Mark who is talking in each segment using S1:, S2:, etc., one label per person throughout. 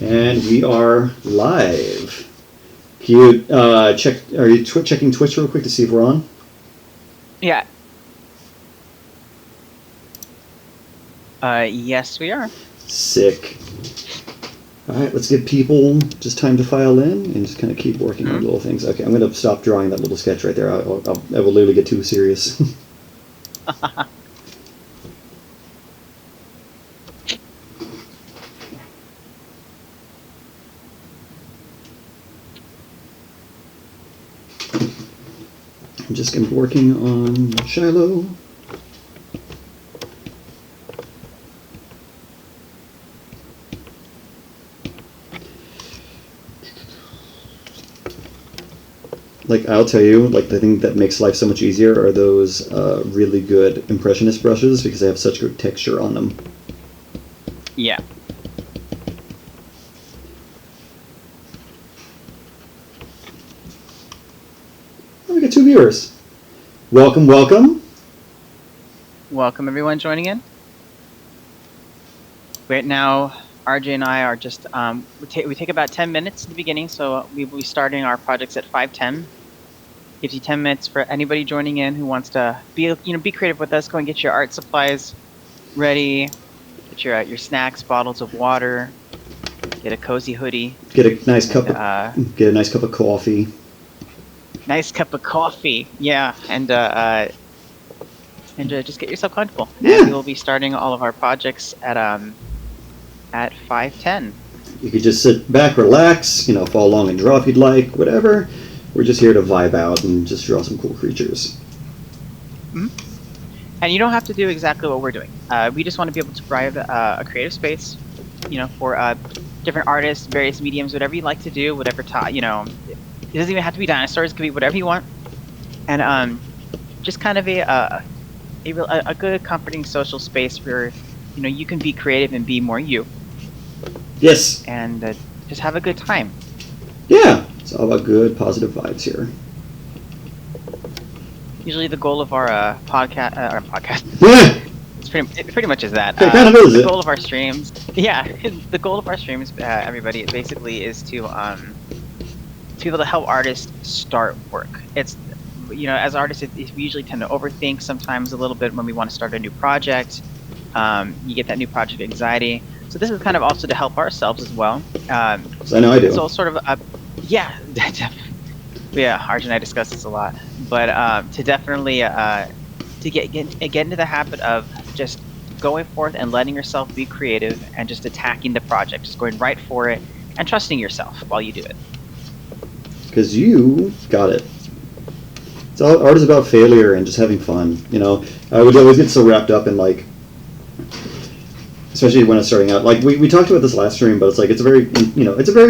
S1: And we are live. Can you check? Are you checking Twitch real quick to see if we're on?
S2: Yeah. Yes, we are.
S1: Sick. All right, let's give people just time to file in and just kind of keep working on little things. Okay, I'm going to stop drawing that little sketch right there. I will literally get too serious. I'm just going to be working on Shiloh. Like, I'll tell you, like, the thing that makes life so much easier are those really good impressionist brushes because they have such good texture on them.
S2: Yeah.
S1: Oh, we got 2 viewers. Welcome, welcome.
S2: Welcome, everyone joining in. Right now, RJ and I are just, we take about 10 minutes at the beginning, so we will be starting our projects at 5:10. Gives you 10 minutes for anybody joining in who wants to be creative with us. Go and get your art supplies ready. Get your snacks, bottles of water. Get a cozy hoodie.
S1: Get a nice cup of coffee.
S2: Nice cup of coffee, yeah, and just get yourself comfortable.
S1: Yeah.
S2: And we will be starting all of our projects at 5:10.
S1: You could just sit back, relax, follow along and draw if you'd like, whatever. We're just here to vibe out and just draw some cool creatures.
S2: Mm-hmm. And you don't have to do exactly what we're doing. We just want to be able to provide a creative space, for different artists, various mediums, whatever you like to do, whatever it doesn't even have to be dinosaurs. It could be whatever you want, and just kind of a good, comforting social space where you can be creative and be more you.
S1: Yes.
S2: And just have a good time.
S1: Yeah, it's all about good, positive vibes here.
S2: Usually, the goal of our podcast.
S1: Yeah.
S2: It pretty much is that.
S1: It kind of is.
S2: The goal of our streams. Yeah, the goal of our streams, everybody, basically is to be able to help artists start work. It's, as artists, we usually tend to overthink sometimes a little bit when we want to start a new project. You get that new project anxiety. So this is kind of also to help ourselves as well.
S1: I know I do.
S2: So sort of, yeah, yeah. RJ and I discuss this a lot, but to definitely to get into the habit of just going forth and letting yourself be creative and just attacking the project, just going right for it and trusting yourself while you do it.
S1: Because you got it. It's all, art is about failure and just having fun. I would always get so wrapped up in especially when I was starting out. Like we talked about this last stream, but it's like it's a very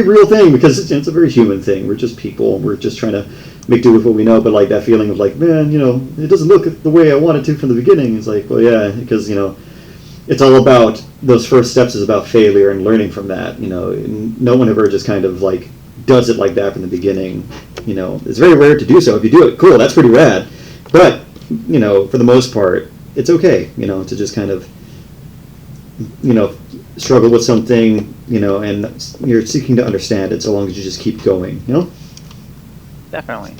S1: real thing because it's a very human thing. We're just people. We're just trying to make do with what we know. But like that feeling of like, man, it doesn't look the way I wanted to from the beginning. It's like, well, yeah, because it's all about those first steps is about failure and learning from that. No one ever just kind of like does it like that from the beginning. It's very rare to do so. If you do it, cool, that's pretty rad. But for the most part, it's okay. To just kind of struggle with something, and you're seeking to understand it so long as you just keep going,
S2: Definitely.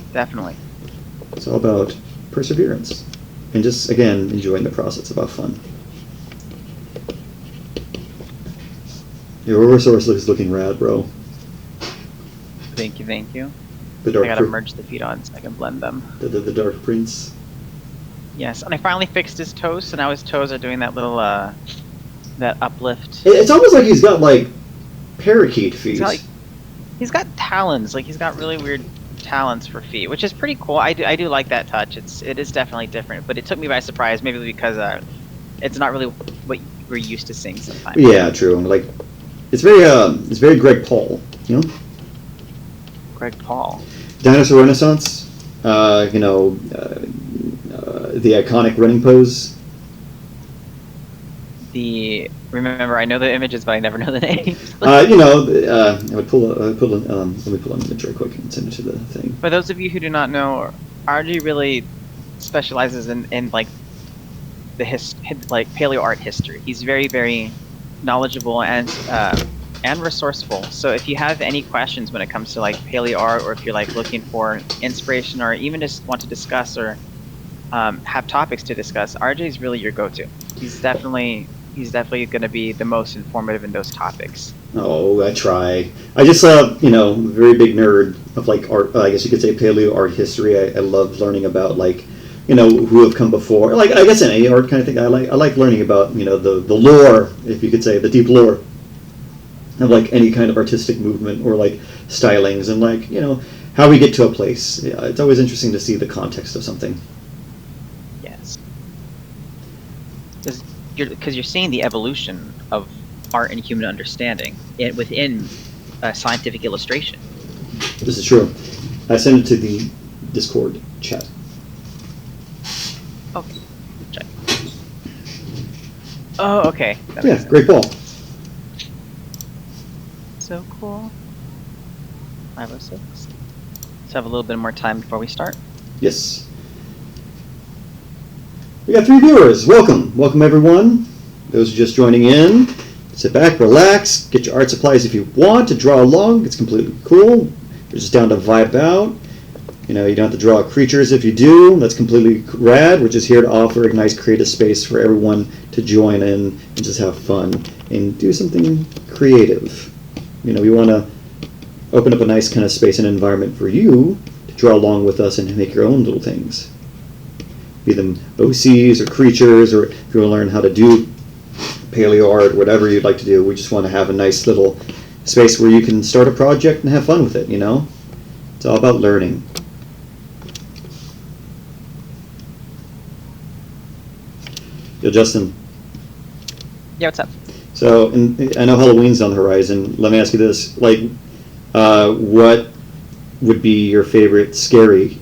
S1: It's all about perseverance and just, again, enjoying the process. It's about fun. Your Oversource is looking rad, bro.
S2: Thank you.
S1: I
S2: gotta merge the feet on so I can blend them.
S1: The Dark Prince.
S2: Yes, and I finally fixed his toes, so now his toes are doing that little that uplift.
S1: It's almost like he's got like parakeet feet.
S2: He's got talons. Like he's got really weird talons for feet, which is pretty cool. I do like that touch. It is definitely different, but it took me by surprise. Maybe because it's not really what we're used to seeing sometimes.
S1: Yeah, true. Like it's very Greg Paul.
S2: Greg Paul.
S1: Dinosaur Renaissance. The iconic running pose.
S2: Remember, I know the images, but I never know the names.
S1: I would pull. Let me pull an image real quick and send it to the thing.
S2: For those of you who do not know, RJ really specializes in like the paleo art history. He's very, very knowledgeable and and resourceful. So if you have any questions when it comes to like paleo art, or if you're like looking for inspiration, or even just want to discuss or have topics to discuss, RJ is really your go-to. He's definitely going to be the most informative in those topics.
S1: Oh, I try. I just, very big nerd of like art. I guess you could say paleo art history. I love learning about like, who have come before. Like I guess in any art kind of thing, I like learning about the lore, if you could say, the deep lore of like any kind of artistic movement or like stylings and like how we get to a place. Yeah, it's always interesting to see the context of something.
S2: Yes. Because you're seeing the evolution of art and human understanding within scientific illustration.
S1: This is true. I sent it to the Discord chat.
S2: Okay. Check. Oh, okay.
S1: Yeah, great ball.
S2: So cool. 506. Let's have a little bit more time before we start.
S1: Yes. We got 3 viewers. Welcome everyone. Those just joining in, sit back, relax, get your art supplies if you want to draw along. It's completely cool. You're just down to vibe out. You don't have to draw creatures if you do. That's completely rad. We're just here to offer a nice creative space for everyone to join in and just have fun and do something creative. We want to open up a nice kind of space and environment for you to draw along with us and make your own little things. Be them OCs or creatures, or if you want to learn how to do paleo art, whatever you'd like to do. We just want to have a nice little space where you can start a project and have fun with it, It's all about learning. Yo, Justin.
S2: Yeah, what's up?
S1: So, I know Halloween's on the horizon. Let me ask you this. What would be your favorite scary,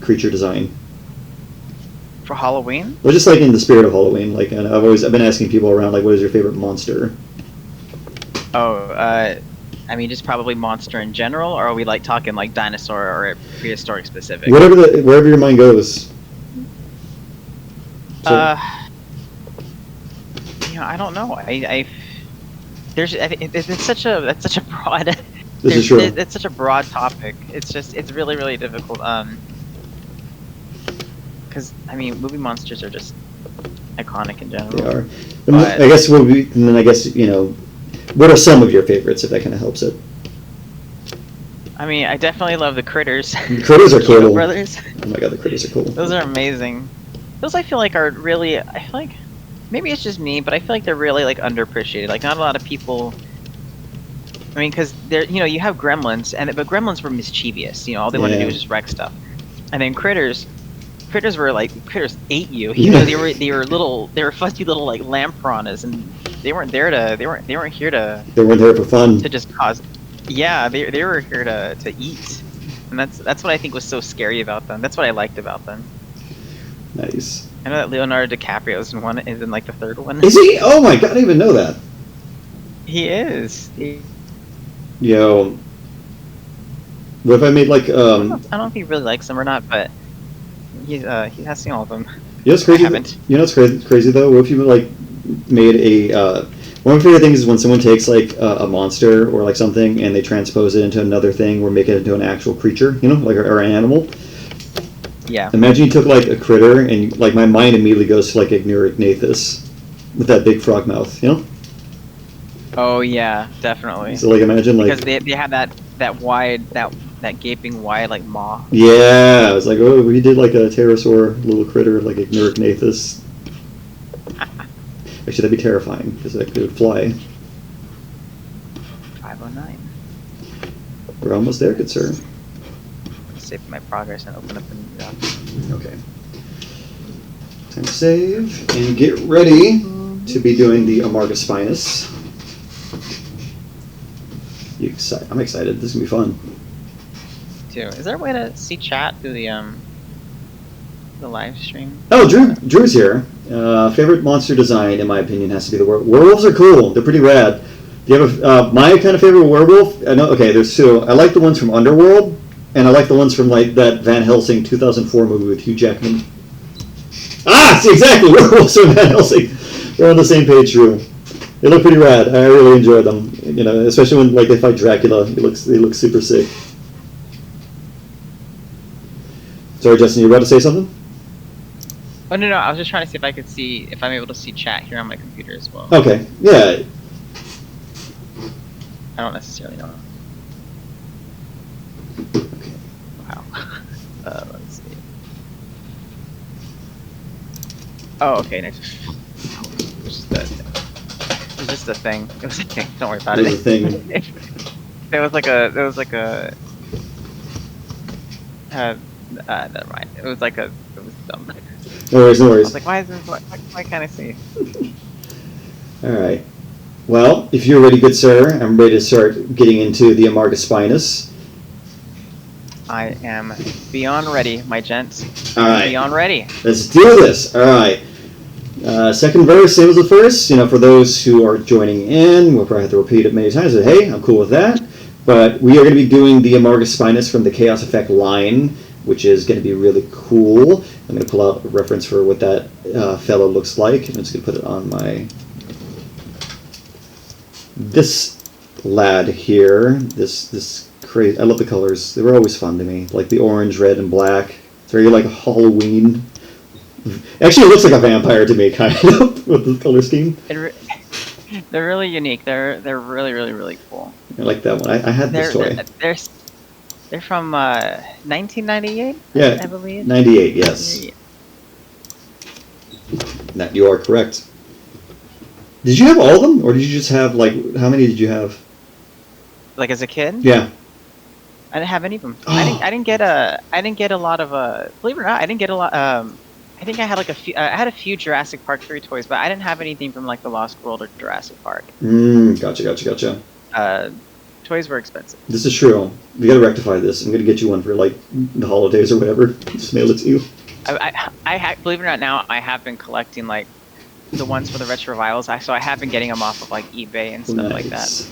S1: creature design?
S2: For Halloween?
S1: Well, just in the spirit of Halloween. And I've been asking people around, what is your favorite monster?
S2: Oh, just probably monster in general, or are we talking dinosaur or prehistoric specific?
S1: Wherever your mind goes. So,
S2: I don't know. It's such a broad.
S1: This is true.
S2: It's such a broad topic. It's really, really difficult. Because movie monsters are just iconic in general.
S1: They are. I guess what are some of your favorites, if that kind of helps it?
S2: I definitely love the critters.
S1: The critters are cool.
S2: Brothers.
S1: Oh my god, the critters are cool.
S2: Those are amazing. Those I feel like are really. I feel like maybe it's just me, but I feel like they're really underappreciated. Not a lot of people. Because they're you have gremlins, but gremlins were mischievous. All they want to do is just wreck stuff, and then critters were critters ate you. They were fuzzy little lamb piranhas, and they weren't here to.
S1: They weren't there for fun.
S2: To just cause. Yeah, they were here to eat, and that's what I think was so scary about them. That's what I liked about them.
S1: Nice.
S2: I know that Leonardo DiCaprio is in the third one.
S1: Is he? Oh my god, I didn't even know that.
S2: He is.
S1: Yo. What if I made
S2: I don't know if he really likes them or not, but he has seen all of them.
S1: It's crazy.
S2: I haven't.
S1: It's crazy though? What if you made a one of my favorite things is when someone takes a monster or something and they transpose it into another thing or make it into an actual creature, or an animal.
S2: Yeah.
S1: Imagine you took a critter and my mind immediately goes to Ignurignathus with that big frog mouth,
S2: Oh yeah, definitely.
S1: So imagine
S2: because they have that wide that gaping wide maw.
S1: Yeah, it's we did a pterosaur little critter Ignurignathus. Actually, that'd be terrifying because it would fly.
S2: 509.
S1: We're almost there, good sir.
S2: Save my progress and open up a new job.
S1: Okay. Time to save and get ready to be doing the Amargospinus. I'm excited. This is gonna be fun.
S2: Too. Is there a way to see chat through the live stream?
S1: Oh, Drew's here. Favorite monster design, in my opinion, has to be the werewolves. Are cool. They're pretty rad. Do you have my kind of favorite werewolf? I know. Okay, there's two. I like the ones from Underworld. And I like the ones from that Van Helsing 2004 movie with Hugh Jackman. See, exactly, werewolves from Van Helsing. We're on the same page, Drew. They look pretty rad. I really enjoy them. You know, especially when like they fight Dracula. They look super sick. Sorry, Justin, you were about to say something?
S2: Oh no, I was just trying to see if I could see if I'm able to see chat here on my computer as well.
S1: Okay. Yeah.
S2: I don't necessarily know. Wow. Let's see. Oh, okay. Next. It's just a thing. It was a thing. Don't worry about it.
S1: It was a thing.
S2: There was like a. Never mind. It was dumb.
S1: No worries, no
S2: I
S1: worries.
S2: was like, why can't I see?
S1: All right. Well, if you're ready, good sir, I'm ready to start getting into the Amargospinus.
S2: I am beyond ready, my gents.
S1: All right.
S2: Beyond ready.
S1: Let's do this. All right. Second verse, same as the first. You know, for those who are joining in, we'll probably have to repeat it many times. But hey, I'm cool with that. But we are going to be doing the Amargospinus from the Chaos Effect line, which is going to be really cool. I'm going to pull out a reference for what that fellow looks like. I'm just going to put it on my... This lad here, this crazy... I love the colors. They were always fun to me. Like the orange, red, and black. It's very like Halloween. Actually, it looks like a vampire to me, kind of, with the color scheme.
S2: They're really unique. They're really, really, really cool.
S1: I like that one. I had this toy.
S2: They're from 1998,
S1: yeah,
S2: I believe.
S1: 98, yes. That you are correct. Did you have all of them, or did you just have like how many did you have?
S2: Like as a kid?
S1: Yeah.
S2: I didn't have any of them.
S1: Oh.
S2: I didn't get a lot of believe it or not, I didn't get a lot. I think I had like a few. I had a few Jurassic Park 3 toys, but I didn't have anything from like the Lost World or Jurassic Park.
S1: Gotcha.
S2: Toys were expensive.
S1: This is true. We gotta rectify this. I'm gonna get you one for like the holidays or whatever. Just mail it to you.
S2: Believe it or not, now I have been collecting like the ones for the retro revivals. So I have been getting them off of like eBay and stuff like that.
S1: Nice.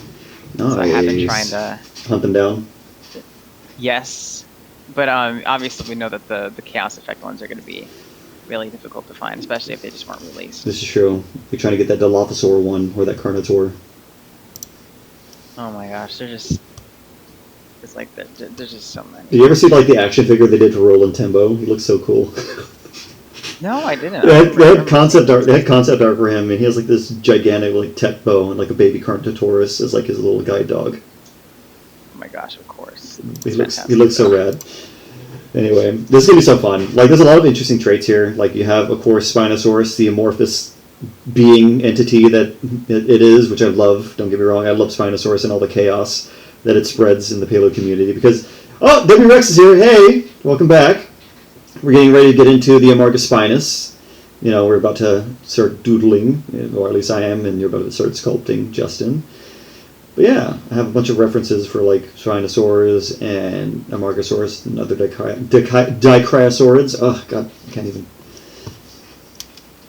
S2: So I have been trying to
S1: hunt them down.
S2: Yes, but obviously we know that the Chaos Effect ones are going to be really difficult to find, especially if they just weren't released.
S1: This is true. We're trying to get that Dilophosaur one or that Carnotaur.
S2: Oh my gosh, it's like there's just so many.
S1: Did you ever see like the action figure they did for Roland Tembo? He looks so cool.
S2: No, I didn't.
S1: They had concept art. They had concept art for him, and he has like this gigantic like tech bow and like a baby Carnotaurus as like his little guide dog.
S2: Oh my gosh, of course.
S1: He looks so rad. Anyway, this is gonna be so fun. Like, there's a lot of interesting traits here. Like, you have, of course, Spinosaurus, the amorphous being entity that it is, which I love. Don't get me wrong, I love Spinosaurus and all the chaos that it spreads in the Paleo community. Because, oh, Debbie Rex is here. Hey, welcome back. We're getting ready to get into the Amargospinus. You know, we're about to start doodling, or at least I am, and you're about to start sculpting, Justin. But yeah, I have a bunch of references for like Spinosaurus and Amargosaurus and other Dicryosaurids. Oh god, I can't even.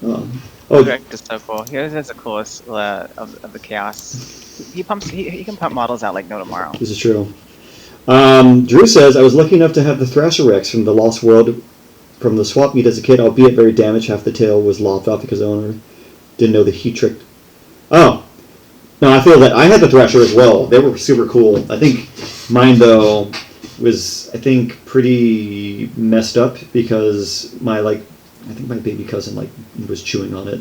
S1: Oh,
S2: Rick is so cool. He has the coolest of the chaos. He can pump models out like no tomorrow.
S1: This is true. Drew says, I was lucky enough to have the Thrasher-Rex from the Lost World from the swap meet as a kid, albeit very damaged. Half the tail was lopped off because the owner didn't know the heat trick. Oh. No, I feel that. I had the Thrasher as well. They were super cool. I think mine, though, was, I think, pretty messed up because I think my baby cousin, like, was chewing on it.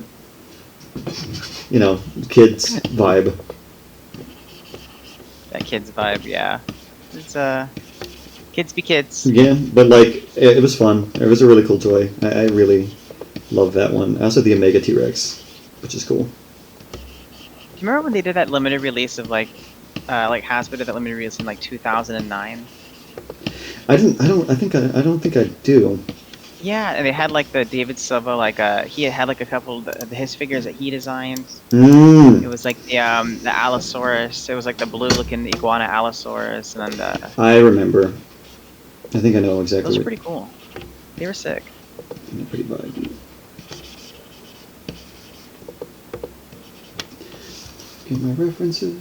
S1: You know, kids vibe.
S2: That kids vibe, yeah. It's, kids be kids.
S1: Yeah, but, like, it was fun. It was a really cool toy. I really love that one. I also have the Omega T-Rex, which is cool.
S2: Do you remember when they did that limited release of like Hasbro did that limited release in like 2009?
S1: I don't think I do.
S2: Yeah, and they had like the David Silva, like he had like a couple of his figures that he designed. It was like the Allosaurus. It was like the blue looking iguana Allosaurus, and then
S1: I remember. I think I know exactly.
S2: Those were pretty cool. They were sick.
S1: Pretty vibe. Get my references.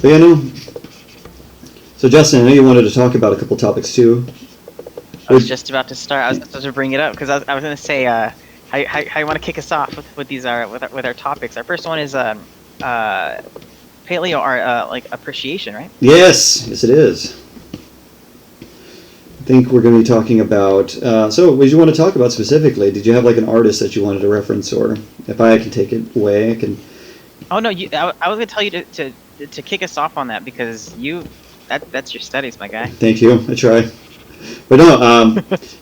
S1: But yeah, no. So Justin, I know you wanted to talk about a couple topics too.
S2: I was just about to start. I was supposed to bring it up because I was going to say how you want to kick us off with these with our topics. Our first one is paleo art like appreciation, right?
S1: Yes, yes, it is. I think we're going to be talking about. So, what did you want to talk about specifically? Did you have like an artist that you wanted to reference, or if I can take it away, I can.
S2: Oh no, I was going to tell you to kick us off on that because that's your studies, my guy.
S1: Thank you. I try. But no,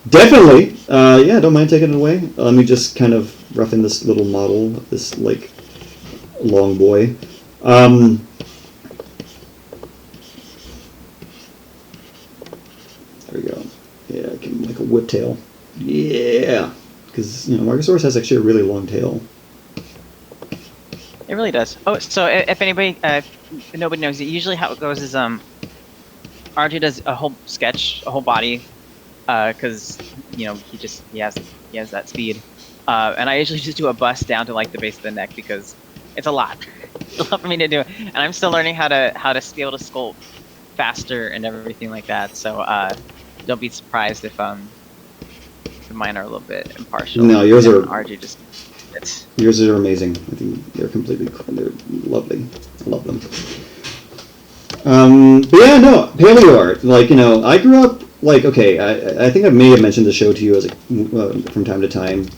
S1: definitely. Yeah, don't mind taking it away. Let me just kind of rough in this little model, this like long boy. There we go. Yeah, I can like a whip tail. Yeah, because Amargosaurus has actually a really long tail.
S2: It really does. Oh, so if anybody, if nobody knows it, usually how it goes is RJ does a whole sketch, a whole body, because he has that speed, and I usually just do a bust down to like the base of the neck because it's a lot. It's a lot for me to do, and I'm still learning how to be able to sculpt faster and everything like that. So don't be surprised if mine are a little bit impartial.
S1: No, yours are.
S2: RJ just.
S1: Yours are amazing. I think they're lovely. I love them. But yeah, no, paleo art. Like, I grew up, like, okay, I think I may have mentioned the show to you as from time to time,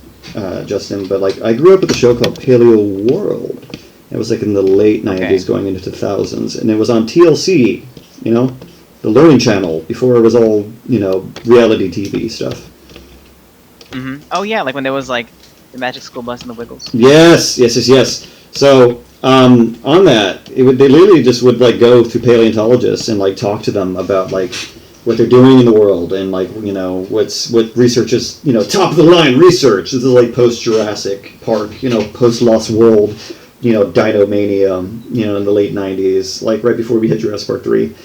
S1: Justin, but like, I grew up with a show called Paleo World. It was like in the late 90s going into 2000s, and it was on TLC, the Learning Channel, before it was all, reality TV stuff.
S2: Mm-hmm. Oh yeah, like when there was like the Magic School Bus and the Wiggles.
S1: Yes. So, on that, they literally just would like go through paleontologists and like talk to them about like what they're doing in the world and like what research is top of the line research. This is like post Jurassic Park, post Lost World, Dinomania, in the late 90s, like right before we hit Jurassic Park 3.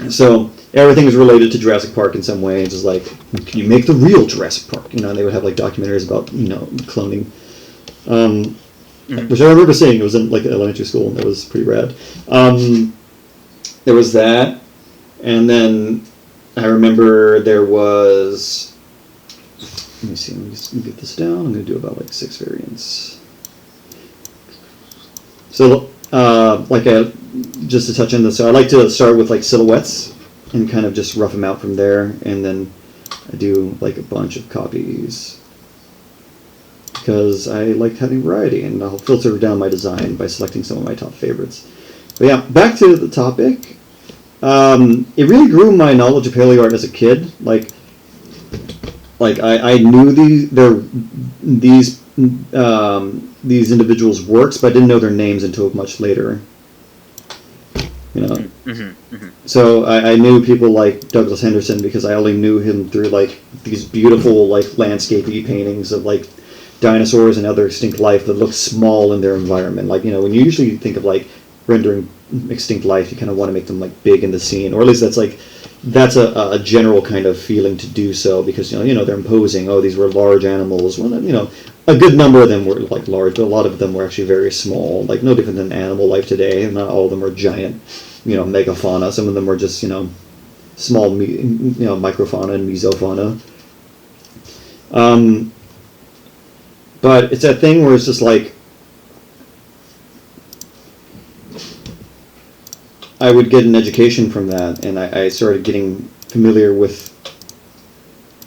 S1: So everything is related to Jurassic Park in some way. It's just like, can you make the real Jurassic Park? And they would have like documentaries about cloning. Which I remember seeing. It was in like elementary school, and that was pretty rad. There was that, and then I remember there was. Let me see. Let me just get this down. I'm going to do about like 6 variants. So, just to touch on this, so I like to start with like silhouettes and kind of just rough them out from there, and then I do like a bunch of copies. Because I like having variety, and I'll filter down my design by selecting some of my top favorites. But yeah, back to the topic. It really grew my knowledge of paleo art as a kid. Like I knew these individuals' works, but I didn't know their names until much later. So I knew people like Douglas Henderson because I only knew him through like these beautiful like landscapey paintings of like dinosaurs and other extinct life that look small in their environment. Like, when you usually think of like rendering extinct life, you kind of want to make them like big in the scene, or at least that's a general kind of feeling to do so because they're imposing. Oh, these were large animals. Well, a good number of them were like large, but a lot of them were actually very small. Like no different than animal life today. Not all of them are giant, megafauna. Some of them were just small, microfauna and mesofauna. But it's that thing where it's just like I would get an education from that, and I started getting familiar with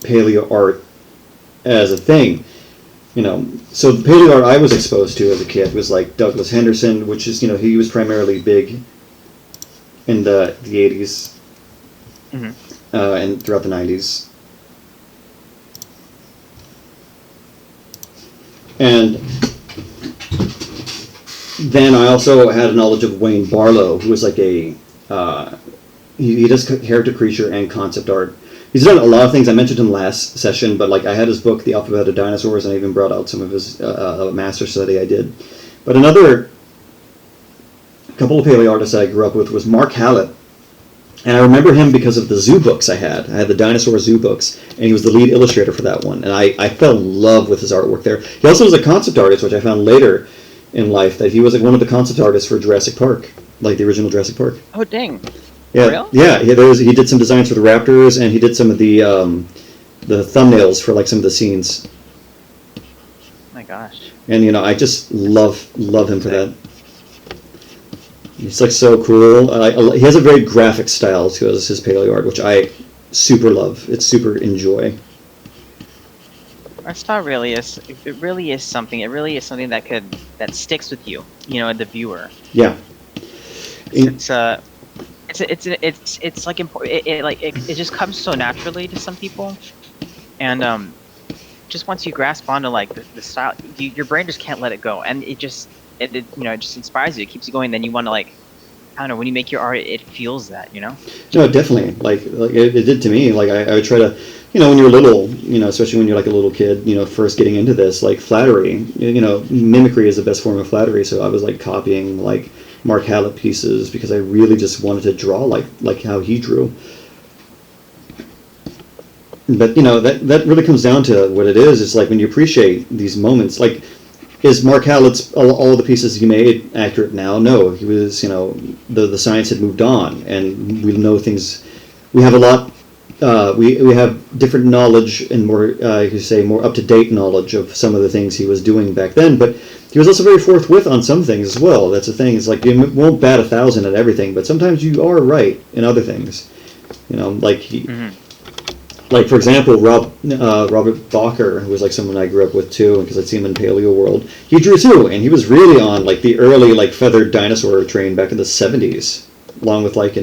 S1: paleo art as a thing. So the paleo art I was exposed to as a kid was like Douglas Henderson, which is, he was primarily big in the 80s and throughout the 90s. And then I also had a knowledge of Wayne Barlow, who was like he does character creature and concept art. He's done a lot of things. I mentioned him last session, but like I had his book, The Alphabet of Dinosaurs, and I even brought out some of his master study I did. But another couple of paleo artists I grew up with was Mark Hallett. And I remember him because of the zoo books I had. I had the dinosaur zoo books, and he was the lead illustrator for that one. And I fell in love with his artwork there. He also was a concept artist, which I found later in life, that he was like one of the concept artists for Jurassic Park. like the original Jurassic Park.
S2: Oh dang!
S1: Yeah,
S2: Real?
S1: yeah. He did some designs for the raptors, and he did some of the thumbnails for like some of the scenes.
S2: My gosh.
S1: And I just love him for that. He's like so cool. He has a very graphic style to his paleo art, which I super love. It's super enjoy.
S2: Art style really is. It really is something. It really is something that sticks with you. The viewer.
S1: Yeah.
S2: It's like important. It just comes so naturally to some people, and just once you grasp onto like the style, your brain just can't let it go, and it just inspires you. It keeps you going. Then you want to I don't know, when you make your art, it feels that.
S1: No, definitely. Like it did to me. Like I would try to, when you're little, especially when you're like a little kid, first getting into this, like flattery, mimicry is the best form of flattery. So I was like copying like Mark Hallett pieces because I really just wanted to draw like how he drew. But that really comes down to what it is. It's like when you appreciate these moments, like, is Mark Hallett's all the pieces he made accurate now? No, he was the science had moved on, and we know things. We have a lot. We have different knowledge and more more up to date knowledge of some of the things he was doing back then. But he was also very forthwith on some things as well. That's the thing. It's like you won't bat 1,000 at everything, but sometimes you are right in other things. Like he. Mm-hmm. Like, for example, Robert Bacher, who was like someone I grew up with too, because I'd seen him in Paleo World, he drew too, and he was really on like the early like feathered dinosaur train back in the 70s, along with like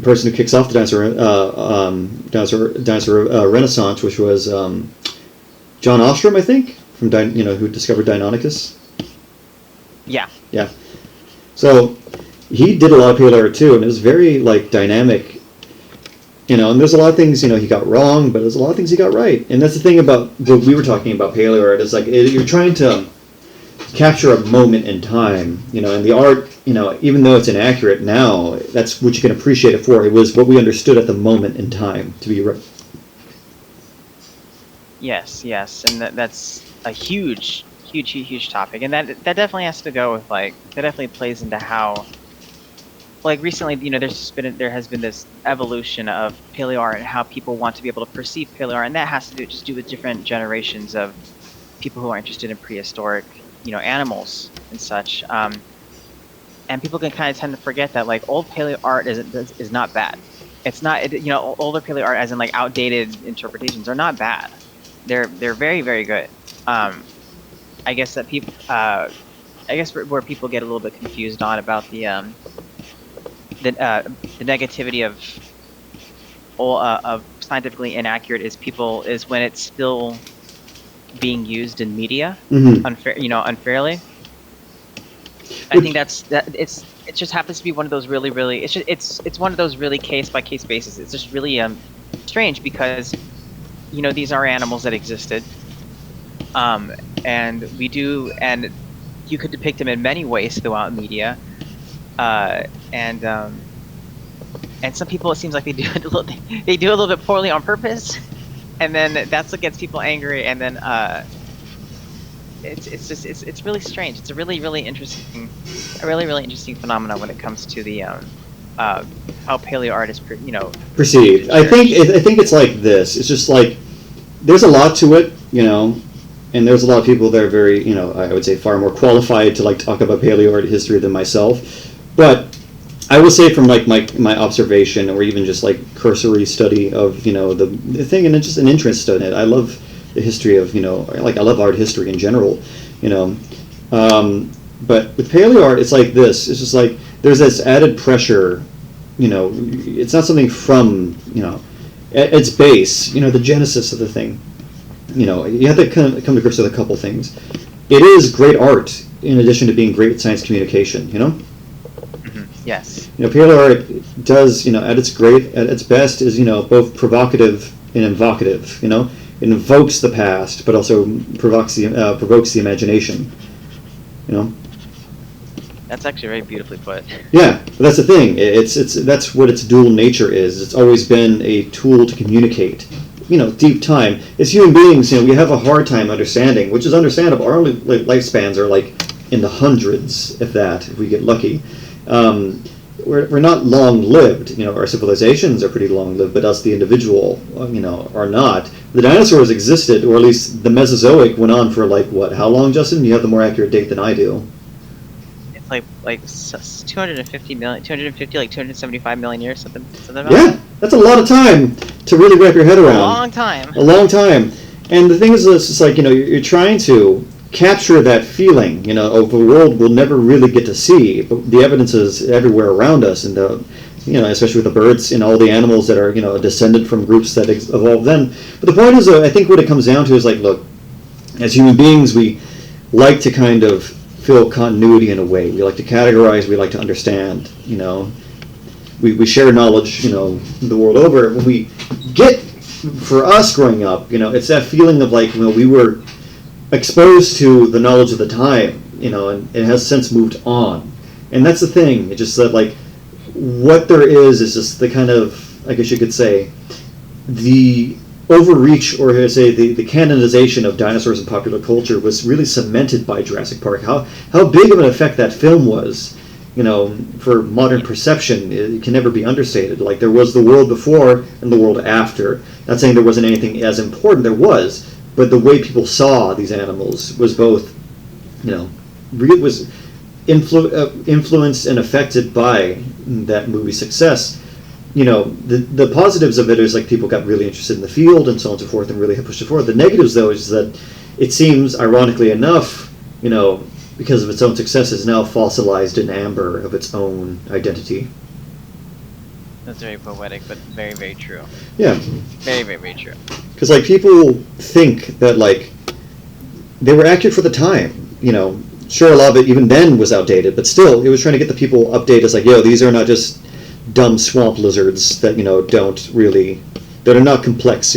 S1: person who kicks off the dinosaur renaissance, which was John Ostrom, I think, from who discovered Deinonychus.
S2: Yeah.
S1: Yeah. So he did a lot of paleo art too, and it was very like dynamic. And there's a lot of things he got wrong, but there's a lot of things he got right. And that's the thing about what we were talking about paleo art is like you're trying to capture a moment in time. And the art, even though it's inaccurate now, that's what you can appreciate it for. It was what we understood at the moment in time to be right.
S2: Yes, and that's a huge topic, and that definitely has to go with that definitely plays into how. Like recently, there has been this evolution of paleo art and how people want to be able to perceive paleo art, and that has to do with different generations of people who are interested in prehistoric, animals and such. And people can kind of tend to forget that like old paleo art is not bad. It's not older paleo art, as in like outdated interpretations, are not bad. They're very, very good. I guess that people where people get a little bit confused on about the negativity of scientifically inaccurate is when it's still being used in media unfairly. I think it just happens to be one of those really it's one of those really case by case basis. It's just really strange because these are animals that existed, and you could depict them in many ways throughout media. And some people, it seems like they do it a little bit poorly on purpose, and then that's what gets people angry. And then it's really strange. It's a really interesting phenomenon when it comes to the how paleo art is
S1: perceived. I think it's like this. It's just like there's a lot to it, and there's a lot of people that are very, I would say far more qualified to like talk about paleo art history than myself. But I will say from like my observation, or even just like cursory study of the thing, and it's just an interest in it. I love the history of I love art history in general, but with paleo art, it's like this. It's just like there's this added pressure. It's not something from at its base. The genesis of the thing. You have to come to grips with a couple things. It is great art in addition to being great science communication.
S2: Yes.
S1: Paleo art does, at its best is, both provocative and evocative. It invokes the past, but also provokes the imagination.
S2: That's actually very beautifully put.
S1: Yeah, but that's the thing. That's what its dual nature is. It's always been a tool to communicate. Deep time. As human beings, we have a hard time understanding, which is understandable. Our only lifespans are like in the hundreds, if that, if we get lucky. We're not long-lived. Our civilizations are pretty long-lived, but us, the individual, are not. The dinosaurs existed, or at least the Mesozoic went on for how long, Justin? You have the more accurate date than I do.
S2: It's like 250 million, 250, like 275 million years, something about
S1: Yeah,
S2: that.
S1: that's a lot of time to really wrap your head around.
S2: A long time.
S1: A long time. And the thing is, it's just you're trying to capture that feeling, of a world we'll never really get to see, but the evidence is everywhere around us, and especially with the birds and all the animals that are, descended from groups that evolved then. But the point is, I think what it comes down to is look, as human beings, we like to kind of feel continuity in a way. We like to categorize, we like to understand, we share knowledge, the world over. When we get, for us growing up, it's that feeling of we were exposed to the knowledge of the time, and it has since moved on. And that's the thing. It's just that, what there is just the kind of, I guess you could say, the overreach, or say the canonization of dinosaurs in popular culture was really cemented by Jurassic Park. How big of an effect that film was, for modern perception, it can never be understated. There was the world before and the world after. Not saying there wasn't anything as important, there was, but the way people saw these animals was both, was influenced and affected by that movie's success. The positives of it is people got really interested in the field and so on and so forth, and really pushed it forward. The negatives, though, is that it seems, ironically enough, because of its own success, is now fossilized in amber of its own identity.
S2: That's very poetic, but very, very true.
S1: Yeah.
S2: Very, very, very true.
S1: Because people think that they were accurate for the time. Sure, a lot of it even then was outdated, but still, it was trying to get the people updated. It's these are not just dumb swamp lizards that that are not complex.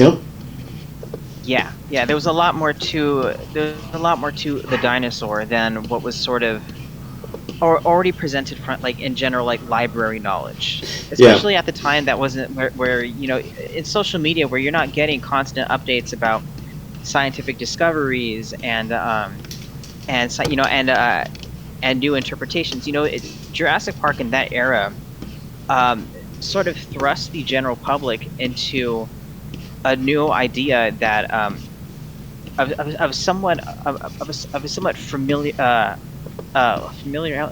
S2: Yeah. There was a lot more to the dinosaur than what was sort of already presented in general, library knowledge, especially at the time. That wasn't where in social media, where you're not getting constant updates about scientific discoveries and new interpretations. Jurassic Park in that era sort of thrust the general public into a new idea that of a somewhat familiar. Familiar.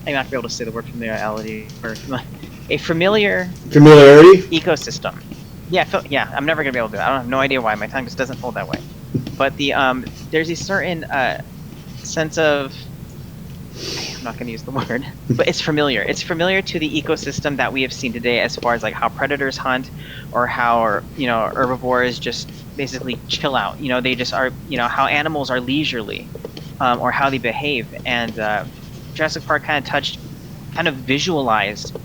S2: I'm not be able to say the word familiarity, or a familiarity ecosystem. Yeah. I'm never gonna be able to do it. I have no idea why my tongue just doesn't fold that way. But there's a certain sense of, I'm not gonna use the word, but it's familiar. It's familiar to the ecosystem that we have seen today, as far as how predators hunt, or how herbivores just basically chill out. They just are. How animals are leisurely. Or how they behave, and Jurassic Park kind of visualized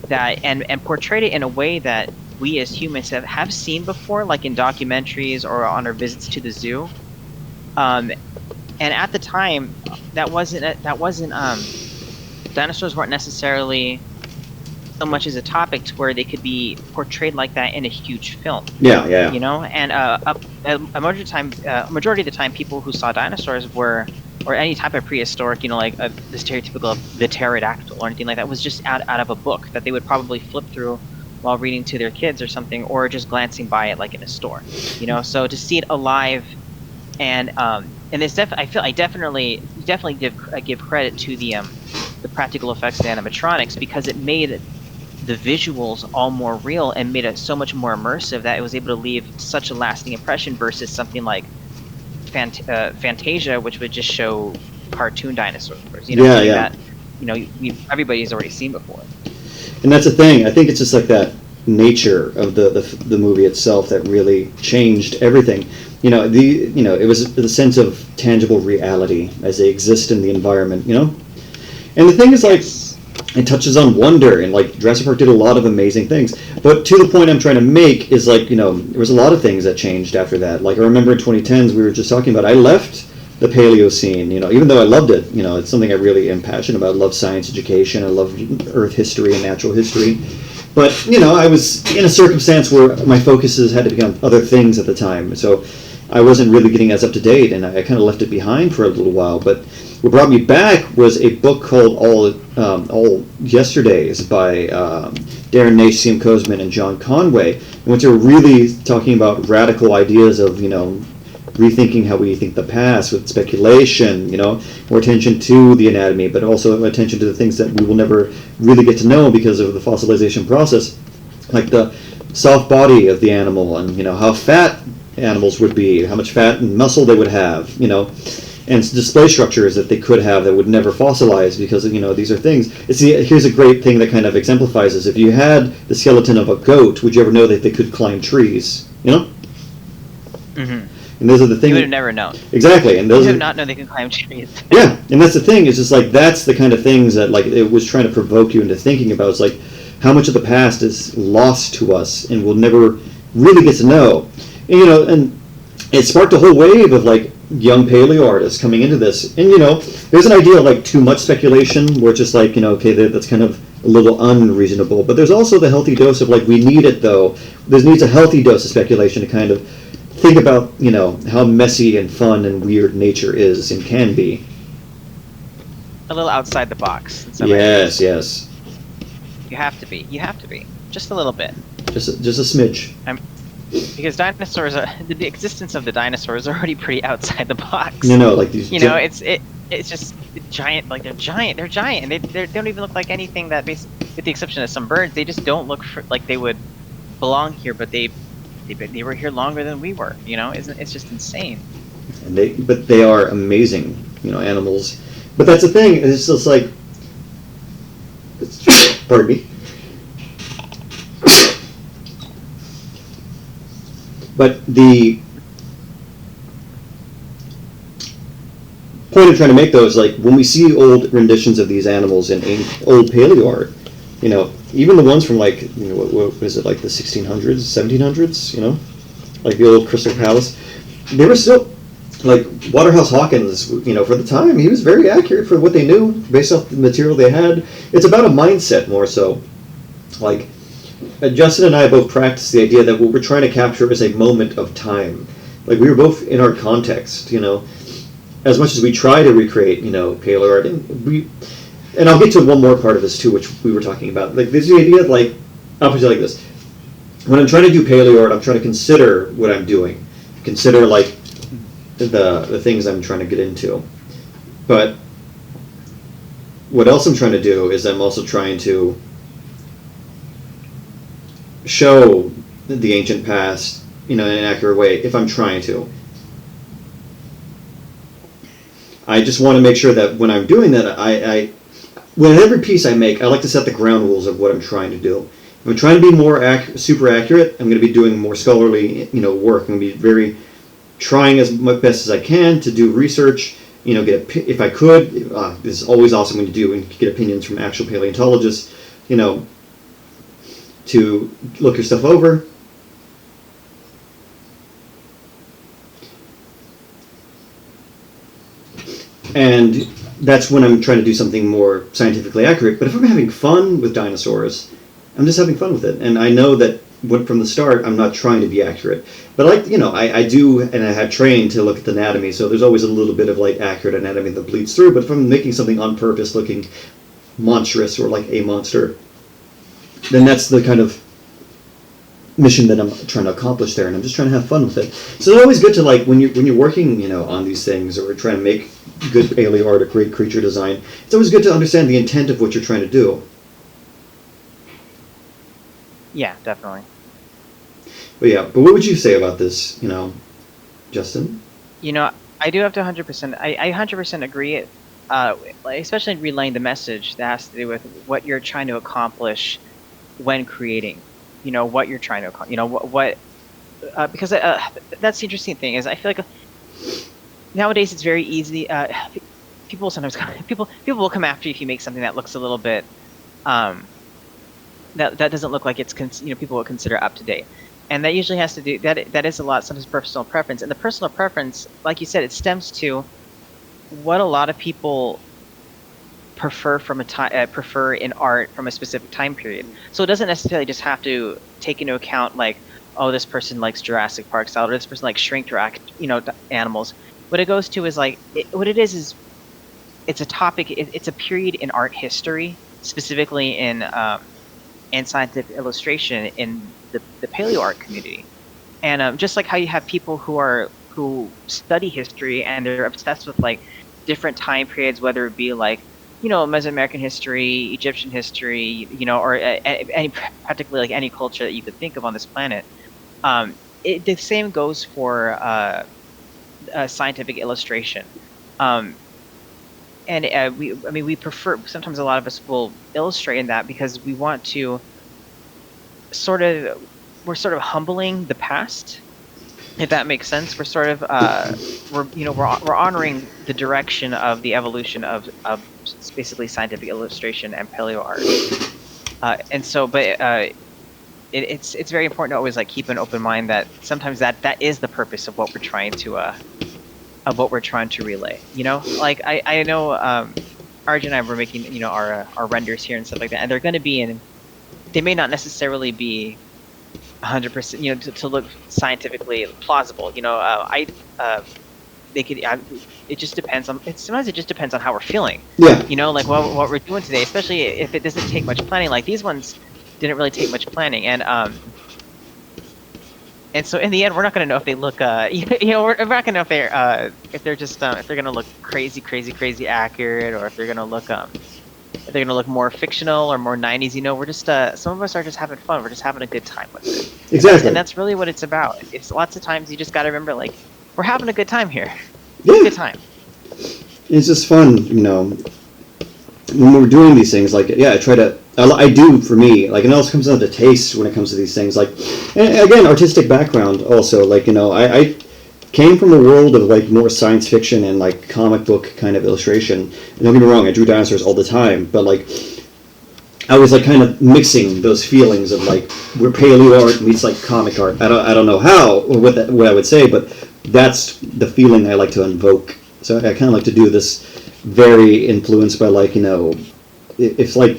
S2: that and portrayed it in a way that we as humans have seen before, in documentaries or on our visits to the zoo. And at the time, that wasn't dinosaurs weren't necessarily so much as a topic to where they could be portrayed like that in a huge film.
S1: Yeah.
S2: And a majority of the time, people who saw dinosaurs were, or any type of prehistoric, the stereotypical the pterodactyl or anything like that, was just out of a book that they would probably flip through while reading to their kids or something, or just glancing by it in a store. So to see it alive, and it's I definitely give credit to the practical effects and animatronics, because it made the visuals all more real and made it so much more immersive that it was able to leave such a lasting impression, versus something like Fantasia, which would just show cartoon dinosaurs. That everybody's already seen before.
S1: And that's the thing. I think it's just that nature of the movie itself that really changed everything. It was the sense of tangible reality as they exist in the environment. And the thing is, it touches on wonder, and Jurassic Park did a lot of amazing things. But to the point I'm trying to make is there was a lot of things that changed after that. I remember in 2010s, we were just talking about, I left the paleo scene, even though I loved it. It's something I really am passionate about. I love science education. I love Earth history and natural history. But, I was in a circumstance where my focuses had to become other things at the time. So I wasn't really getting as up to date, and I kind of left it behind for a little while. But what brought me back was a book called All Yesterdays by Darren Naish, CM Kozman, and John Conway, in which they're really talking about radical ideas of, rethinking how we think the past with speculation, more attention to the anatomy, but also attention to the things that we will never really get to know because of the fossilization process, like the soft body of the animal, and how fat animals would be, how much fat and muscle they would have, and display structures that they could have that would never fossilize because these are things. Here's a great thing that kind of exemplifies this. If you had the skeleton of a goat, would you ever know that they could climb trees?
S2: Mm-hmm.
S1: And those are the things
S2: you would have never known.
S1: Exactly, and those
S2: you would not know they can climb trees.
S1: Yeah, and that's the thing. It's just like that's the kind of things that like it was trying to provoke you into thinking about. It's like how much of the past is lost to us and we'll never really get to know. And, and it sparked a whole wave of like young paleo artists coming into this. And there's an idea of like too much speculation where it's just like okay, that's kind of a little unreasonable. But there's also the healthy dose of like we need it though. There needs a healthy dose of speculation to kind of think about, how messy and fun and weird nature is and can be.
S2: A little outside the box.
S1: Yes, yes.
S2: You have to be. You have to be. Just a little bit.
S1: Just a smidge.
S2: Because dinosaurs are the existence of the dinosaurs are already pretty outside the box.
S1: No, like these.
S2: It's just giant. Like they're giant. They're giant. And they don't even look like anything that, with the exception of some birds, they just don't look like they would belong here. But they were here longer than we were. It's just insane.
S1: And they are amazing. Animals. But that's the thing. It's just like. Pardon me. But the point I'm trying to make, though, is like when we see old renditions of these animals in old paleo art, even the ones from like, what is it, like the 1600s, 1700s, like the old Crystal Palace, they were still, like Waterhouse Hawkins, for the time, he was very accurate for what they knew based off the material they had. It's about a mindset more so. Like, Justin and I both practice the idea that what we're trying to capture is a moment of time. Like, we were both in our context, as much as we try to recreate, paleo art, and I'll get to one more part of this too, which we were talking about. Like, there's the idea of like, I'll put it like this: when I'm trying to do paleo art, I'm trying to consider what I'm doing, consider like the things I'm trying to get into. But what else I'm trying to do is I'm also trying to show the ancient past, in an accurate way, if I'm trying to. I just want to make sure that when I'm doing that, when every piece I make, I like to set the ground rules of what I'm trying to do. If I'm trying to be more super accurate, I'm going to be doing more scholarly, work. I'm going to be trying as best as I can to do research. If I could, this is always awesome when you do and get opinions from actual paleontologists. To look your stuff over. And that's when I'm trying to do something more scientifically accurate. But if I'm having fun with dinosaurs, I'm just having fun with it. And I know that from the start, I'm not trying to be accurate. But I do, and I have trained to look at the anatomy, so there's always a little bit of like accurate anatomy that bleeds through. But if I'm making something on purpose looking monstrous or like a monster, then that's the kind of mission that I'm trying to accomplish there, and I'm just trying to have fun with it. So it's always good to like when you're working, on these things or trying to make good paleo art or great creature design. It's always good to understand the intent of what you're trying to do.
S2: Yeah, definitely.
S1: But what would you say about this, Justin?
S2: I do have to 100%. I 100% agree. Especially relaying the message that has to do with what you're trying to accomplish when creating. What you're trying to accomplish. Because that's the interesting thing is I feel like nowadays it's very easy. People sometimes people will come after you if you make something that looks a little bit that doesn't look like it's people will consider up to date, and that usually has to do that is a lot sometimes personal preference, and the personal preference, like you said, it stems to what a lot of people prefer in art from a specific time period. So it doesn't necessarily just have to take into account like, oh, this person likes Jurassic Park style, or this person likes shrink wrap, animals. What it goes to is like, what it is it's a topic. It's a period in art history, specifically in scientific illustration in the paleo art community. And just like how you have people who study history and they're obsessed with like different time periods, whether it be like Mesoamerican history, Egyptian history, or any practically like any culture that you could think of on this planet. The same goes for scientific illustration. And we prefer, sometimes a lot of us will illustrate in that because we want to we're sort of humbling the past, if that makes sense. We're sort of we're honoring the direction of the evolution of basically scientific illustration and paleo art. It's very important to always like keep an open mind that sometimes that is the purpose of what we're trying to relay. Like I know RJ and I were making our renders here and stuff like that, and they're going to be they may not necessarily be 100% to look scientifically plausible. They could it just depends on sometimes it just depends on how we're feeling.
S1: Yeah.
S2: Like what we're doing today, especially if it doesn't take much planning. Like these ones didn't really take much planning, and so in the end, we're not going to know if they look, we're not going to know if they're just if they're going to look crazy accurate, or if they're going to look more fictional or more 90s. We're just some of us are just having fun. We're just having a good time with it.
S1: Exactly.
S2: And that's really what it's about. It's lots of times you just got to remember, like, we're having a good time here.
S1: Yeah.
S2: Good time.
S1: It's just fun, when we're doing these things. Like, yeah, I do for me. Like, it also comes down to taste when it comes to these things. Like, and again, artistic background also. Like, I came from a world of like more science fiction and like comic book kind of illustration. And don't get me wrong, I drew dinosaurs all the time, but like I was like kind of mixing those feelings of like where paleo art meets like comic art. I don't know how or what I would say, but that's the feeling I like to invoke. So I kind of like to do this very influenced by like it's like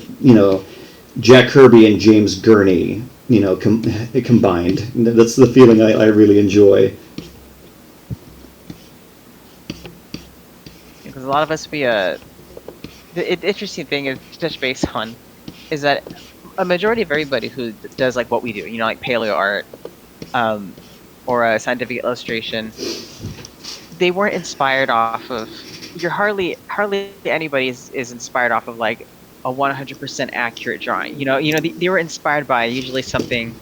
S1: Jack Kirby and James Gurney combined. That's the feeling I really enjoy.
S2: Because a lot of us the interesting thing is to touch base on is that a majority of everybody who does like what we do, like paleo art, or a scientific illustration, they weren't inspired off of. Hardly anybody is inspired off of like a 100% accurate drawing. They were inspired by usually something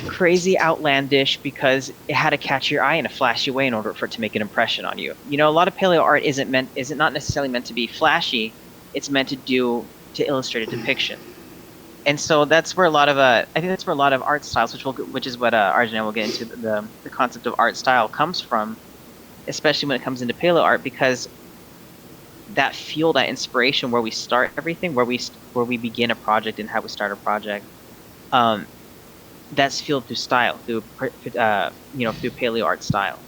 S2: crazy outlandish because it had to catch your eye in a flashy way in order for it to make an impression on you. A lot of paleo art isn't not necessarily meant to be flashy. It's meant to illustrate a depiction. And so that's where a lot of I think that's where a lot of art styles, which is what RJ and I will get into, the concept of art style comes from, especially when it comes into paleo art, because that fuel, that inspiration, where we start everything, where we begin a project and how we start a project, that's fueled through style, through paleo art style.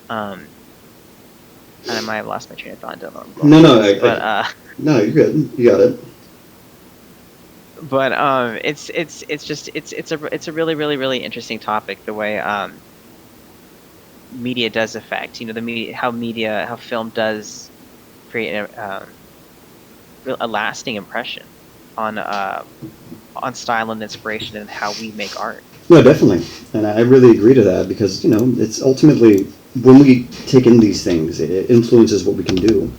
S2: And I might have lost my train of thought. I don't know where I'm going.
S1: No, you're good. You got it.
S2: But it's a really interesting topic, the way media does affect, how film does create a lasting impression on style and inspiration and how we make art.
S1: No, definitely, and I really agree to that because it's ultimately when we take in these things, it influences what we can do.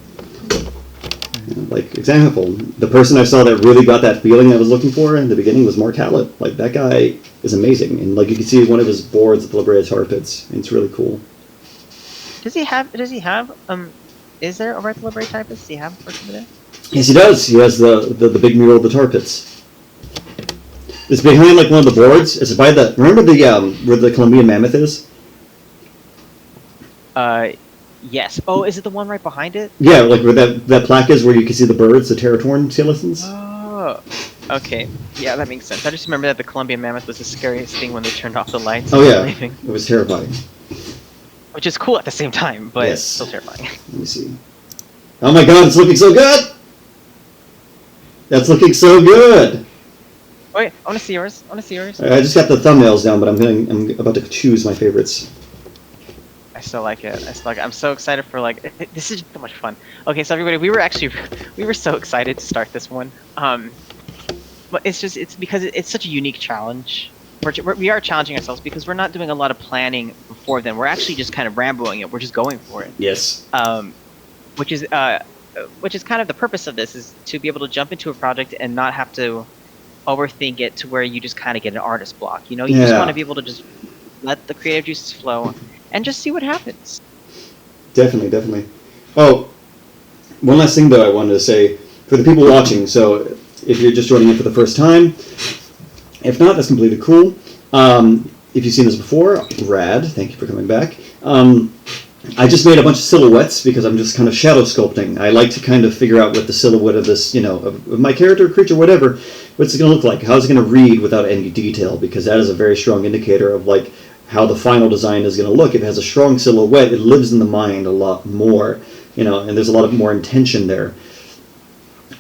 S1: Like example, the person I saw that really got that feeling I was looking for in the beginning was Mark Hallett. Like that guy is amazing, and like you can see one of his boards at the La Brea Tar Pits. And it's really cool.
S2: Does he have? Is there over at the La Brea Tar Pits? Does he have work over there?
S1: Yes, he does. He has the big mural of the tar pits. It's behind like one of the boards. It's by remember where the Columbian mammoth is?
S2: Yes. Oh, is it the one right behind it?
S1: Yeah, like where that plaque is, where you can see the birds, the Territorn skeletons.
S2: Oh, okay. Yeah, that makes sense. I just remember that the Columbian mammoth was the scariest thing when they turned off the lights.
S1: Oh yeah, it was terrifying.
S2: Which is cool at the same time, but
S1: yes.
S2: Still terrifying.
S1: Let me see. Oh my God, it's looking so good! That's looking so good!
S2: Wait, I want to see yours. I want to see yours.
S1: I just got the thumbnails down, but I'm about to choose my favorites.
S2: I still like it. I still like it. I'm so excited for like this is so much fun. Okay, so everybody, we were so excited to start this one. But it's because it's such a unique challenge. We are challenging ourselves because we're not doing a lot of planning before then. We're actually just kind of rambling it. We're just going for it.
S1: Yes.
S2: Which is kind of the purpose of this, is to be able to jump into a project and not have to overthink it to where you just kind of get an artist block. You know, you just want to be able to just let the creative juices flow and just see what happens.
S1: Definitely. Oh, one last thing though I wanted to say for the people watching. So if you're just joining in for the first time, if not, that's completely cool. If you've seen this before, rad. Thank you for coming back. I just made a bunch of silhouettes because I'm just kind of shadow sculpting. I like to kind of figure out what the silhouette of this, of my character, creature, whatever, what's it going to look like? How's it going to read without any detail? Because that is a very strong indicator of like how the final design is going to look. If it has a strong silhouette, it lives in the mind a lot more, and there's a lot of more intention there.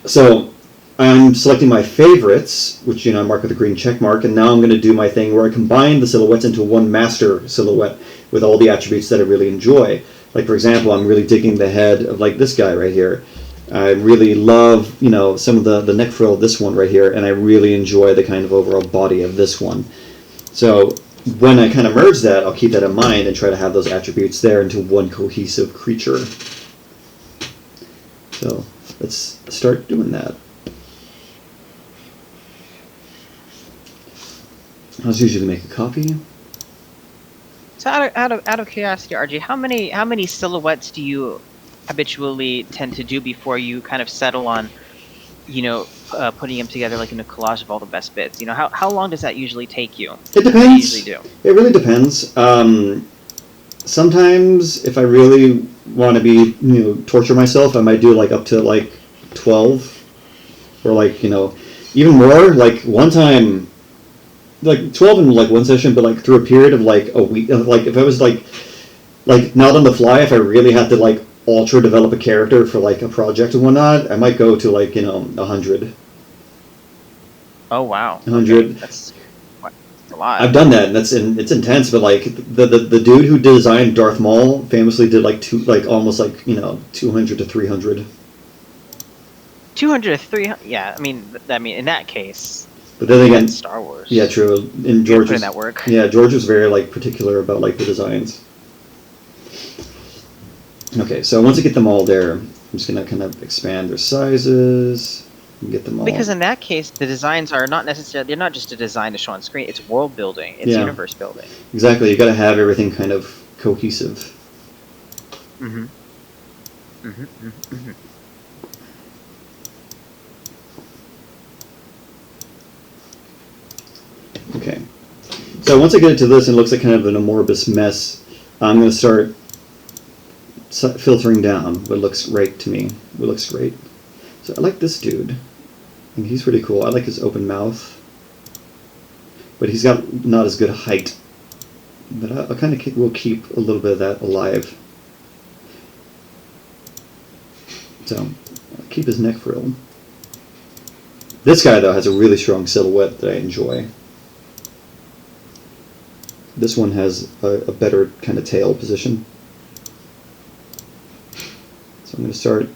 S1: So I'm selecting my favorites, which I mark with a green check mark, and now I'm going to do my thing where I combine the silhouettes into one master silhouette with all the attributes that I really enjoy. Like for example, I'm really digging the head of like this guy right here. I really love some of the neck frill of this one right here, and I really enjoy the kind of overall body of this one. So when I kind of merge that, I'll keep that in mind and try to have those attributes there into one cohesive creature. So let's start doing that. I usually make a copy.
S2: So out of curiosity, RJ, how many silhouettes do you habitually tend to do before you kind of settle on, putting them together like in a collage of all the best bits? How long does that usually take you?
S1: It depends.
S2: What do you usually do?
S1: It really depends. Sometimes if I really want to be, torture myself, I might do like up to like 12, or like even more. Like one time, like 12 in like one session, but like through a period of like a week. Like if I was like not on the fly, if I really had to like ultra develop a character for like a project and whatnot, I might go to like 100.
S2: Oh wow,
S1: 100.
S2: Okay. That's a lot.
S1: I've done that, and it's intense. But like the dude who designed Darth Maul famously did almost 200 to 300.
S2: 200 to 300. Yeah, I mean in that case.
S1: But then again,
S2: Star Wars.
S1: Yeah, true. And George
S2: put in that work.
S1: Yeah, George was very like particular about like the designs. Okay, so once I get them all there, I'm just gonna kind of expand their sizes and get them all.
S2: Because in that case, the designs are not necessarily, they're not just a design to show on screen. It's world building. It's universe building.
S1: Exactly. You got to have everything kind of cohesive.
S2: Mm-hmm. Mm-hmm. Mm-hmm.
S1: Okay. So once I get into this and it looks like kind of an amorphous mess, I'm going to start filtering down what looks right to me, what looks great. So I like this dude. I think he's pretty cool. I like his open mouth. But he's got not as good a height. But I'll kind of we'll keep a little bit of that alive. So I'll keep his neck frill. This guy, though, has a really strong silhouette that I enjoy. This one has a better kind of tail position. So I'm going to start.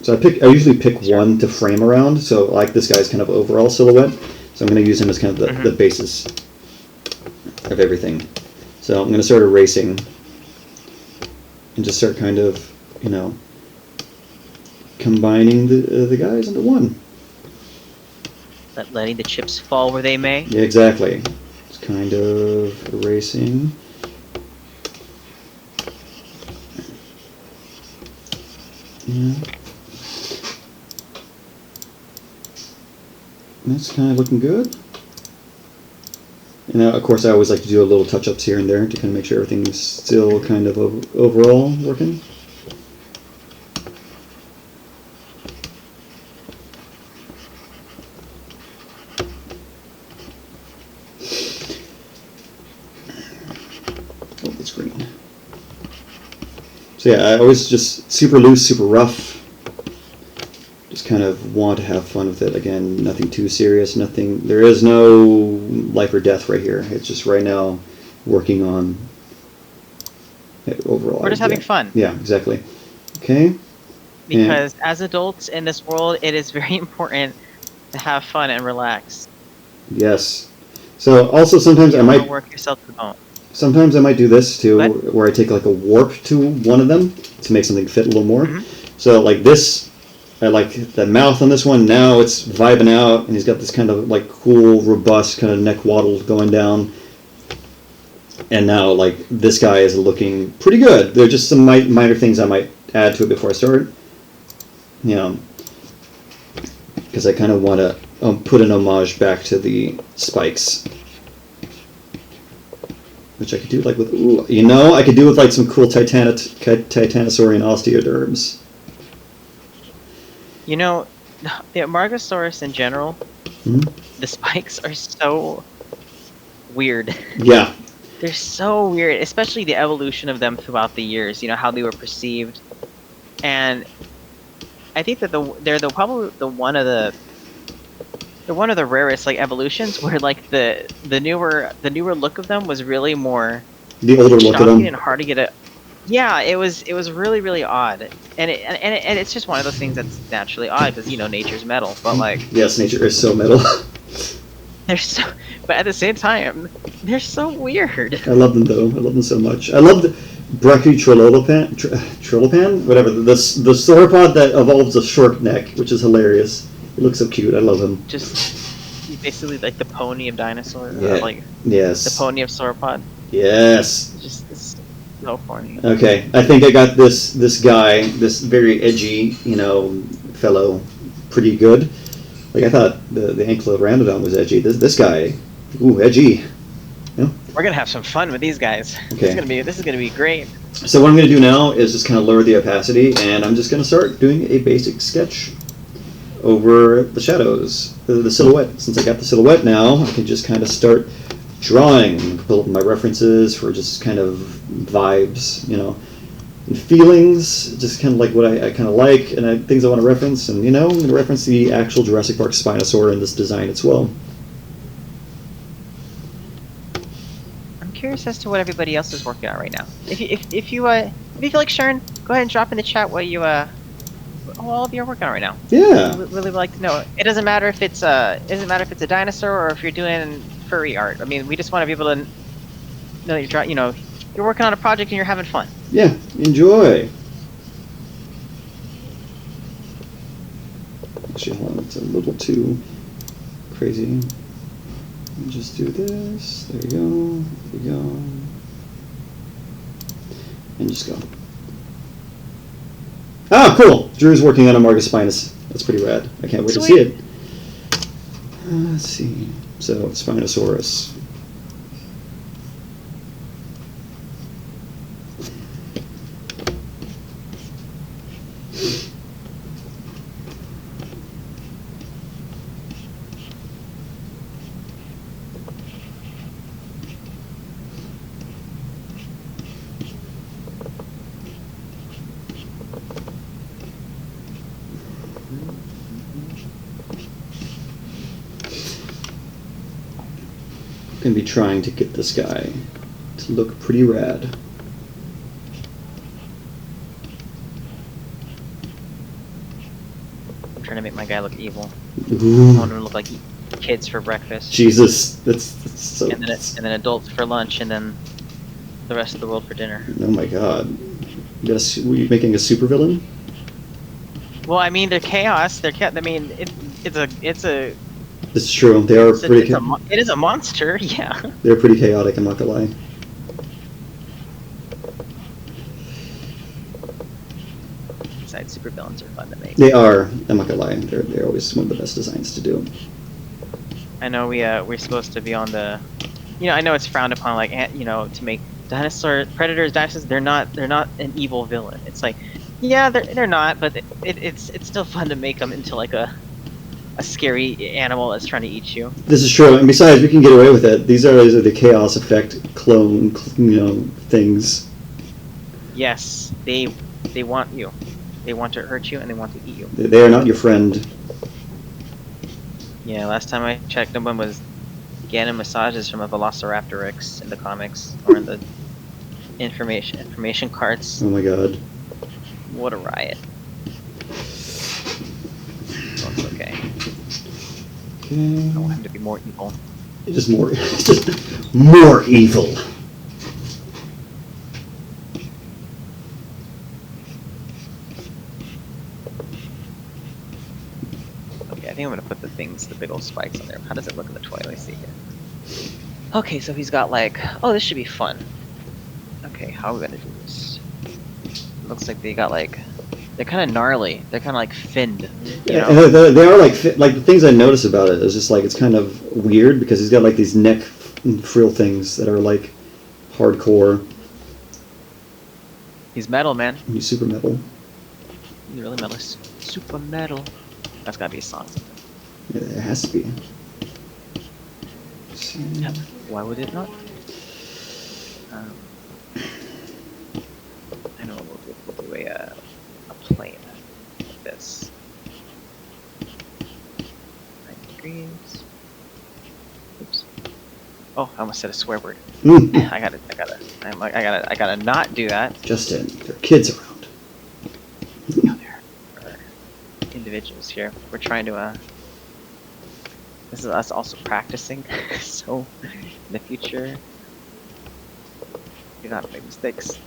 S1: So I usually pick one to frame around. So like this guy's kind of overall silhouette. So I'm going to use him as kind of the basis of everything. So I'm going to start erasing and just start kind of, combining the guys into one.
S2: Letting the chips fall where they may.
S1: Yeah, exactly. Just kind of erasing. Yeah. That's kind of looking good. And of course, I always like to do a little touch-ups here and there to kind of make sure everything's still kind of overall working. Oh, that's green. So yeah, I always just super loose, super rough. Just kind of want to have fun with it. Again, nothing too serious, nothing. There is no life or death right here. It's just right now working on it overall.
S2: We're just having fun.
S1: Yeah, exactly. Okay.
S2: Because as adults in this world, it is very important to have fun and relax.
S1: Yes. So also sometimes I might
S2: work yourself to the bone.
S1: Sometimes I might do this too, where I take like a warp to one of them to make something fit a little more. So like this, I like the mouth on this one. Now it's vibing out, and he's got this kind of like cool, robust kind of neck waddle going down. And now like this guy is looking pretty good. There are just some minor things I might add to it before I start. You know, because I kind of want to put an homage back to the spikes. Which I could do like with, I could do with like some cool Titanosaurian osteoderms.
S2: You know, the Amargosaurus in general, the spikes are so weird.
S1: Yeah.
S2: They're so weird, especially the evolution of them throughout the years, you know, how they were perceived. And I think that they're probably one of the rarest like evolutions where like the newer look of them was really more
S1: the older look of them
S2: and hard to get it. Yeah, it was really really odd, and it's just one of those things that's naturally odd because nature's metal, but like
S1: yes, nature is so metal.
S2: But at the same time, they're so weird.
S1: I love them though. I love them so much. I love the Brachytrillopan, whatever the sauropod that evolves a short neck, which is hilarious. It looks so cute. I love him.
S2: Just basically like the pony of dinosaurs.
S1: Yeah. Yes.
S2: The pony of sauropod.
S1: Yes.
S2: It's so funny.
S1: Okay, I think I got this guy, this very edgy, fellow, pretty good. Like I thought the Ankylorhamnodon was edgy. This guy, edgy.
S2: We're gonna have some fun with these guys.
S1: Okay.
S2: This is gonna be great.
S1: So what I'm gonna do now is just kind of lower the opacity, and I'm just gonna start doing a basic sketch over the shadows, the silhouette. Since I got the silhouette now, I can just kind of start drawing, pull up my references for just kind of vibes, and feelings, just kind of like what I kind of like, and things I want to reference, and I'm going to reference the actual Jurassic Park Spinosaur in this design as well.
S2: I'm curious as to what everybody else is working on right now. If you feel like sharing, go ahead and drop in the chat what all of you are working on right now.
S1: Yeah.
S2: We'd really like to know. It doesn't matter if it's a dinosaur or if you're doing furry art. I mean, we just want to be able to know that you're working on a project and you're having fun.
S1: Yeah, enjoy. Actually, hold on, it's a little too crazy. Let me just do this. There we go. There we go. And just go. Ah, cool! Drew's working on Amargospinus. That's pretty rad. I can't wait to see it. Let's see. So, Spinosaurus. Going to be trying to get this guy to look pretty rad.
S2: I'm trying to make my guy look evil.
S1: Ooh.
S2: I want him to look like kids for breakfast.
S1: Jesus, that's so.
S2: And then adults for lunch, and then the rest of the world for dinner.
S1: Oh my God! Were you making a supervillain?
S2: Well, I mean, they're chaos. I mean, it's a.
S1: It's true. They are pretty.
S2: It is a monster. Yeah.
S1: They're pretty chaotic. I'm not gonna lie.
S2: Besides, supervillains are fun to make.
S1: They are. I'm not gonna lie. They're always one of the best designs to do.
S2: I know we're supposed to be on the. I know it's frowned upon, like to make predators, dinosaurs. They're not an evil villain. It's like, yeah, they're not, but it's still fun to make them into like a scary animal that's trying to eat you.
S1: This is true, and besides, we can get away with it. These are the chaos effect clone, things.
S2: Yes, they want you. They want to hurt you and they want to eat you.
S1: They are not your friend.
S2: Yeah, last time I checked, no one was getting massages from a Velociraptor in the comics or in the information cards.
S1: Oh my god.
S2: What a riot. So it's okay.
S1: Okay.
S2: I want him to be more evil.
S1: Just more, just more evil.
S2: Okay, I think I'm gonna put the big old spikes on there. How does it look in the toy? Let me see here. Okay, so he's got like, oh, this should be fun. Okay, how are we gonna do this? Looks like they got like, they're kind of gnarly. They're kind of like finned. You know?
S1: Yeah, they are like the things I notice about it is just like it's kind of weird because he's got like these neck frill things that are like hardcore.
S2: He's metal, man.
S1: He's super metal.
S2: He's really metal. Super metal. That's gotta be a song.
S1: Yeah, it has to be.
S2: Yeah. Why would it not? I know we'll do a plane like this. 90 degrees. Oops. Oh, I almost said a swear word. I gotta not do that.
S1: Justin, there are kids around.
S2: No, there are individuals here. We're trying to this is us also practicing, so in the future, do not make mistakes.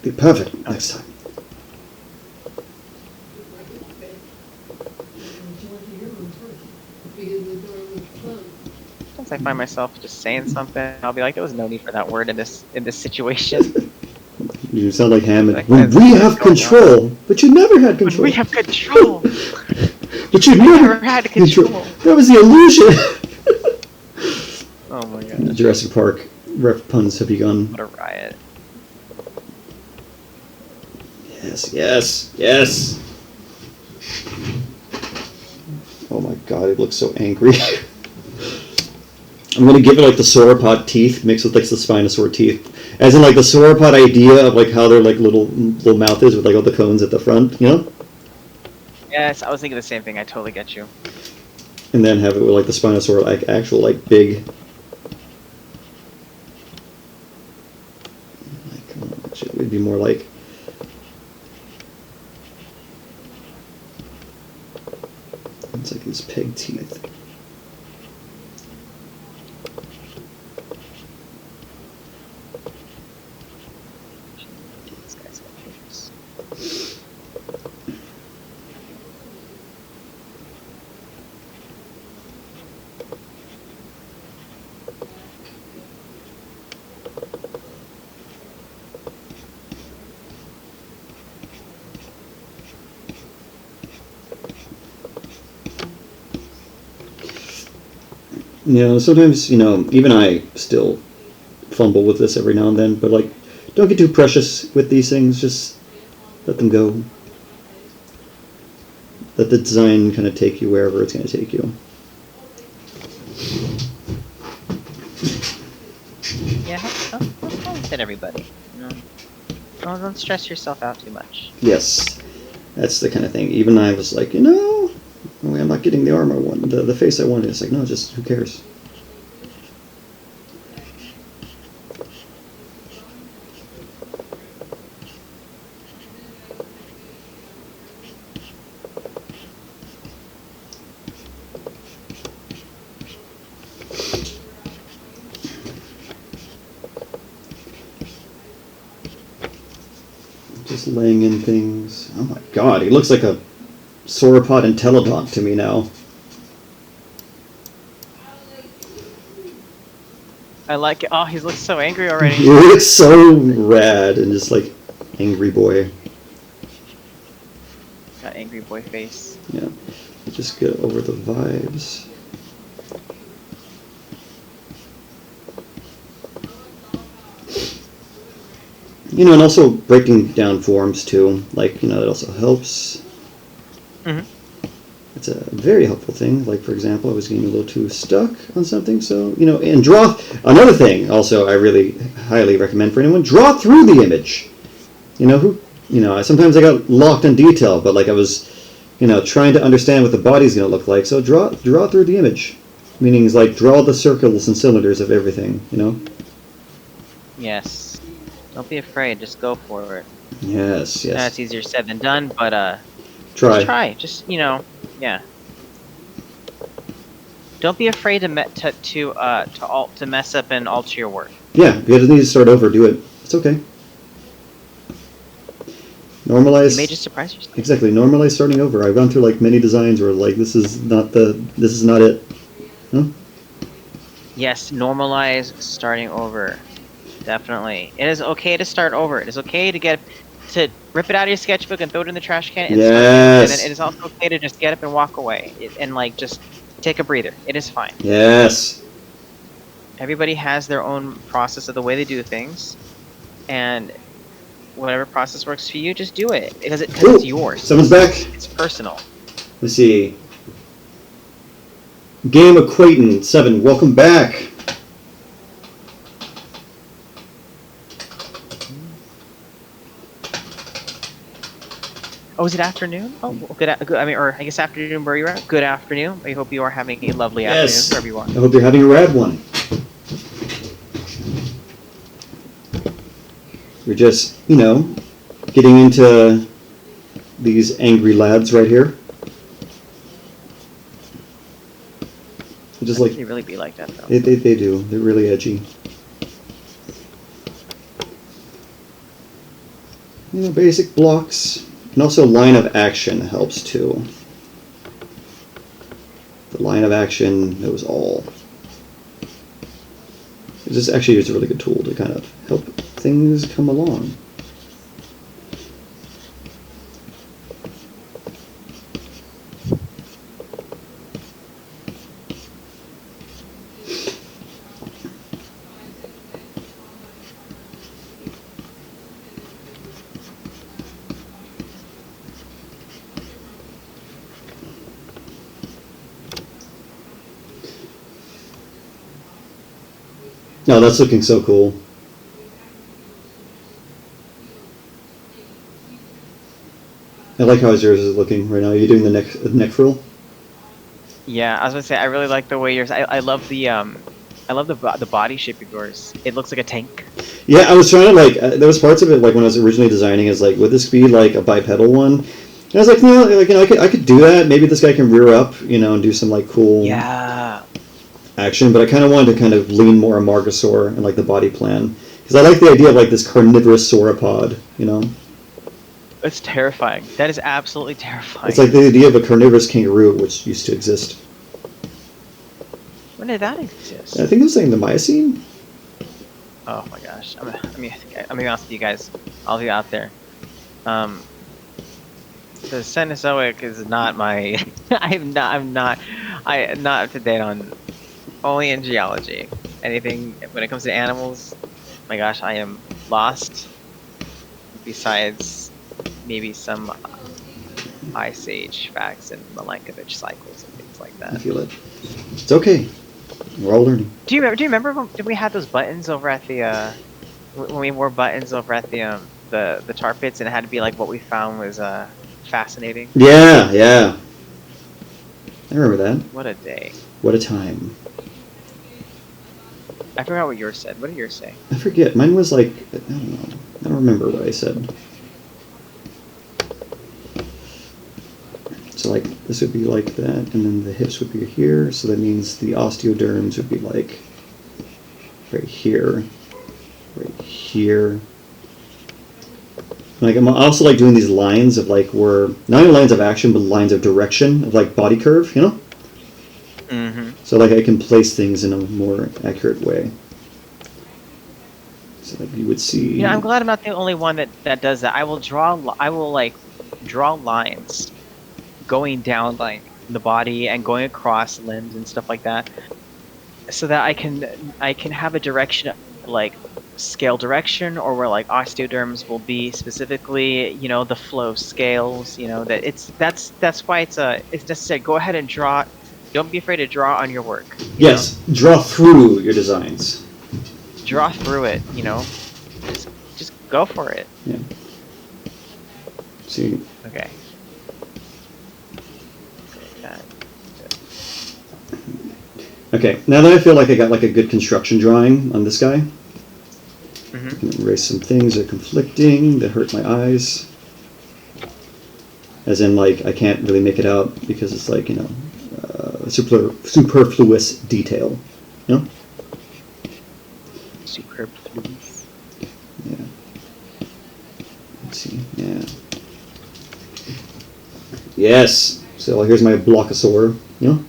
S1: Be perfect next time.
S2: Sometimes I find myself just saying something, I'll be like, there was no need for that word in this situation.
S1: You sound like Hammond.
S2: Like,
S1: when we have control, but you never had control.
S2: When we have control.
S1: But you never
S2: had control.
S1: That was the illusion.
S2: Oh my god.
S1: Jurassic Park ref puns have begun.
S2: What a riot.
S1: Yes, yes, yes. Oh my god, it looks so angry. I'm gonna give it like the sauropod teeth mixed with like the Spinosaur teeth. As in like the sauropod idea of like how their like little mouth is with like all the cones at the front, you know?
S2: Yes, I was thinking the same thing. I totally get you.
S1: And then have it with like the Spinosaur like actual like big. Like, it would be more like. It's like these pig teeth.
S2: These guys got pigs.
S1: You know, sometimes, you know, even I still fumble with this every now and then, but like, don't get too precious with these things, just let them go. Let the design kind of take you wherever it's going to take you.
S2: Yeah, have fun with it, everybody. You know, don't stress yourself out too much.
S1: Yes, that's the kind of thing. Even I was like, you know, I'm not getting the armor one, the face I wanted. It's like, no, just who cares? Just laying in things. Oh my god, he looks like a sauropod intelligent to me now.
S2: I like it. Oh, he looks so angry already.
S1: He looks so rad and just like angry boy.
S2: Got angry boy face.
S1: Yeah, just get over the vibes. You know, and also breaking down forms too. Like, you know, that also helps.
S2: Mm-hmm.
S1: It's a very helpful thing. Like, for example, I was getting a little too stuck on something, so, you know, and draw. Another thing also I really highly recommend for anyone, draw through the image. You know, who sometimes I got locked on detail, but like I was, trying to understand what the body's going to look like. So draw through the image, meaning is like draw the circles and cylinders of everything.
S2: Yes. Don't be afraid. Just go for it.
S1: Yes.
S2: That's easier said than done, but
S1: try.
S2: Just try. Just yeah. Don't be afraid to mess up and alter your work.
S1: Yeah, if you just need to start over, do it. It's okay. Normalize.
S2: You may just surprise yourself.
S1: Exactly. Normalize starting over. I've gone through like many designs where like this is not it. Huh?
S2: Yes, normalize starting over. Definitely. It is okay to start over. It is okay to rip it out of your sketchbook and throw it in the trash can.
S1: Yes.
S2: And it is also okay to just get up and walk away and like just take a breather. It is fine.
S1: Yes.
S2: Everybody has their own process of the way they do things, and whatever process works for you, just do it because it's yours.
S1: Someone's back.
S2: It's personal.
S1: Let's see. Game Acquaintance 7. Welcome back.
S2: Oh, is it afternoon? Oh, good. I mean, or I guess afternoon where you're at. Good afternoon. I hope you are having a lovely afternoon wherever you are.
S1: I hope you're having a rad one. We're just, getting into these angry lads right here. Just like
S2: they really be like that though.
S1: They do. They're really edgy. Basic blocks. And also line of action helps too. The line of action knows all. This actually is a really good tool to kind of help things come along. No, that's looking so cool. I like how yours is looking right now. Are you doing the neck frill?
S2: Yeah, I was gonna say I really like the way yours. I love the body shape of yours. It looks like a tank.
S1: Yeah, I was trying to there was parts of it like when I was originally designing is like would this be like a bipedal one? And I was like, I could do that. Maybe this guy can rear up, and do some like cool action. But I kind of wanted to kind of lean more Amargosaur and like the body plan because I like the idea of like this carnivorous sauropod.
S2: It's terrifying. That is absolutely terrifying.
S1: It's like the idea of a carnivorous kangaroo, which used to exist.
S2: When did that exist?
S1: I think it was like in the Miocene.
S2: Oh my gosh! I'm gonna be honest with you guys, all of you out there. The Cenozoic is not my. I'm not up to date on. Only in geology. Anything when it comes to animals, my gosh, I am lost. Besides, maybe some Ice Age facts and Milankovitch cycles and things like that.
S1: I feel it. It's okay. We're all learning.
S2: Do you remember when we had those buttons over at the when we wore buttons over at the tar pits and it had to be like what we found was fascinating?
S1: Yeah. I remember that.
S2: What a day.
S1: What a time.
S2: I forgot what yours said. What did yours say?
S1: I forget. Mine was like, I don't know. I don't remember what I said. So like, this would be like that, and then the hips would be here, so that means the osteoderms would be like right here, right here. Like I'm also like doing these lines of like where, not only lines of action, but lines of direction of like body curve,
S2: Mm-hmm.
S1: So like I can place things in a more accurate way. So like you would see.
S2: I'm glad I'm not the only one that does that. I will like draw lines going down like the body and going across limbs and stuff like that, so that I can have a direction like scale direction or where like osteoderms will be specifically, the flow scales, that's why it's necessary. Go ahead and draw. Don't be afraid to draw on your work.
S1: Yes, draw through your designs.
S2: Draw through it, just go for it.
S1: Yeah. See.
S2: Okay.
S1: Okay, now that I feel like I got like a good construction drawing on this guy,
S2: Mm-hmm.
S1: I can erase some things that are conflicting, that hurt my eyes. As in, like, I can't really make it out because it's like, you know, superfluous detail. You know?
S2: Superfluous.
S1: Yeah. Let's see. Yeah. Yes. So here's my blockosaur. You know?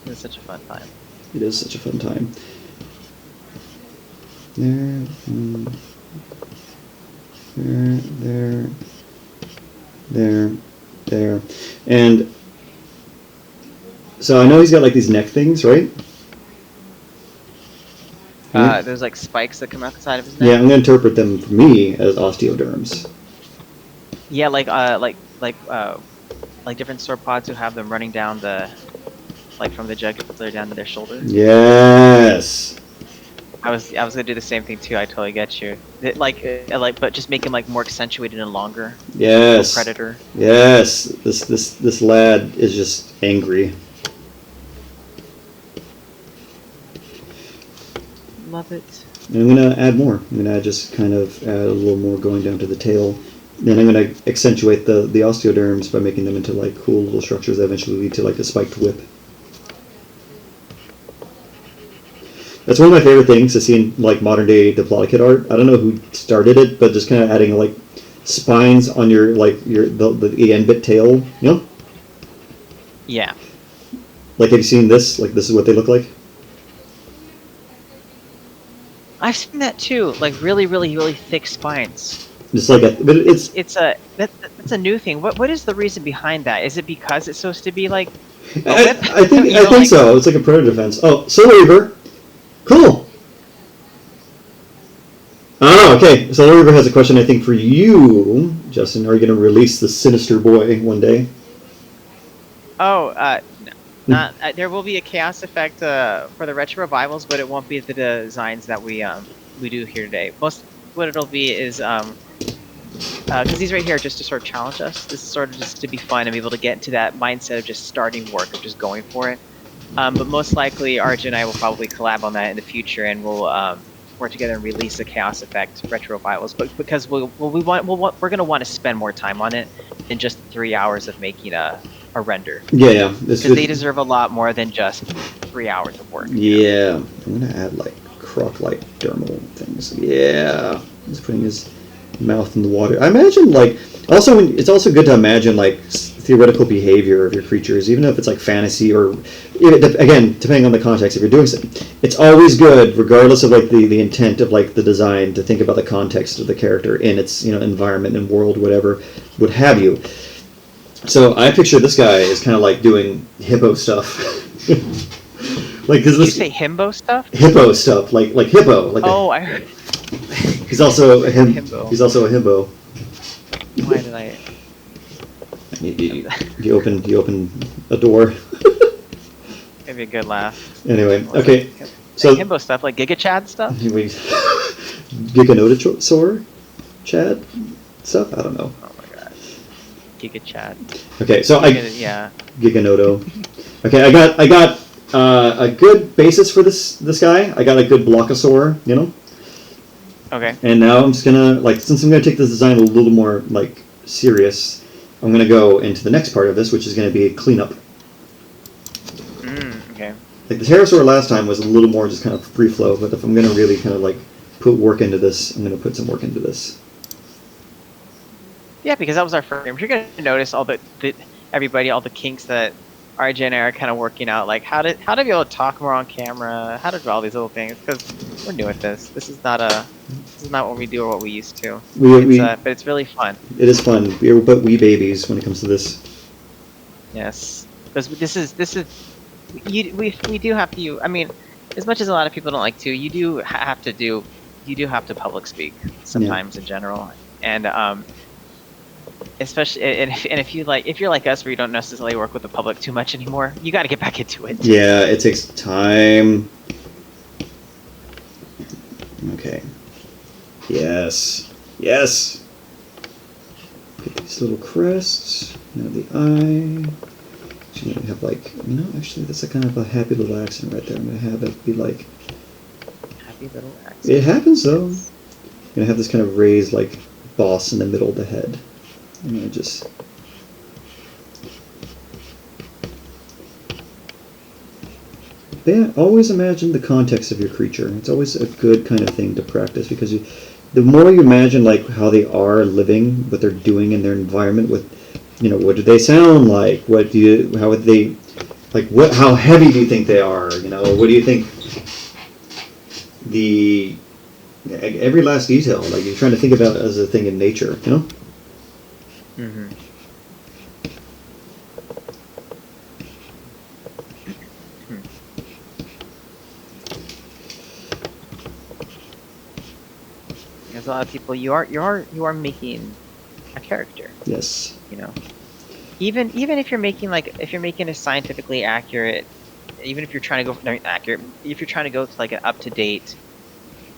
S2: It's such a fun time.
S1: It is such a fun time. There. There. And so I know he's got like these neck things, right?
S2: There's like spikes that come out the side of his neck.
S1: Yeah, I'm gonna interpret them for me as osteoderms.
S2: Yeah, like different sauropods who have them running down like from the jugular down to their shoulder.
S1: Yes.
S2: I was gonna do the same thing too. I totally get you. But just make him like more accentuated and longer.
S1: Yes.
S2: Predator.
S1: Yes. This lad is just angry.
S2: Love it.
S1: And I'm gonna add more. I'm gonna just kind of add a little more going down to the tail. Then I'm gonna accentuate the osteoderms by making them into like cool little structures that eventually lead to like a spiked whip. That's one of my favorite things to see in like modern day Diplodocid art. I don't know who started it, but just kind of adding like spines on your the end bit tail, you know?
S2: Yeah.
S1: Like, have you seen this? Like, this is what they look like.
S2: I've seen that too. Like really, really, really thick spines.
S1: Just like but
S2: that's a new thing. What is the reason behind that? Is it because it's supposed to be like a
S1: I
S2: whip?
S1: think so. It's like a predator defense. Oh, Solar Reaver. Cool. Oh, okay. Solar Reaver has a question, I think, for you, Justin. Are you going to release the Sinister Boy one day?
S2: Oh, not. There will be a chaos effect for the retro revivals, but it won't be the designs that we do here today. Most what it'll be is because these right here are just to sort of challenge us. This is sort of just to be fun and be able to get into that mindset of just starting work, of just going for it. But most likely, RJ and I will probably collab on that in the future, and we'll work together and release the Chaos Effect retro revivals. But because we're going to want to spend more time on it than just 3 hours of making a render.
S1: Yeah.
S2: Because they deserve a lot more than just 3 hours of work.
S1: Yeah. I'm going to add like croc-like dermal things. Yeah. He's putting his mouth in the water. I imagine like also it's also good to imagine like theoretical behavior of your creatures, even if it's like fantasy or again depending on the context. If you're doing something, it's always good, regardless of like the intent of like the design, to think about the context of the character in its environment and world, whatever would have you. So I picture this guy as kind of like doing hippo stuff. Like,
S2: did you say himbo stuff?
S1: Hippo stuff, like hippo. Like
S2: I heard.
S1: He's also a
S2: himbo.
S1: He's also a himbo.
S2: Why did I?
S1: You open a door.
S2: Maybe a good laugh.
S1: Anyway, okay. So
S2: himbo stuff, like Giga Chad stuff.
S1: Giganotosaur, Chad stuff. I don't know.
S2: Oh my god. Giga Chad.
S1: Okay, so
S2: yeah.
S1: Giganoto. Okay, I got a good basis for this guy. I got a good blockosaur,
S2: Okay.
S1: And now I'm just gonna since I'm gonna take this design a little more serious, I'm gonna go into the next part of this, which is gonna be a cleanup.
S2: Okay.
S1: Like the pterosaur last time was a little more just kind of free flow, but if I'm gonna really kind of put work into this, I'm gonna put some work into this.
S2: Yeah, because that was our first game. You're gonna notice all the kinks that RJ and I are kind of working out, like how to be able to talk more on camera, how to do all these little things, because we're new at this. This is not what we do or what we used to. But it's really fun.
S1: It is fun. We're but wee babies when it comes to this.
S2: Yes, because we do have to. I mean, as much as a lot of people don't like to, you do have to public speak sometimes in general, and especially if you're like us, where you don't necessarily work with the public too much anymore, you got to get back into it.
S1: Yeah, it takes time. Okay. Yes. Yes. Get these little crests. Now the eye. So you have like, actually that's a kind of a happy little accent right there. I'm gonna have it be like.
S2: Happy little accent.
S1: It happens though. I'm gonna have this kind of raised like boss in the middle of the head. I'm gonna just. But yeah, always imagine the context of your creature. It's always a good kind of thing to practice because the more you imagine like how they are living, what they're doing in their environment, with what do they sound like? How would they, like how heavy do you think they are? What do you think? Every last detail, like you're trying to think about it as a thing in nature,
S2: Mm-hmm. There's a lot of people. You are making a character.
S1: Yes.
S2: Even if you're making a scientifically accurate, even if you're trying to go accurate, if you're trying to go to like an up-to-date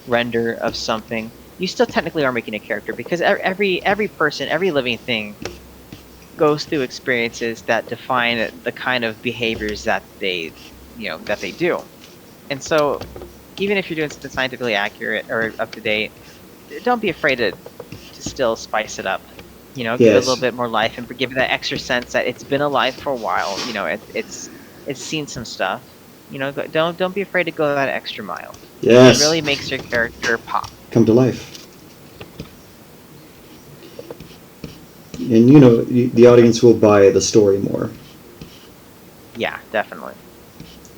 S2: render of something, you still technically are making a character because every person, every living thing goes through experiences that define the kind of behaviors that they do. And so even if you're doing something scientifically accurate or up to date, don't be afraid to still spice it up. Give it a little bit more life and give it that extra sense that it's been alive for a while. It's seen some stuff. Don't be afraid to go that extra mile.
S1: Yes.
S2: It really makes your character pop.
S1: Come to life. And the audience will buy the story more.
S2: Yeah, definitely.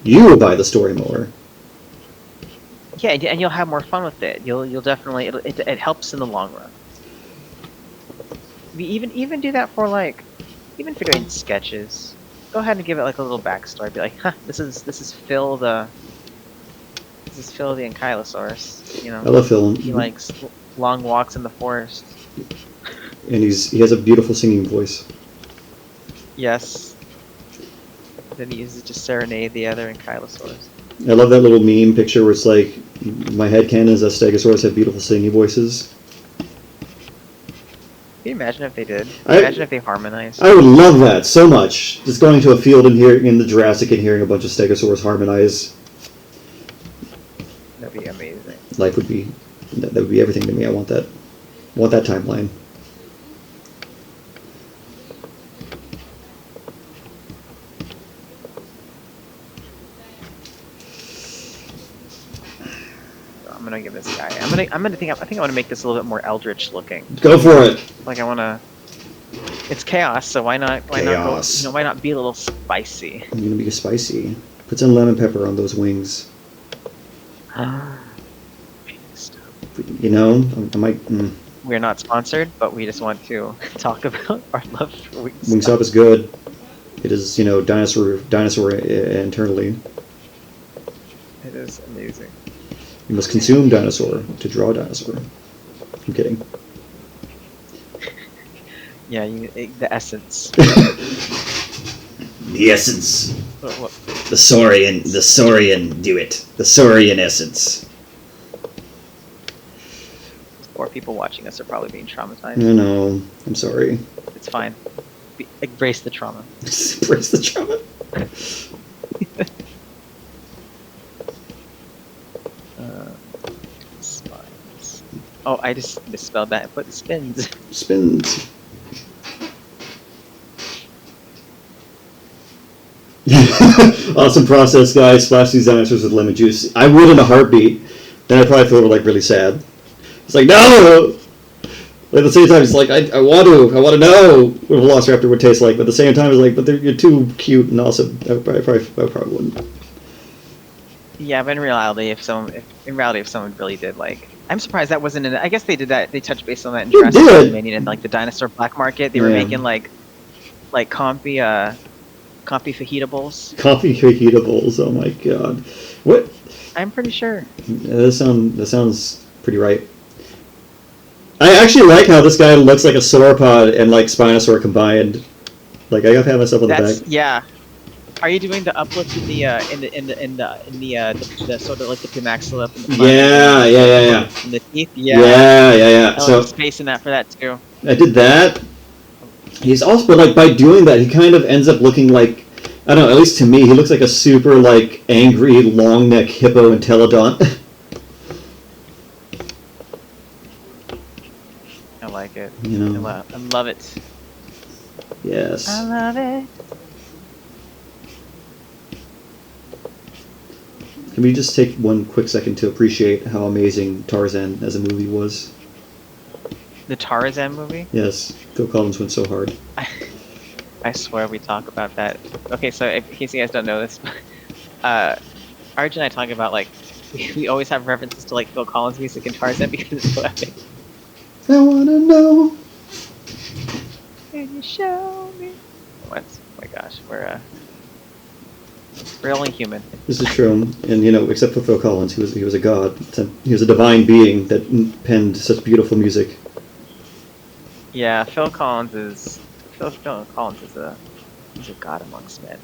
S1: You will buy the story more.
S2: Yeah, and you'll have more fun with it. You'll definitely it helps in the long run. We even do that for even if you're doing sketches, go ahead and give it like a little backstory. Be like, this is Phil the Ankylosaurus.
S1: I love Phil.
S2: He likes long walks in the forest.
S1: And he has a beautiful singing voice.
S2: Yes. Then he uses to serenade the other Ankylosaurus.
S1: I love that little meme picture where it's like, my headcanon is that Stegosaurus have beautiful singing voices.
S2: Can you imagine if they did? Imagine if they harmonized.
S1: I would love that so much. Just going to a field and hearing in the Jurassic and hearing a bunch of Stegosaurus harmonize.
S2: That'd be amazing.
S1: Life would be, that would be everything to me. I want that timeline.
S2: I'm gonna give this guy. I think I want to make this a little bit more eldritch looking.
S1: Go for it.
S2: Like I want to. It's chaos, so why not? Why not be a little spicy?
S1: I'm gonna be spicy. Put some lemon pepper on those wings. I might.
S2: We're not sponsored, but we just want to talk about our love for Wingstop.
S1: Wingstop is good. It is, dinosaur internally.
S2: It is amazing.
S1: You must consume dinosaur to draw dinosaur. I'm kidding.
S2: Yeah, the essence.
S1: The essence.
S2: What?
S1: The saurian do it. The saurian essence.
S2: Poor people watching us are probably being traumatized.
S1: I know. I'm sorry.
S2: It's fine. Embrace the trauma.
S1: Embrace the trauma.
S2: Spines. Oh, I just misspelled that. I put spins.
S1: Spins. Awesome process, guys. Splash these dinosaurs with lemon juice. I would in a heartbeat. Then I'd probably feel like really sad. It's like, no! Like, at the same time, it's like, I want to know what a velociraptor would taste like, but at the same time, it's like, but you're too cute and awesome. I probably wouldn't.
S2: Yeah, but in reality, if someone really did, like, I'm surprised that wasn't in. I guess they did that. They touched base on that in Jurassic Dominion and like the dinosaur black market. They were making like comfy fajitables.
S1: Coffee fajitables. Oh my god. What?
S2: I'm pretty sure.
S1: That sounds pretty right. I actually like how this guy looks like a sauropod and like Spinosaur combined. Like, I gotta pat myself on the back.
S2: Yeah. Are you doing the uplift in the sort of like the premaxilla up in the front?
S1: Yeah.
S2: And the teeth?
S1: Yeah.
S2: I
S1: So
S2: like space in that for that too.
S1: I did that. He's also, but like by doing that, he kind of ends up looking like, I don't know, at least to me, he looks like a super like angry long neck hippo entelodont.
S2: I like it.
S1: You know.
S2: I love it.
S1: Yes.
S2: I love it.
S1: Can we just take one quick second to appreciate how amazing Tarzan as a movie was?
S2: The Tarzan movie?
S1: Yes, Phil Collins went so hard.
S2: I swear we talk about that. Okay, so in case you guys don't know this, RJ and I talk about like we always have references to like Phil Collins music and Tarzan because it's so epic.
S1: I wanna know.
S2: Can you show me? What? Oh my gosh, we're only human.
S1: This is true, and you know, except for Phil Collins, he was a god. He was a divine being that penned such beautiful music.
S2: Yeah, Phil Collins is a god amongst men.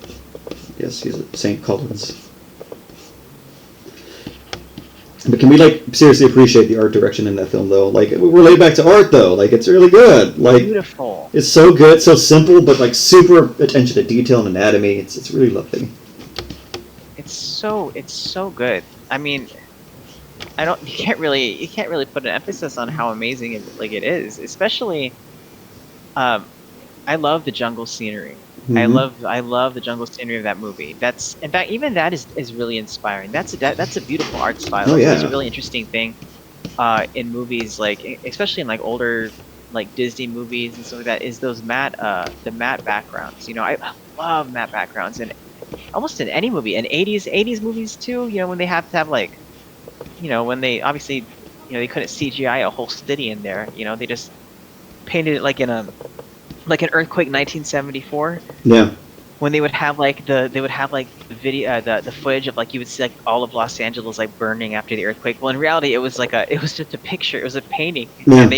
S1: Yes, he's a Saint Collins. But can we like seriously appreciate the art direction in that film though? Like we're laid back to art though. Like it's really good. Like
S2: beautiful.
S1: It's so good, so simple, but like super attention to detail and anatomy. It's really lovely. It's
S2: so good. I mean, you can't really put an emphasis on how amazing it is. Especially, I love the jungle scenery.
S1: Mm-hmm.
S2: I love the jungle scenery of that movie. That's in fact even that is really inspiring. That's a beautiful art style.
S1: Oh, yeah.
S2: It's a really interesting thing in movies, like especially in like older like Disney movies and stuff like that, is those matte backgrounds. You know, I love matte backgrounds, and almost in any movie, in 80s movies too. You know, when they have to have like, you know, when they obviously, you know, they couldn't CGI a whole city in there. You know, they just painted it like in an earthquake 1974.
S1: Yeah.
S2: When they would have like the video, the footage of like you would see like all of Los Angeles like burning after the earthquake. Well, in reality, it was just a picture. It was a painting,
S1: Yeah.
S2: and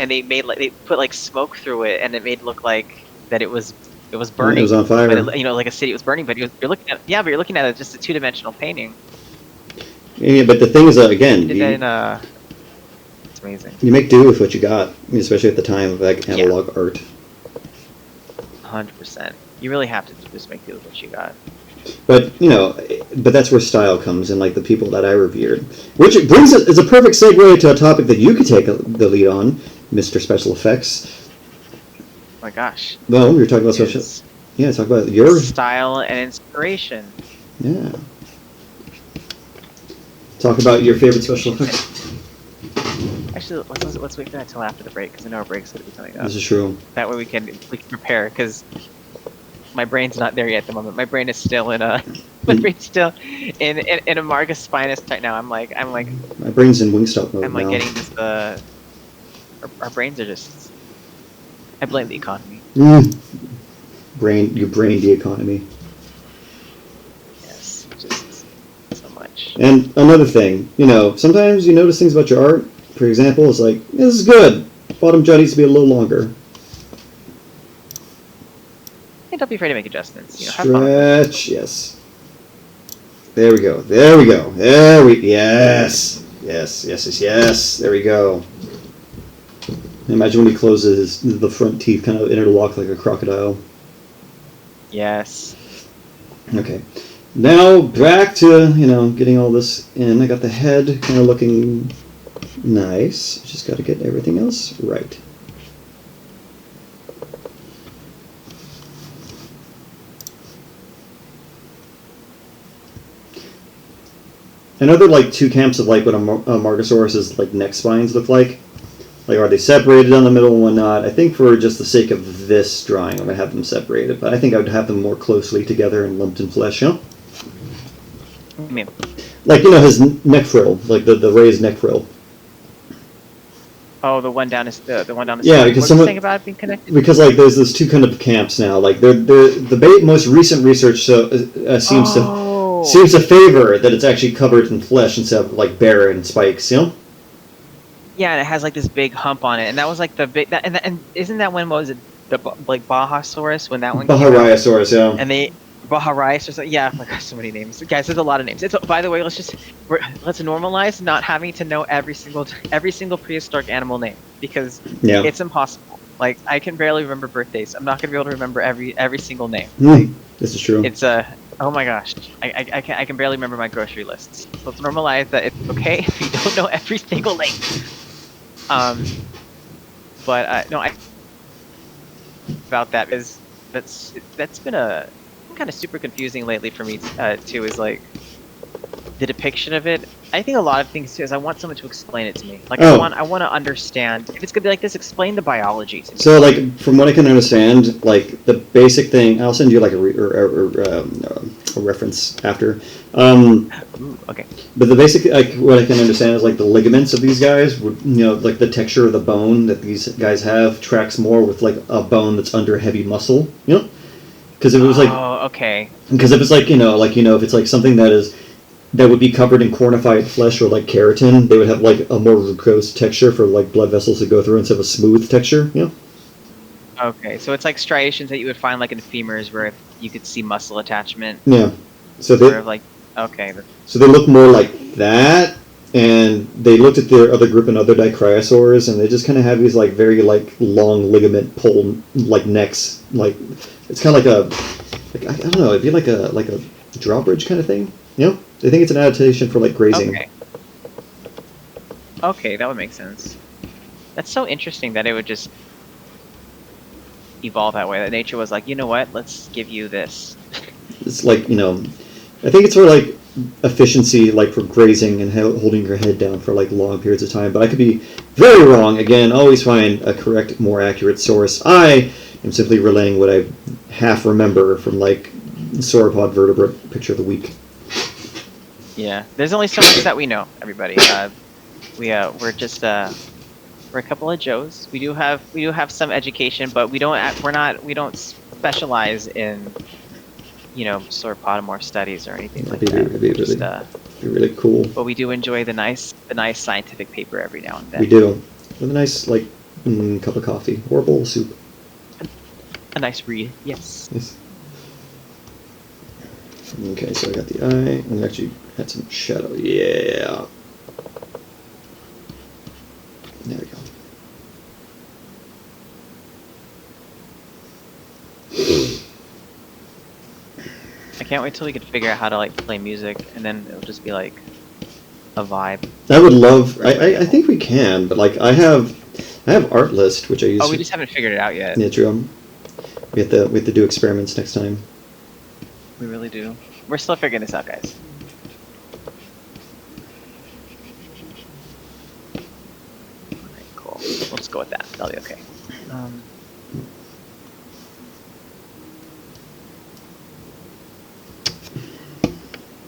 S2: they put like smoke through it, and it made it look like that it was burning.
S1: It was on fire.
S2: But it, you know, like a city was burning, but you're looking at it just a two-dimensional painting.
S1: Yeah, but the thing is, again,
S2: it's amazing.
S1: You make do with what you got, especially at the time of like analog art.
S2: 100%. You really have to just make do with what you got.
S1: But you know, that's where style comes in, like the people that I revered. Which brings us is a perfect segue to a topic that you could take the lead on, Mr. Special Effects.
S2: Oh my gosh.
S1: Well, we were talking about special. Yeah, talk about your
S2: style and inspiration.
S1: Yeah. Talk about your favorite special effects.
S2: Actually, let's wait for that till after the break, because I know our break's going to be coming up.
S1: This is true.
S2: That way we can prepare, because my brain's not there yet at the moment. My brain is still in Amargospinus right now. I'm like.
S1: My brain's in Wingstop mode
S2: I'm like
S1: now.
S2: getting this. Our brains are just. I blame the economy.
S1: You brain the economy.
S2: Yes, just so much.
S1: And another thing, you know, sometimes you notice things about your art. For example, it's like, this is good. Bottom jaw needs to be a little longer.
S2: Hey, don't be afraid to make adjustments. You know, have fun.
S1: Stretch, yes. There we go. Yes. There we go. Imagine when he closes the front teeth kind of interlock like a crocodile.
S2: Yes.
S1: Okay. Now back to, you know, getting all this in. I got the head kind of looking nice. Just got to get everything else right. Another like two camps of like what a Margosaurus's like neck spines look like. Like, are they separated down the middle and whatnot? I think for just the sake of this drawing, I'm going to have them separated. But I think I would have them more closely together and lumped in flesh, you know?
S2: What do you mean?
S1: Like, you know, his neck frill. Like, the raised neck frill.
S2: Oh, the one down is the one down the
S1: yeah,
S2: side.
S1: because
S2: what are you saying about it being connected?
S1: Because, like, there's those two kind of camps now. Like, the most recent research seems to favor that it's actually covered in flesh instead of, like, bare and spikes, you know?
S2: Yeah, and it has like this big hump on it, and that was like the big. And isn't that when was it the like Bajasaurus when that one?
S1: Bajariosaurus, yeah.
S2: And they Baja Rice or something. Yeah, oh my gosh, so many names, guys. There's a lot of names. It's by the way, let's normalize not having to know every single prehistoric animal name because
S1: Yeah.
S2: it's impossible. Like I can barely remember birthdays. I'm not gonna be able to remember every single name.
S1: This is true.
S2: It's oh my gosh, I can barely remember my grocery lists. So let's normalize that it's okay if you don't know every single name. But no, I about that is that's been a kind of super confusing lately for me too. Is like the depiction of it. I think a lot of things too is I want someone to explain it to me. Like I want to understand. If it's gonna be like this, explain the biology to me.
S1: So like from what I can understand, like the basic thing, I'll send you like a reference after.
S2: Ooh, okay.
S1: But the basic, like what I can understand is like the ligaments of these guys would, like the texture of the bone that these guys have tracks more with like a bone that's under heavy muscle, Because if it was like,
S2: okay.
S1: Because if it's like if it's like something that would be covered in cornified flesh or like keratin, they would have like a more rugose texture for like blood vessels to go through instead of a smooth texture,
S2: Okay, so it's like striations that you would find like in femurs where you could see muscle attachment.
S1: Yeah. So
S2: sort of like okay.
S1: So they look more like that, and they looked at their other group and other dicryosaurs, and they just kind of have these like very like long ligament pole like necks, like it's kind of like I don't know, it'd be like a drawbridge kind of thing, They think it's an adaptation for like grazing.
S2: Okay, that would make sense. That's so interesting that it would just evolve that way. That nature was like, you know what? Let's give you this.
S1: It's like I think it's for like efficiency, like for grazing and holding your head down for like long periods of time. But I could be very wrong. Again, always find a correct, more accurate source. I am simply relaying what I half remember from like sauropod vertebrate picture of the week.
S2: Yeah, there's only so much that we know, everybody. We're just we're a couple of Joes. We do have some education, but we don't specialize in sauropod studies or anything like that.
S1: It'd be really cool.
S2: But we do enjoy the nice scientific paper every now and then.
S1: We do. With a nice cup of coffee or a bowl of soup.
S2: A nice read, yes.
S1: Okay, so I got the eye, and actually had some shadow. Yeah. There we go.
S2: I can't wait till we can figure out how to play music, and then it'll just be like a vibe.
S1: I would love. I think we can, but I have Artlist, which I use.
S2: Oh, we just haven't figured it out yet.
S1: Yeah, true. We have to do experiments next time.
S2: We really do. We're still figuring this out, guys. Alright, cool. We'll just go with that. That'll be okay. I'm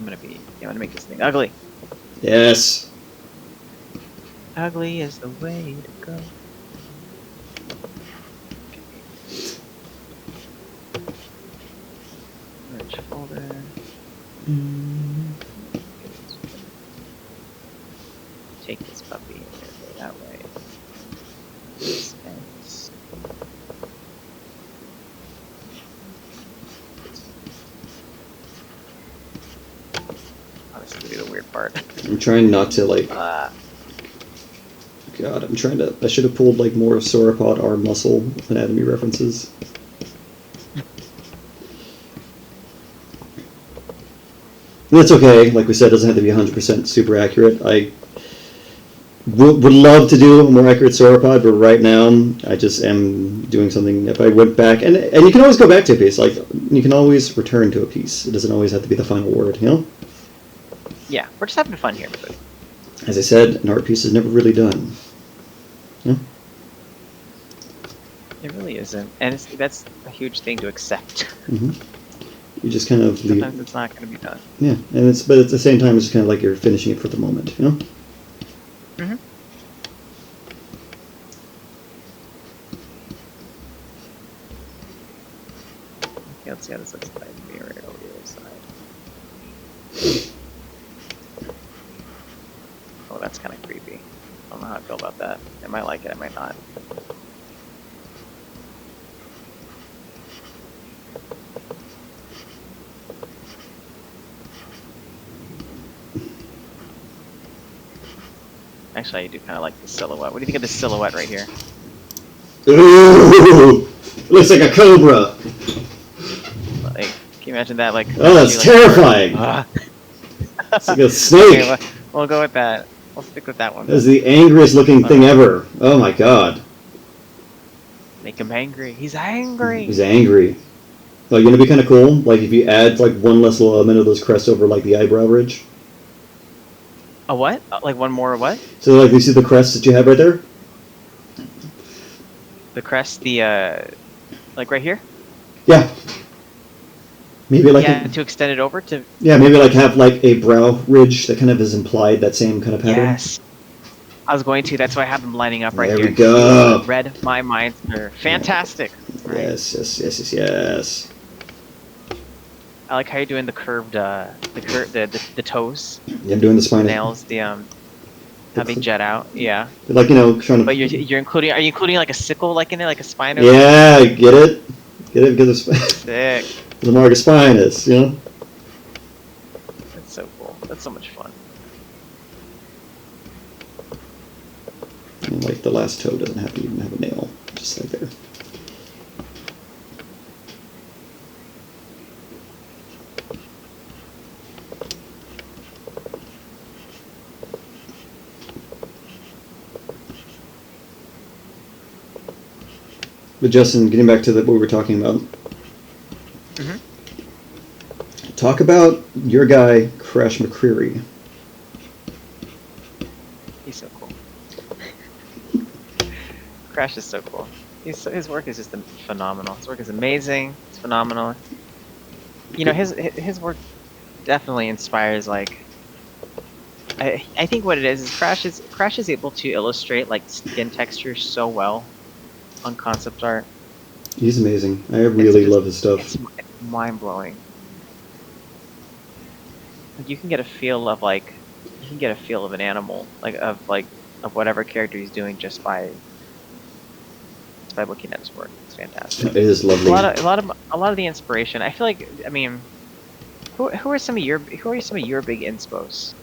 S2: gonna make this thing ugly.
S1: Yes.
S2: Ugly is the way to go. Merge folder. Take this puppy and go that way. Dispense. Oh, this is gonna be the weird part.
S1: I'm trying not to God, I should have pulled more sauropod arm muscle anatomy references. That's okay. Like we said, it doesn't have to be 100% super accurate. I would love to do a more accurate sauropod, but right now I just am doing something. If I went back, and you can always go back to a piece. You can always return to a piece. It doesn't always have to be the final word,
S2: Yeah, we're just having fun here, everybody.
S1: As I said, an art piece is never really done.
S2: It really isn't, and that's a huge thing to accept.
S1: Mm-hmm. You just kind of leave.
S2: Sometimes it's not going to be done.
S1: Yeah, but at the same time, it's kind of like you're finishing it for the moment,
S2: Mm-hmm. Okay, let's see how this looks like. Mirror over the other side. Oh, that's kind of creepy. I don't know how I feel about that. I might like it, I might not. Actually, I do kind of like the silhouette. What do you think of the silhouette right here?
S1: Ooh, looks like a cobra.
S2: Like, can you imagine that? Like,
S1: Oh, that's
S2: like,
S1: terrifying. It's like a snake.
S2: Okay, we'll go with that. We'll stick with that one.
S1: That's the angriest looking thing ever. Oh my god.
S2: Make him angry. He's angry.
S1: He's angry. Oh, you know, it'd be kind of cool. Like if you add like one less little element of those crests over like the eyebrow ridge.
S2: A what? Like one more what?
S1: So like you see the crest that you have right there?
S2: The crest, like right here?
S1: Yeah. Maybe like
S2: to extend it over to.
S1: Yeah, maybe like have like a brow ridge that kind of is implied that same kind of pattern.
S2: Yes. I was going to. That's why I have them lining up right
S1: there
S2: here.
S1: There we go.
S2: Read my mind. They're fantastic.
S1: Right. Yes.
S2: I like how you're doing the curved, the toes.
S1: Yeah, I'm doing the spine.
S2: Nails, how they jet out. Yeah.
S1: Like, you know, trying to.
S2: But you're including. Are you including like a sickle like in it, like a spine?
S1: Yeah, get it? Because it's
S2: sick.
S1: The Amargospinus, you know.
S2: That's so cool. That's so much fun.
S1: And like the last toe doesn't have to even have a nail, just like there. But Justin, getting back to what we were talking about. Talk about your guy, Crash McCreary.
S2: He's so cool. Crash is so cool. His work is just phenomenal. His work is amazing. It's phenomenal. You know, his work definitely inspires. Like, I think what it is Crash is able to illustrate like skin texture so well on concept art.
S1: He's amazing. I really love his stuff.
S2: It's mind blowing. Like you can get a feel of an animal, of whatever character he's doing just by looking at his work. It's fantastic.
S1: It is lovely.
S2: A lot of the inspiration. I feel like, I mean, who are some of your big inspos?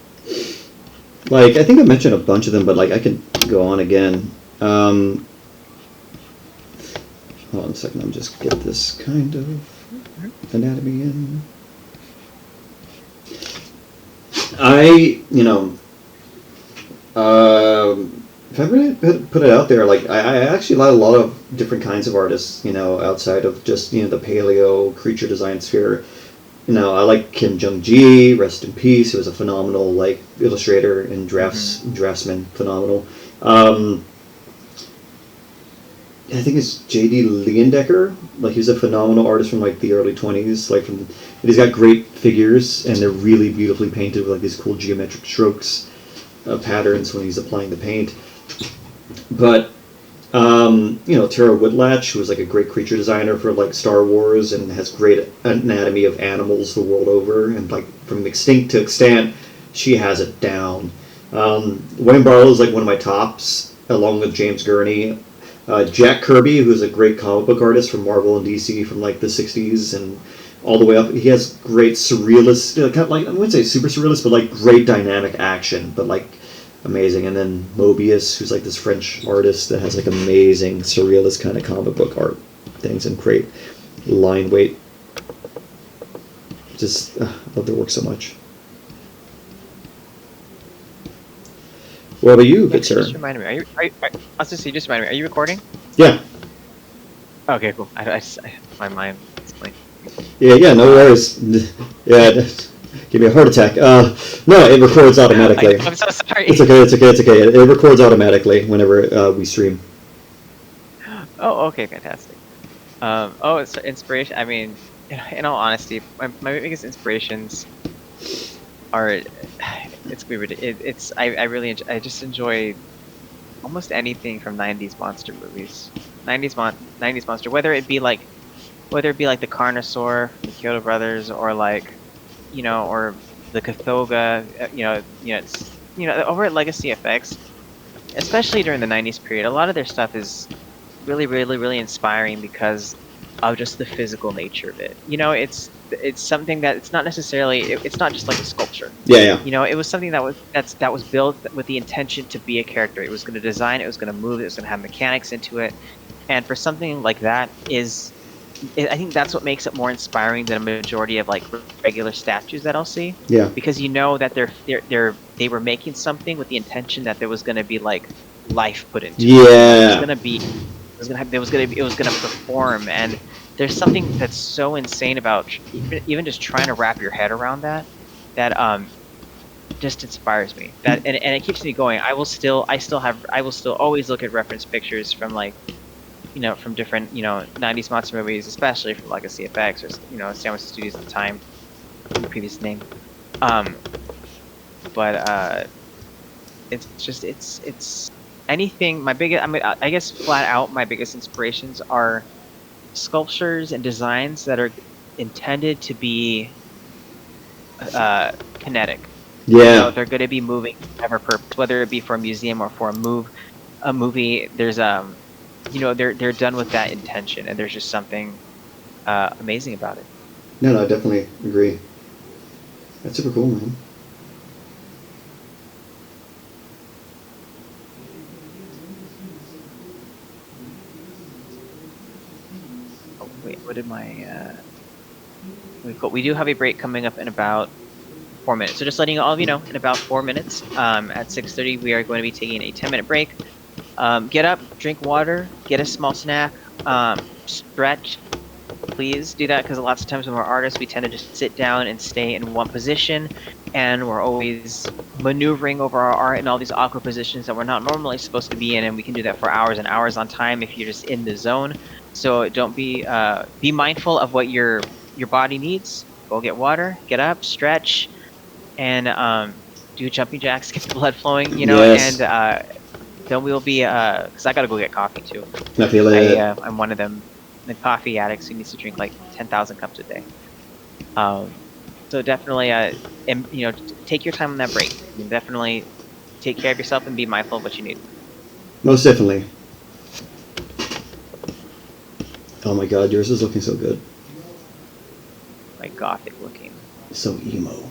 S1: Like I think I mentioned a bunch of them, but like I can go on again. Hold on a second. I'm just get this kind of anatomy in. If I really put it out there, like I actually like a lot of different kinds of artists, you know, outside of just, you know, the paleo creature design sphere. You know, I like Kim Jung-ji, rest in peace. He was a phenomenal like illustrator and draftsman, phenomenal. I think it's J.D. Leondecker. Like he's a phenomenal artist from like the early 20s. Like he's got great figures and they're really beautifully painted with like these cool geometric strokes, patterns when he's applying the paint. But you know, Tara Whitlatch, who was like a great creature designer for like Star Wars and has great anatomy of animals the world over, and like from extinct to extant, she has it down. Wayne Barlow is like one of my tops, along with James Gurney. Jack Kirby, who's a great comic book artist from Marvel and DC from like the 60s and all the way up. He has great surrealist, you know, kind of like, I wouldn't say super surrealist, but like great dynamic action, but like amazing. And then Mobius, who's like this French artist that has like amazing surrealist kind of comic book art things and great line weight. Just love their work so much. What about you, good sir?
S2: Just reminded me. I was just reminded me. Are you recording?
S1: Yeah.
S2: Okay, cool. My mind is blank.
S1: Yeah, no worries. Yeah, give me a heart attack. No, it records automatically.
S2: I'm so sorry.
S1: It's okay. It records automatically whenever we stream.
S2: Oh, okay, fantastic. It's inspiration. I mean, in all honesty, my biggest inspirations are. It's weird. I just enjoy almost anything from 90s monster movies. 90s monster, whether it be like the Carnosaur, the Kyoto Brothers, or like, you know, or the Cathoga, over at Legacy FX, especially during the 90s period, a lot of their stuff is really, really, really inspiring because of just the physical nature of it. You know, it's something that it's not necessarily it's not just like a sculpture.
S1: Yeah.
S2: You know, it was something that was built with the intention to be a character. It was going to design, it was going to move, it was going to have mechanics into it, and for something like that I think that's what makes it more inspiring than a majority of like regular statues that I'll see.
S1: Yeah.
S2: Because you know that they were making something with the intention that there was going to be like life put into it. It was going to be it was gonna perform, and there's something that's so insane about even just trying to wrap your head around that just inspires me. That and it keeps me going. I will still always look at reference pictures from like, you know, from different, you know, 90s monster movies, especially from like a CFX or, you know, San Francisco Studios at the time, the previous name. But it's just it's anything. My biggest, I guess flat out, my biggest inspirations are sculptures and designs that are intended to be kinetic.
S1: Yeah.
S2: You know, they're going to be moving to have a purpose, whether it be for a museum or for a movie. There's you know, they're done with that intention, and there's just something amazing about it.
S1: No, I definitely agree. That's super cool, man.
S2: Oh, wait, what did my we do have a break coming up in about 4 minutes. So just letting all of you know, in about 4 minutes, at 6:30, we are going to be taking a 10-minute break. Get up, drink water, get a small snack, stretch. Please do that, because lots of times when we're artists, we tend to just sit down and stay in one position, and we're always maneuvering over our art in all these awkward positions that we're not normally supposed to be in, and we can do that for hours and hours on time if you're just in the zone. So don't be mindful of what your body needs. Go get water, get up, stretch, and do jumping jacks, get the blood flowing, you know.
S1: Yes.
S2: And then we'll be because I gotta go get coffee too.
S1: I feel it.
S2: I'm one of them, the coffee addicts who needs to drink like 10,000 cups a day. So definitely, you know, take your time on that break. And definitely take care of yourself and be mindful of what you need.
S1: Most definitely. Oh my God, yours is looking so good.
S2: Like gothic looking.
S1: So emo.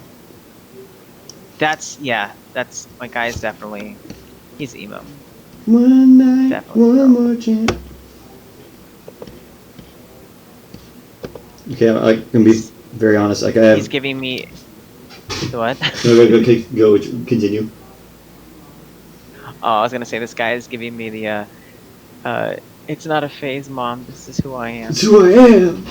S2: That's my guy's definitely. He's emo.
S1: One night,
S2: Definitely
S1: one more chance. Okay, I can be very honest. Like
S2: He's giving me. What?
S1: Go. Continue.
S2: Oh, I was gonna say this guy is giving me the. It's not a phase, Mom. This is who I am.
S1: It's who I am.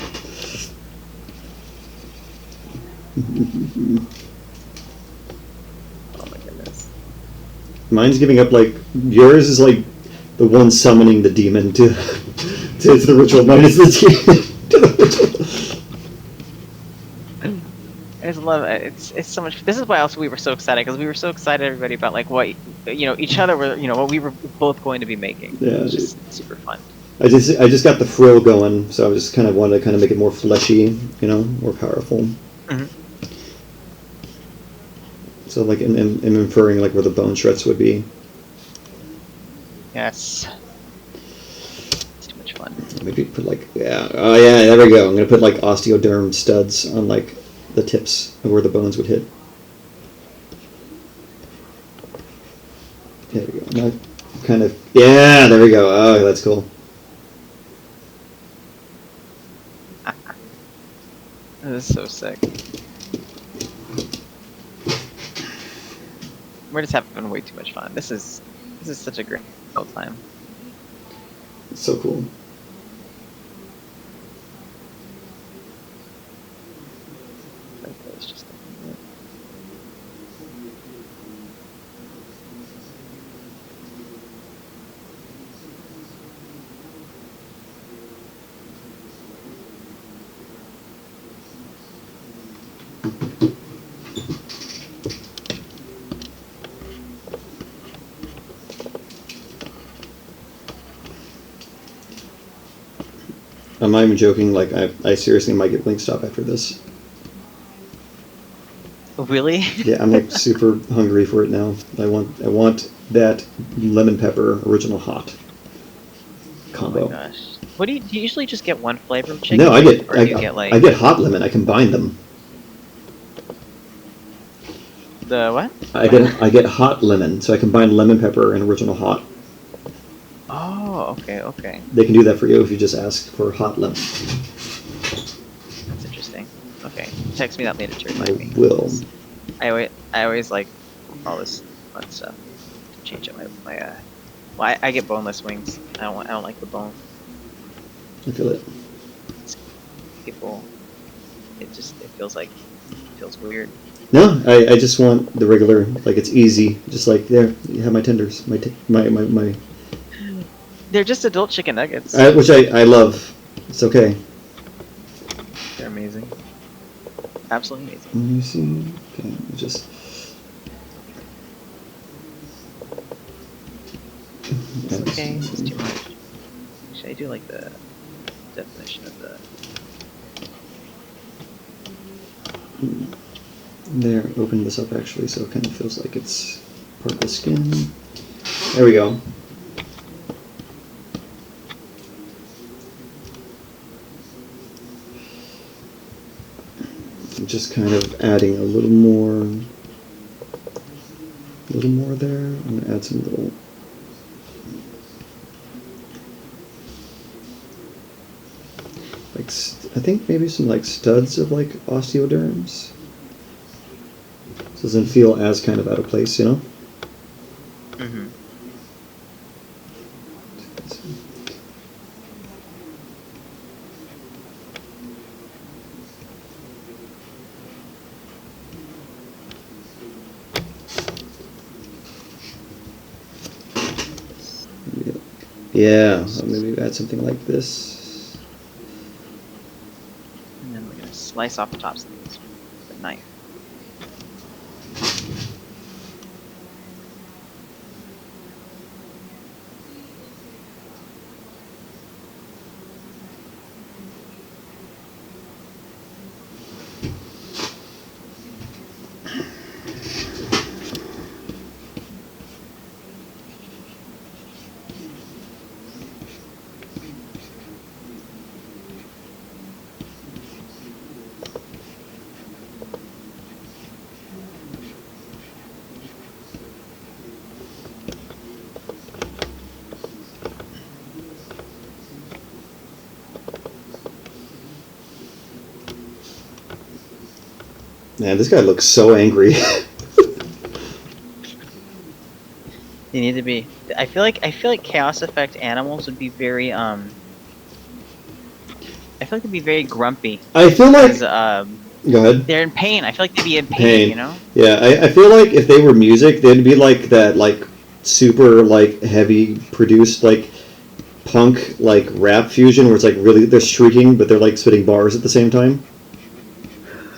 S2: Oh my goodness.
S1: Mine's giving up like yours is like the one summoning the demon to the ritual. Mine is the demon to the ritual.
S2: I just love it. It's so much. This is why also we were so excited, because we were so excited, everybody, about like what, you know, each other were, you know, what we were both going to be making.
S1: Yeah,
S2: it was just super fun.
S1: I just got the frill going, so I just kind of wanted to kind of make it more fleshy, you know, more powerful.
S2: Mm-hmm.
S1: So like I'm inferring like where the bone shreds would be.
S2: Yes. It's too much fun.
S1: Maybe put like oh yeah, there we go. I'm gonna put like osteoderm studs on like the tips of where the bones would hit. There we go. Now kind of there we go. Oh, that's cool.
S2: This is so sick. We're just having way too much fun. This is such a great old time.
S1: It's so cool.
S2: It's just
S1: I'm not even joking. Like I seriously might get Wingstop after this.
S2: Really?
S1: Yeah, I'm like super hungry for it now. I want that lemon pepper original hot. combo.
S2: Oh my gosh. What do you usually just get one flavor of chicken?
S1: No, I get
S2: I
S1: get hot lemon. I combine them.
S2: The what?
S1: I get hot lemon, so I combine lemon pepper and original hot.
S2: Oh, okay.
S1: They can do that for you if you just ask for hot lemon.
S2: That's interesting. Okay, text me that later to
S1: I
S2: remind me.
S1: will.
S2: I always like all this fun stuff. Change up my Well, I get boneless wings. I don't like the bone.
S1: I feel it.
S2: People, it feels weird.
S1: No, I just want the regular, like it's easy. Just like, there, you have my tenders. My
S2: They're just adult chicken nuggets.
S1: which I love. It's okay.
S2: They're amazing. Absolutely amazing.
S1: Let me see. Okay, just...
S2: It's okay, it's too much. Actually, I do like the definition of the...
S1: There, open this up actually, so it kind of feels like it's part of the skin. There we go. I'm just kind of adding a little more there. I'm gonna add some little. Like, I think maybe some like studs of like osteoderms. So it doesn't feel as kind of out of place, you know?
S2: Mm-hmm.
S1: Yeah, so maybe add something like this.
S2: And then we're gonna slice off the tops of these with a knife.
S1: Man, this guy looks so angry.
S2: You need to be. I feel like chaos effect animals would be very I feel like they'd be very grumpy.
S1: I feel like. Go ahead.
S2: They're in pain. I feel like they'd be in pain. You know.
S1: Yeah, I feel like if they were music, they'd be like that, like super like heavy produced like punk like rap fusion where it's like really they're shrieking but they're like spitting bars at the same time.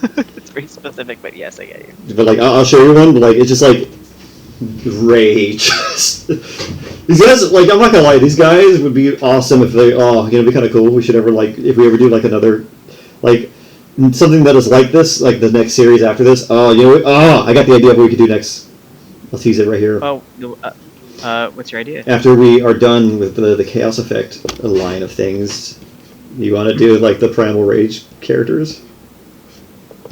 S2: It's very specific, but yes, I get you.
S1: But like I'll show you one. But like it's just like rage. These guys, like I'm not gonna lie, these guys would be awesome if they. Oh, you know, it'd be kind of cool. We should ever like if we ever do like another like something that is like this, like the next series after this. Oh, you know, I got the idea of what we could do next. I'll tease it right here.
S2: Oh, what's your idea?
S1: After we are done with the Chaos Effect line of things, you want to do like the Primal Rage characters?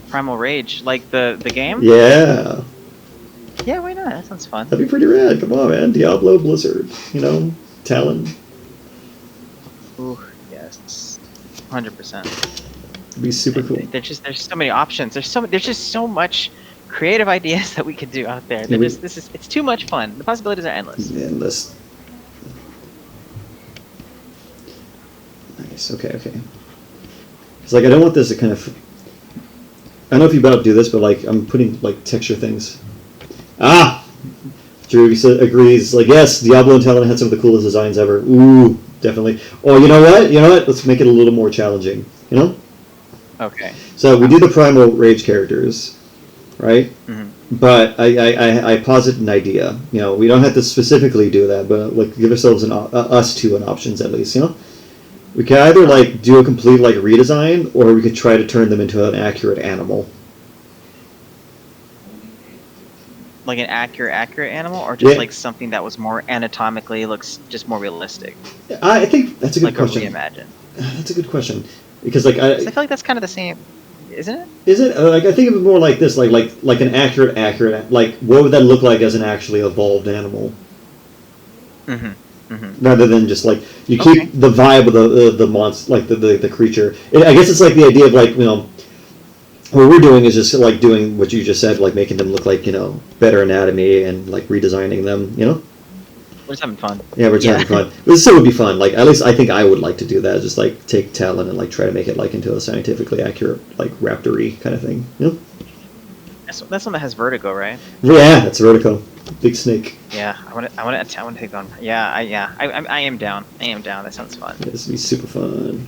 S2: Primal Rage, like the game?
S1: Yeah.
S2: Yeah, why not? That sounds fun.
S1: That'd be pretty rad. Come on, man. Diablo, Blizzard, you know, Talon.
S2: Ooh, yes, 100%.
S1: It'd be super cool.
S2: There's so many options. There's just so much creative ideas that we could do out there. It's too much fun. The possibilities are endless.
S1: Endless. Nice. Okay. It's like I don't want this to kind of. I don't know if you're about to do this, but like I'm putting like texture things. Drew agrees. Like yes, Diablo and Talon had some of the coolest designs ever. Ooh, definitely. Oh, you know what? Let's make it a little more challenging. You know.
S2: Okay.
S1: So we do the Primal Rage characters, right?
S2: Mm-hmm.
S1: But I posit an idea. You know, we don't have to specifically do that, but like give ourselves an options at least. You know, we could either like do a complete like redesign, or we could try to turn them into an accurate animal.
S2: like an accurate animal, or just
S1: Yeah.
S2: like something that was more anatomically looks just more realistic,
S1: I think that's a good
S2: like
S1: question.
S2: a reimagine?
S1: That's a good question because like
S2: So I feel like that's kind of the same, isn't it?
S1: is it like I think of it more like this, like an accurate, like what would that look like as an actually evolved animal, rather than just like you keep
S2: Okay.
S1: the vibe of the monster, like the creature. I guess it's like the idea of like what we're doing is just like doing what you just said, like making them look like better anatomy and like redesigning them.
S2: We're just having fun.
S1: Yeah, we're just having fun. This still would be fun. Like at least I think I would like to do that. Just like take talent and like try to make it like into a scientifically accurate like raptor-y kind of thing.
S2: That's one that has vertigo, right?
S1: Yeah, that's vertical. Big snake.
S2: Yeah, I want to take on. Yeah, I am down. I am down. That sounds fun.
S1: Yeah, this would be super fun.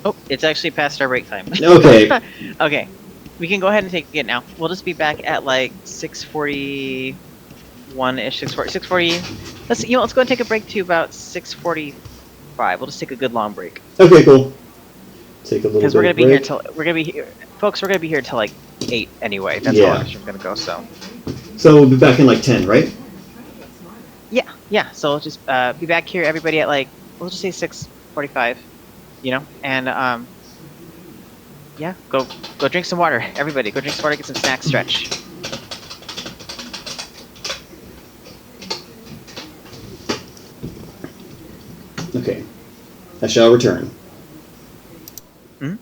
S2: Oh, it's actually past our break time.
S1: Okay.
S2: Okay, we can go ahead and take it now. We'll just be back at like 6:41-ish, 6:40. Let's go ahead and take a break to about 6:45. We'll just take a good long break.
S1: Okay, cool. Take a little
S2: Because
S1: bit
S2: we're gonna
S1: of
S2: be
S1: break.
S2: here till folks. We're gonna be here till like 8 anyway. That's
S1: Yeah.
S2: how long we're gonna go. So
S1: So we'll be back in like 10, right?
S2: yeah. So we'll just be back here, everybody, at like we'll just say 6:45. And yeah, go drink some water. Everybody, go drink some water, get some snacks, stretch.
S1: Okay. I shall return.
S2: Mhm.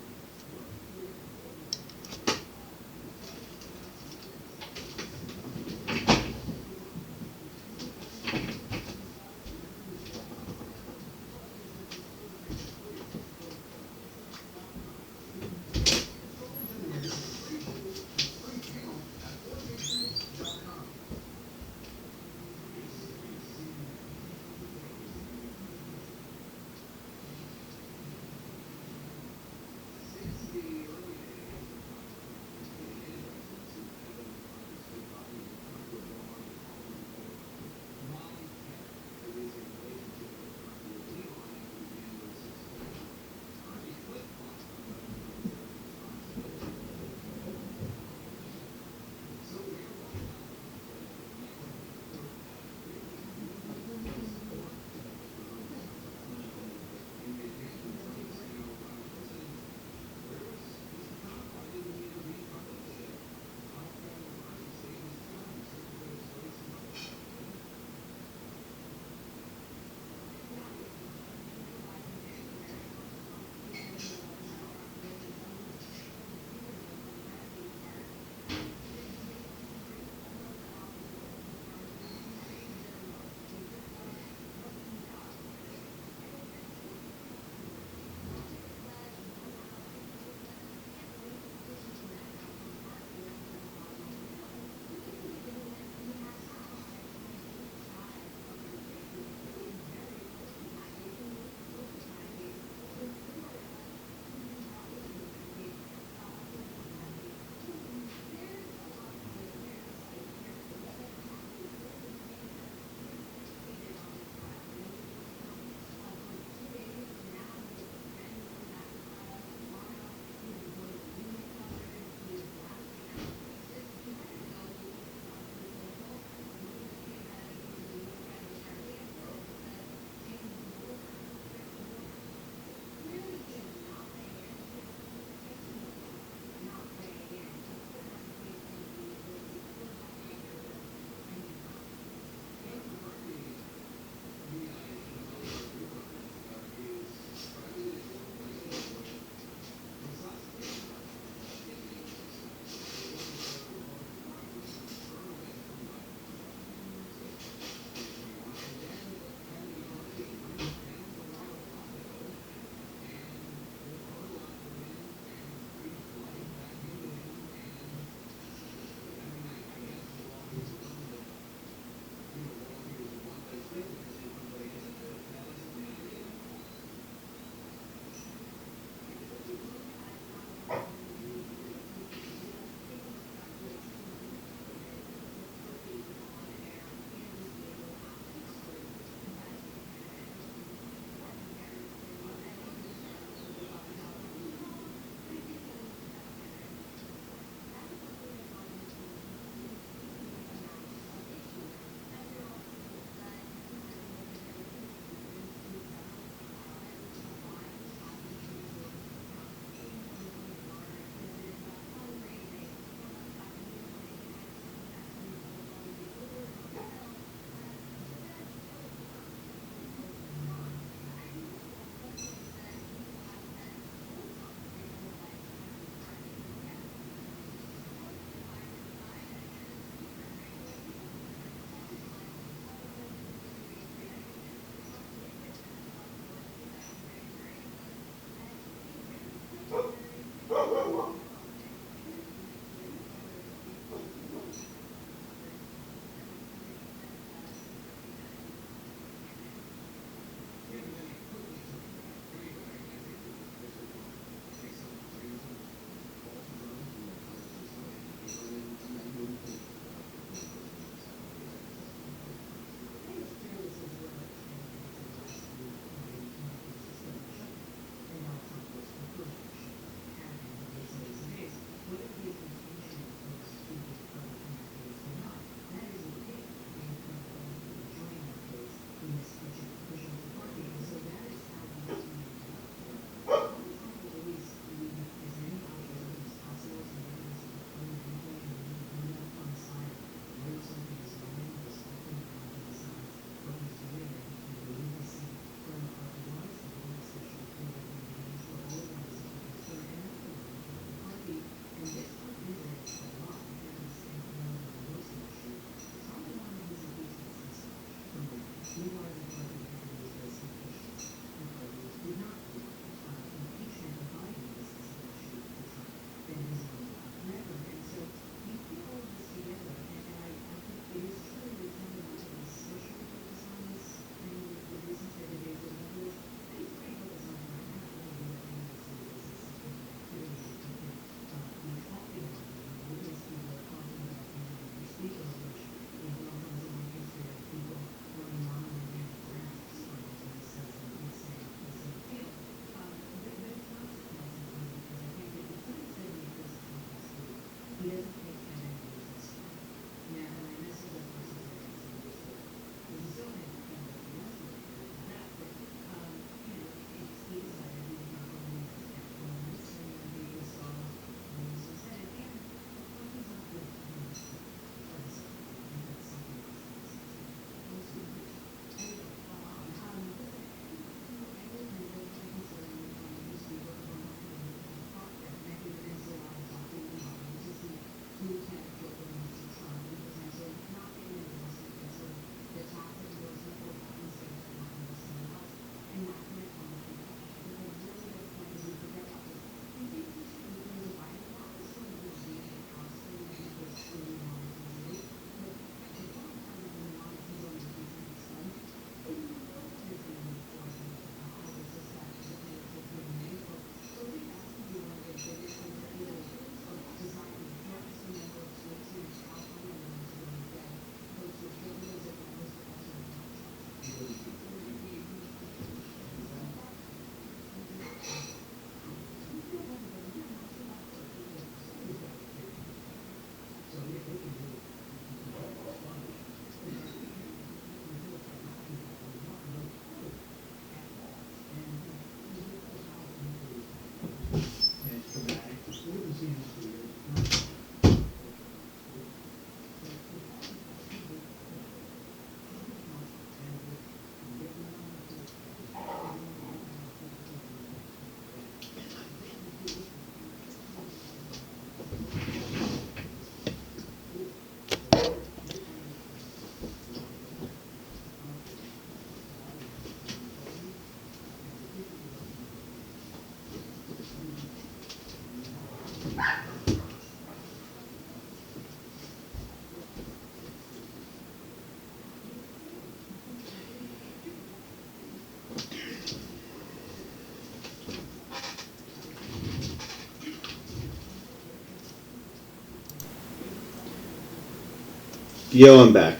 S1: Yo, I'm back.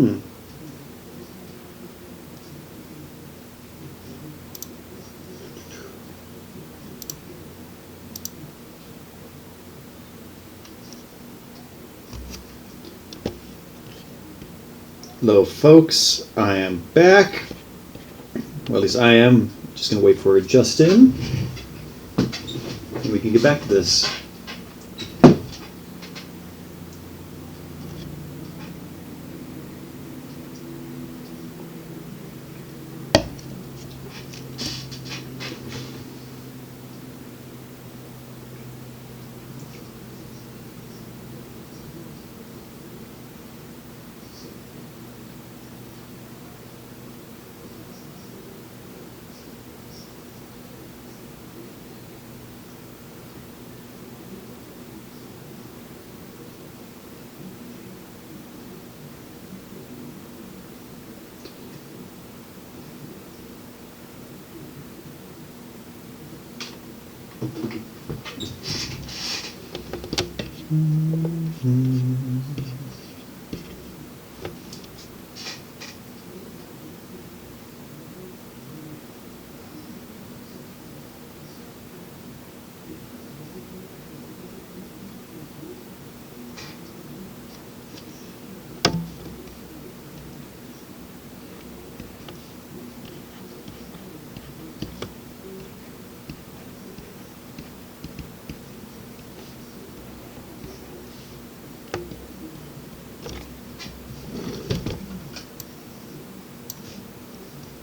S1: Hmm. Hello, folks. I am back. Well, at least I am. Just going to wait for Justin. And we can get back to this.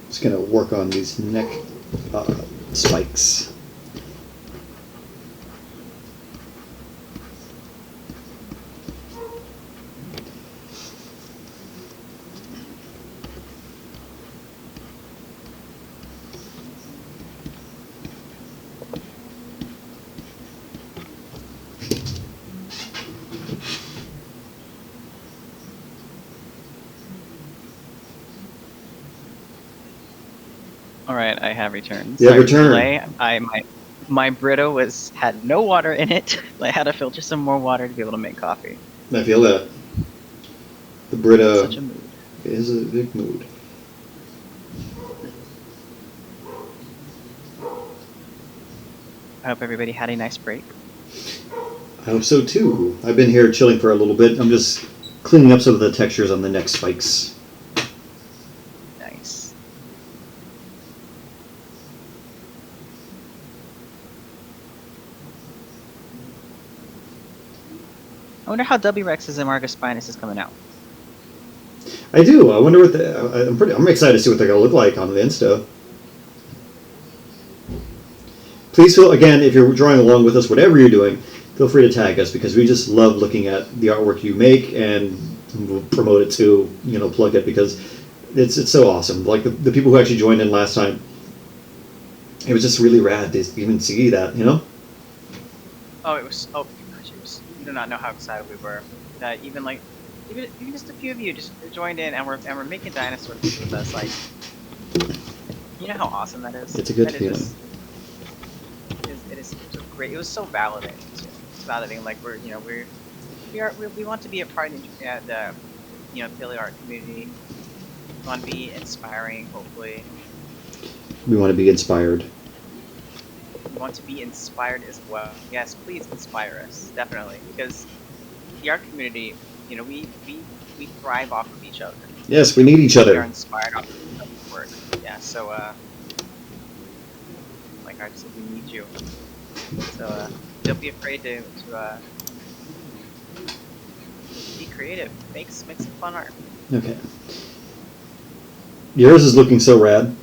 S1: Just going to work on these neck spikes.
S2: All right, I have returned.
S1: You have
S2: Sorry for
S1: returned.
S2: delay. My Brita had no water in it. I had to filter some more water to be able to make coffee.
S1: I feel that. The Brita
S2: Such a mood.
S1: is a big mood.
S2: I hope everybody had a nice break.
S1: I hope so too. I've been here chilling for a little bit. I'm just cleaning up some of the textures on the neck spikes.
S2: Nice. I wonder how W Rex's Amargospinus is coming out.
S1: I do. I wonder what I'm excited to see what they're going to look like on the Insta. Please feel, again, if you're drawing along with us, whatever you're doing, feel free to tag us because we just love looking at the artwork you make and we'll promote it to, plug it because it's so awesome. Like the people who actually joined in last time, it was just really rad to even see that,
S2: Oh, it was. Oh, gosh, you do not know how excited we were. Even just a few of you just joined in and we're making dinosaur things with us. Like, you know how awesome that is.
S1: It's a good
S2: That
S1: feeling.
S2: It is so great. It was so validating. Too. It's validating. Like we want to be a part of the paleoart community. We want to be inspiring. Hopefully,
S1: We want to be inspired.
S2: we want to be inspired as well. Yes, please inspire us, definitely, because the art community, we thrive off of each other.
S1: Yes, we need each
S2: We are
S1: other.
S2: inspired off of each other's work. Yeah, so like I said, we need you. So don't be afraid to be creative. Make some fun art.
S1: Okay. Yours is looking so rad.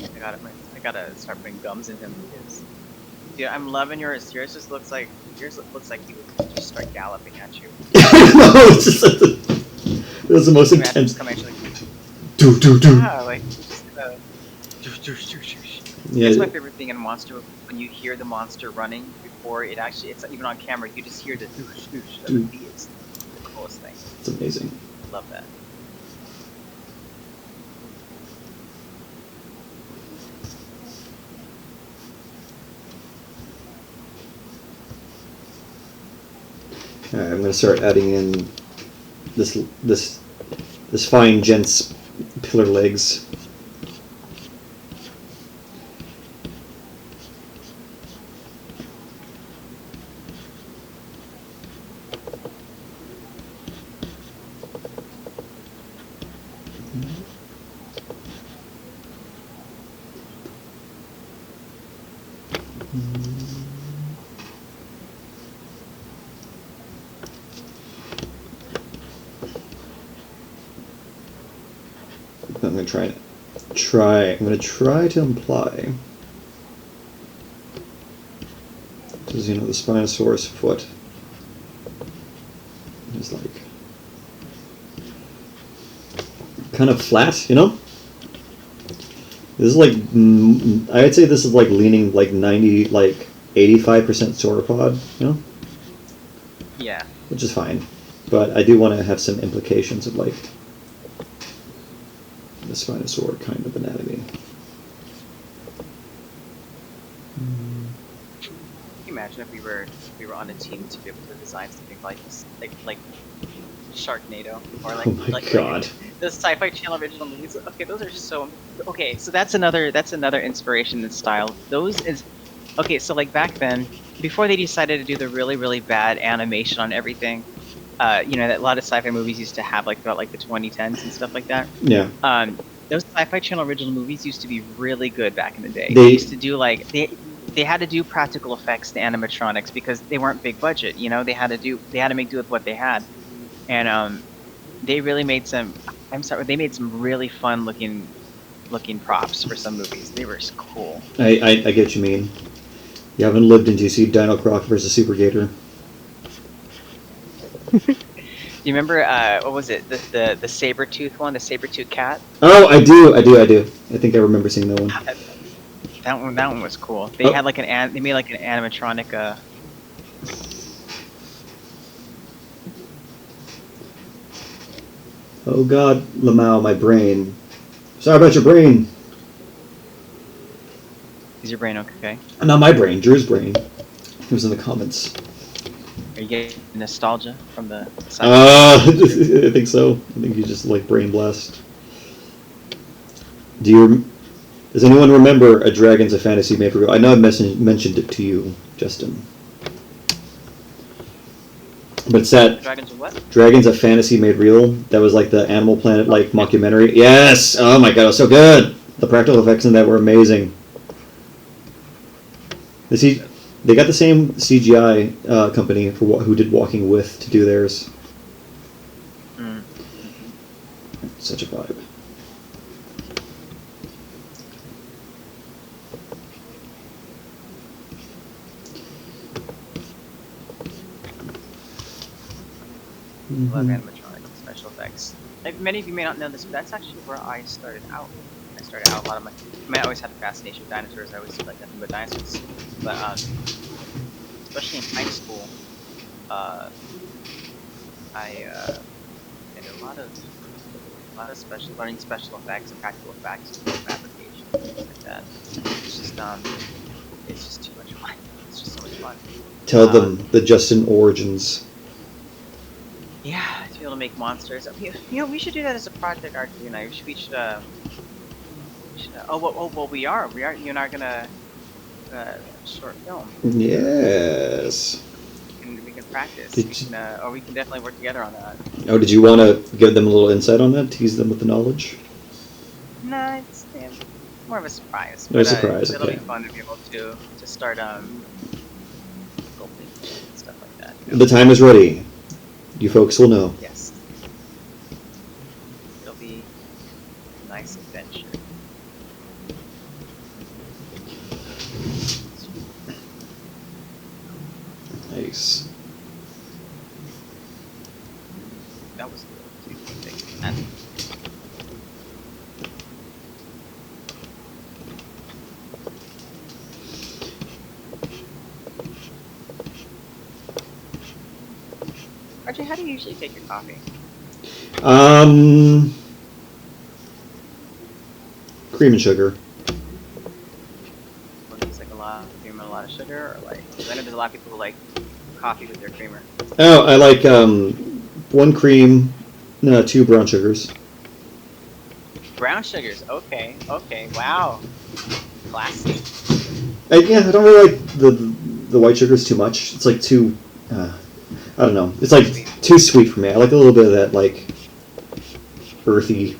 S2: I gotta start putting gums in him because, dude, I'm loving yours. Yours looks like he would just start galloping at you.
S1: No, it's just it was the most
S2: Imagine
S1: intense.
S2: just come actually.
S1: Do.
S2: Yeah, like.
S1: Yeah.
S2: That's my favorite thing in a monster when you hear the monster running before it's even on camera. You just hear the doosh doosh. That would be it's the coolest thing.
S1: It's amazing.
S2: Love that.
S1: All right, I'm going to start adding in this this fine gent's pillar legs. I'm gonna try to imply. This is, the Spinosaurus foot is like kind of flat, This is like, I'd say this is like leaning like 85% sauropod,
S2: Yeah.
S1: Which is fine, but I do want to have some implications of like the Spinosaur kind of anatomy.
S2: Can you imagine if we were on a team to be able to design something like this, like Sharknado or
S1: Oh my God.
S2: The Sci-Fi Channel original movies? Okay, those are so okay. So that's another inspiration and style. Those is okay. So like back then, before they decided to do the really bad animation on everything, that a lot of sci-fi movies used to have like throughout like the 2010s and stuff like that.
S1: Yeah.
S2: Those Sci-Fi Channel original movies used to be really good back in the day.
S1: They
S2: used to do like they had to do practical effects to animatronics because they weren't big budget. They had to make do with what they had, and they really made some. They made some really fun looking props for some movies. They were cool.
S1: I get what you mean. You haven't lived until you see Dino Croc versus Super Gator.
S2: Do you remember what was it? The saber-tooth one, the saber-tooth cat?
S1: Oh, I do. I think I remember seeing that one.
S2: That one was cool. They had like they made like an animatronic.
S1: Oh God, Lamau, my brain. Sorry about your brain.
S2: Is your brain okay?
S1: Not my brain, Drew's brain. He was in the comments.
S2: Are you getting nostalgia from the?
S1: I think so. I think you just like brain blast. Does anyone remember A Dragon's a Fantasy Made for Real? I know I mentioned it to you, Justin. But it's that
S2: Dragons of what?
S1: Dragon's a Fantasy Made Real. That was like the Animal Planet like mockumentary. Yes! Oh my God, it was so good! The practical effects in that were amazing. They got the same CGI company who did Walking With to do theirs.
S2: Mm.
S1: Such a vibe.
S2: Love animatronics and special effects. Like, many of you may not know this, but that's actually where I started out. A lot of I always had a fascination with dinosaurs. I always did like nothing but dinosaurs. But especially in high school, I did a lot of learning special effects and practical effects, and fabrication, things like that. It's just too much fun. It's just so much fun.
S1: Tell them the Justin origins.
S2: Yeah, to be able to make monsters. We should do that as a project, RJ and I. We should. We are. You and I are gonna short film.
S1: Yes.
S2: We can practice. Or we can definitely work together on that.
S1: Oh, did you want to give them a little insight on that? Tease them with the knowledge?
S2: Nah, it's more of a surprise.
S1: No surprise.
S2: It'll
S1: Okay.
S2: be fun to be able to start sculpting and stuff like that.
S1: The time is ready. You folks will know.
S2: Yes. It'll be a nice adventure.
S1: Nice.
S2: That was too big. And RJ, how do you usually take your coffee?
S1: Cream and sugar.
S2: What is like a lot of cream and a lot of sugar, or like? 'Cause I know there's a lot of people who like coffee with their creamer.
S1: Oh, I like 1 cream, no, 2 brown sugars.
S2: Brown sugars. Okay. Okay. Wow. Classy.
S1: Yeah, I don't really like the white sugars too much. It's like too, I don't know. It's like too sweet for me. I like a little bit of that like earthiness.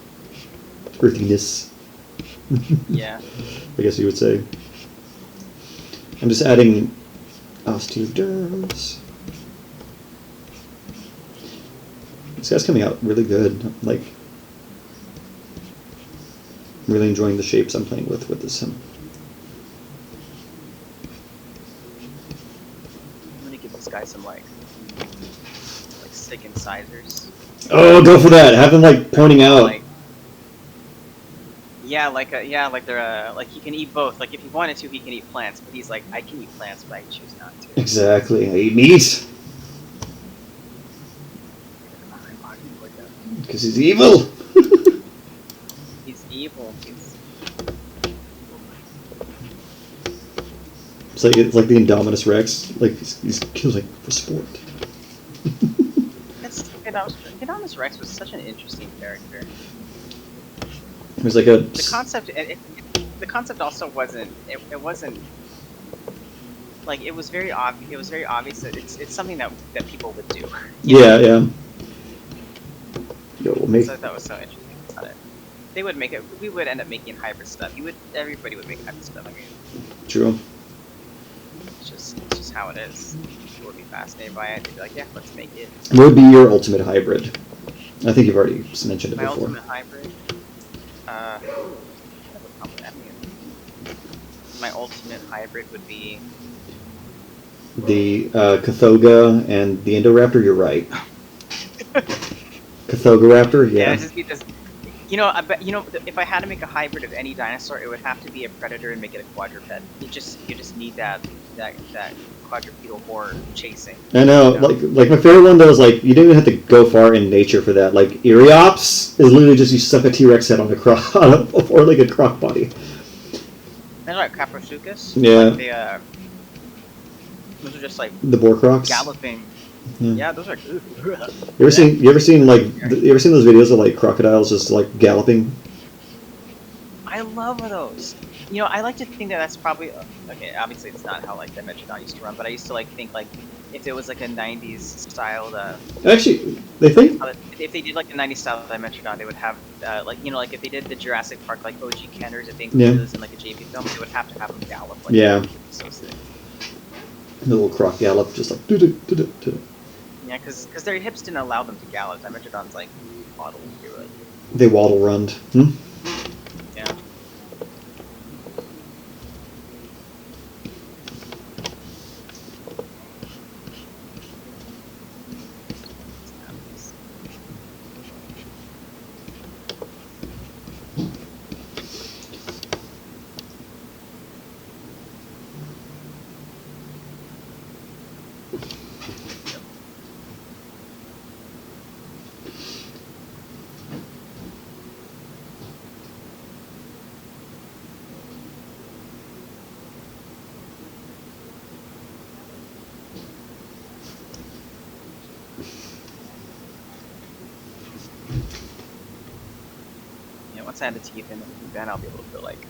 S2: Yeah.
S1: I guess you would say. I'm just adding osteoderms. This guy's coming out really good. Like, really enjoying the shapes I'm playing with this.
S2: I'm gonna give this guy some like sick incisors.
S1: Oh, go for that! Have them like pointing out.
S2: Like, like they're like he can eat both. Like if he wanted to, he can eat plants. But he's like, I can eat plants, but I choose not to.
S1: Exactly. I eat meat because he's evil.
S2: He's evil.
S1: It's like the Indominus Rex. Like he's killing for sport.
S2: Indominus Rex was such an interesting character.
S1: There's like a
S2: the concept. The concept also wasn't. It wasn't. Like it was very obvious. It was very obvious that it's something that people would do.
S1: Yeah. Yo, we'll make.
S2: So that was so interesting about it. They would make it. We would end up making hybrid stuff. Everybody would make hybrid stuff. I mean,
S1: True.
S2: It's just how it is. People would be fascinated by it. They'd be like, yeah, let's make it.
S1: What would be your ultimate hybrid? I think you've already mentioned it
S2: My
S1: before.
S2: ultimate hybrid. My ultimate hybrid would be
S1: The Cathoga and the Indoraptor. You're right. Cathogoraptor. Yeah.
S2: just because. I bet if I had to make a hybrid of any dinosaur, it would have to be a predator and make it a quadruped. You just need that quadrupedal horror chasing.
S1: I know, like my favorite one though is like you don't even have to go far in nature for that. Like Eriops is literally just you stuck a T-Rex head on a four-legged croc body.
S2: And like Caprosuchus.
S1: Yeah.
S2: Like those are just like
S1: the boar crocs.
S2: Galloping. Yeah, those are good.
S1: You ever seen those videos of like crocodiles just like galloping?
S2: I love those. I like to think that that's probably okay. Obviously, it's not how like Dimetrodon used to run, but I used to like think like if it was like a '90s styled.
S1: Actually, they think
S2: if they did like a '90s style Dimetrodon, they would have like if they did the Jurassic Park like OG Kenners, if they included this in like a JP film, they would have to have them gallop. Like,
S1: yeah.
S2: So sick.
S1: The little croc gallop, just like do.
S2: Yeah, because their hips didn't allow them to gallop. Dimetrodon's like waddle.
S1: They waddle run. Hmm?
S2: Yeah. Once I have the teeth in, then I'll be able to feel like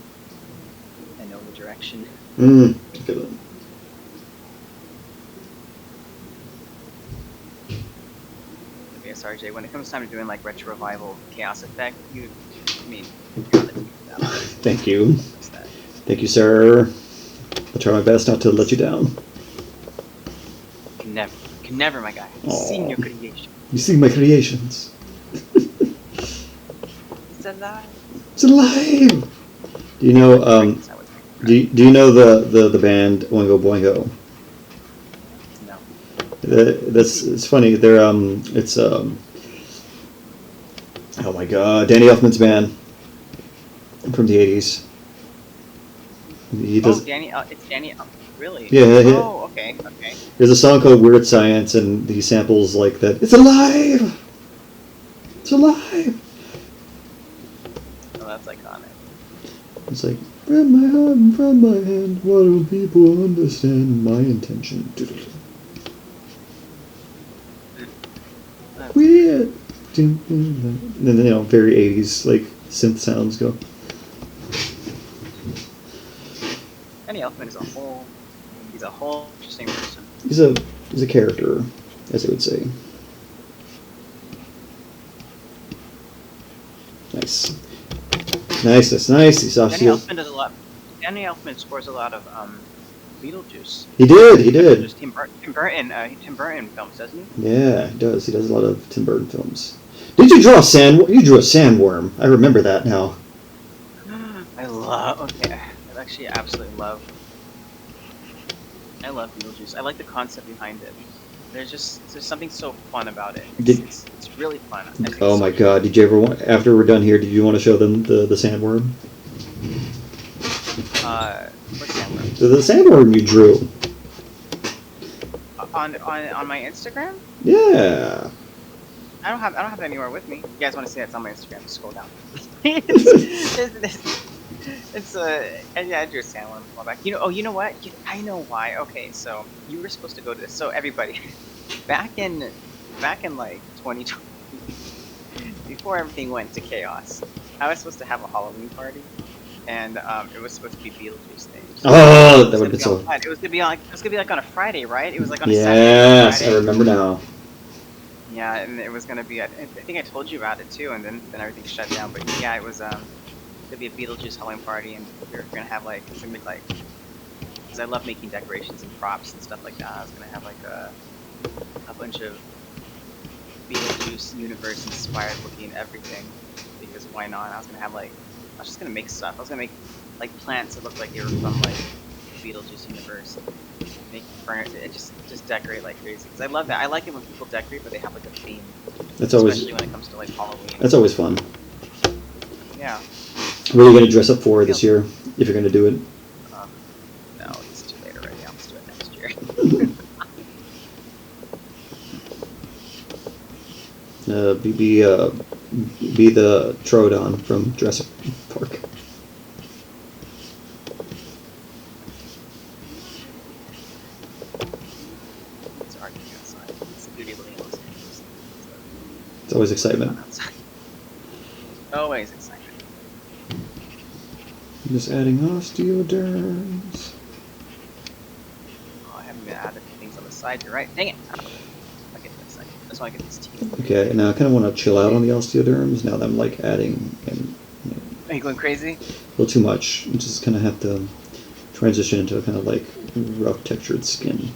S2: I know the direction.
S1: Okay.
S2: Yes, RJ. When it comes time to doing like retro revival chaos effect,
S1: Thank you. Thank you, sir. I'll try my best not to let you down.
S2: Can never, my guy. I've seen your creation.
S1: You see my creations.
S2: It's alive.
S1: It's alive. Do you know? Do you know the band Oingo Boingo?
S2: No.
S1: It's funny. They're it's oh my god, Danny Elfman's band from the '80s. He does.
S2: Oh, Danny. It's Danny. Really?
S1: Yeah.
S2: Oh, okay.
S1: There's a song called Weird Science, and he samples like that. It's alive. It's alive.
S2: Oh, that's iconic.
S1: It's like, from my heart and from my hand, why don't people understand my intention? Weird. And then, very 80s, like, synth sounds go.
S2: Danny Elfman is he's a whole interesting person.
S1: He's a character, as I would say. Nice. Nice, that's nice. He's off.
S2: Danny Elfman does a lot. Danny Elfman scores a lot of Beetlejuice.
S1: He did.
S2: Just Tim Burton films, doesn't he?
S1: Yeah, he does. He does a lot of Tim Burton films. Did you draw a You drew a sandworm. I remember that now.
S2: I actually absolutely love. I love Beetlejuice. I like the concept behind it. There's something so fun about it. It's really fun.
S1: Oh my god! Did you ever after we're done here? Did you want to show them the sandworm?
S2: What sandworm?
S1: The sandworm you drew.
S2: On my Instagram?
S1: Yeah.
S2: I don't have it anywhere with me. You guys want to see that? It's on my Instagram. Just scroll down. I drew a sandworm a while back. You know what? I know why. Okay, so you were supposed to go to this. So everybody, back in like 2020, before everything went to chaos, I was supposed to have a Halloween party, and it was supposed to be Beetlejuice themed.
S1: Oh, that would have been so.
S2: It was gonna be like on a Friday, right? It was like on a Saturday.
S1: Yes, I remember now.
S2: Yeah, and it was gonna be. I think I told you about it too, and then everything shut down. But yeah, it was gonna be a Beetlejuice Halloween party, and we were gonna have it's gonna be because I love making decorations and props and stuff like that. I was gonna have a bunch of Beetlejuice universe inspired looking everything, because why not? I was just gonna make stuff. I was gonna make plants that looked like they were from Beetlejuice universe. Make furniture and just decorate like crazy, because I love that. I like it when people decorate but they have a theme.
S1: That's always,
S2: especially when it comes to Halloween.
S1: That's always fun.
S2: Yeah.
S1: What are you gonna dress up for this year, if you're gonna do it?
S2: No, it's too late already. I'll just do it next year.
S1: Be the Troodon from Jurassic Park. It's always excitement.
S2: Always excitement.
S1: I'm just adding osteoderms.
S2: Oh, I haven't been adding things on the side. You're right. Dang it. I'll get to that second. I just want to get these teeth.
S1: Okay, now I kind of want to chill out on the osteoderms now that I'm adding and.
S2: Are you going crazy?
S1: A little too much. You just kind of have to transition into a kind of rough textured skin.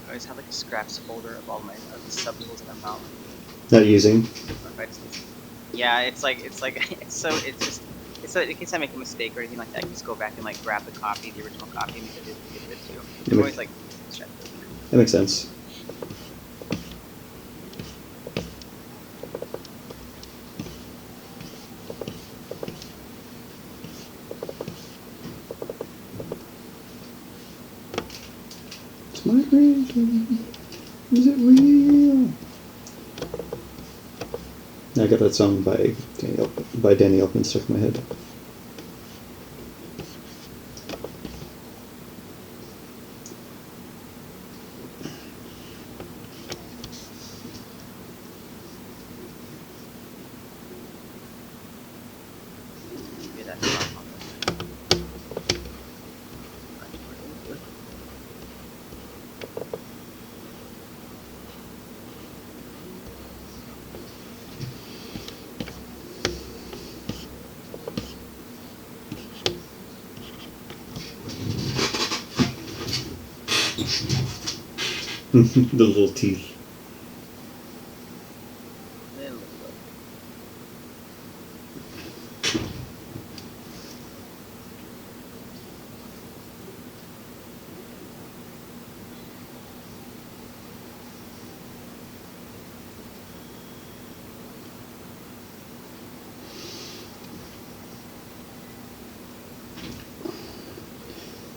S2: I always have a scraps folder of all my subtools that I'm not
S1: using.
S2: Yeah, in case I make a mistake or anything like that, I can just go back and grab the original copy, and make a duplicate too. I'm always check this.
S1: That makes sense. My ranking, is it real? I got that song by Danny Elfman stuck in my head. The little teeth.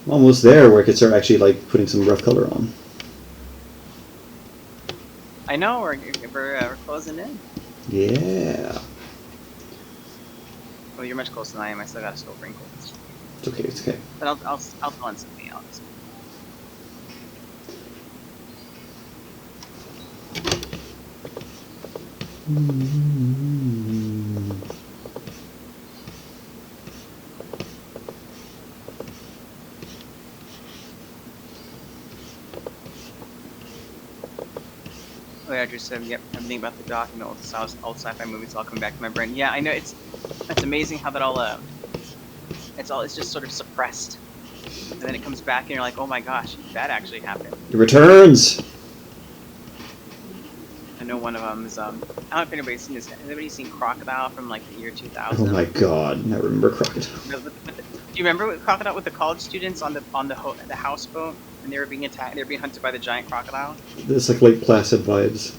S1: almost there where I could start actually like putting some rough color on.
S2: I know we're closing in.
S1: Yeah.
S2: Well, you're much closer than I am. I still got to still wrinkles.
S1: It's okay. It's okay.
S2: But I'll throw in something else. Oh yeah, Drew said, yep, everything about the doc and old sci-fi movies all coming back to my brain. Yeah, I know, it's amazing how that all, it's just sort of suppressed. And then it comes back and you're like, oh my gosh, that actually happened.
S1: It returns!
S2: I know one of them is, I don't know if anybody's seen this, has anybody seen Crocodile from like the year 2000?
S1: Oh my god, I remember Crocodile.
S2: Do you remember Crocodile with the college students on the houseboat? And they were being attacked. They were being hunted by the giant crocodile.
S1: It's like Lake Placid vibes.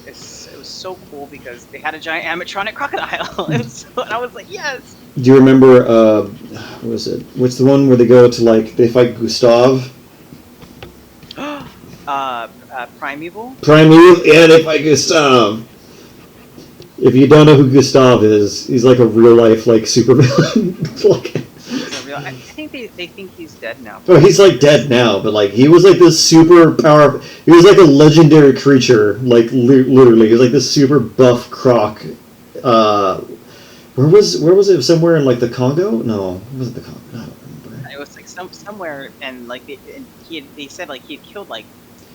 S2: It was so cool because they had a giant animatronic crocodile. And I was like, yes.
S1: Do you remember? What was it? What's the one where they go to like they fight Gustav?
S2: Primeval.
S1: Primeval. Yeah, they fight Gustav. If you don't know who Gustav is, he's like a real life like supervillain. Like.
S2: I think they think he's dead now.
S1: Oh, he's like dead now, but like he was like this super powerful. He was like a legendary creature, like literally. He was like this super buff croc. Where was it? Somewhere in like the Congo? No, it wasn't the Congo. I don't remember.
S2: It was like somewhere, and like they said like he had killed like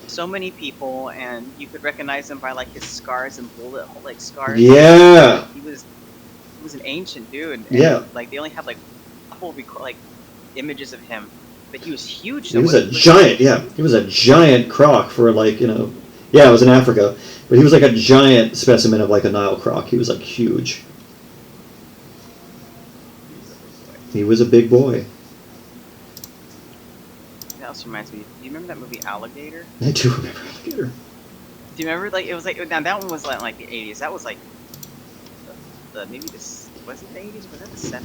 S2: so many people, and you could recognize him by like his scars and bullet like scars.
S1: Yeah.
S2: He was an ancient dude. And,
S1: yeah.
S2: Like they only had like like images of him, but he was huge.
S1: He was a giant, yeah. He was a giant croc for like, yeah, it was in Africa, but he was like a giant specimen of like a Nile croc. He was like huge. He was a big boy.
S2: That also reminds me. Do you remember that movie Alligator?
S1: I do remember Alligator.
S2: Do you remember like it was like now that one was like the 80s. That was like maybe this was it the 80s? Was that the 70s?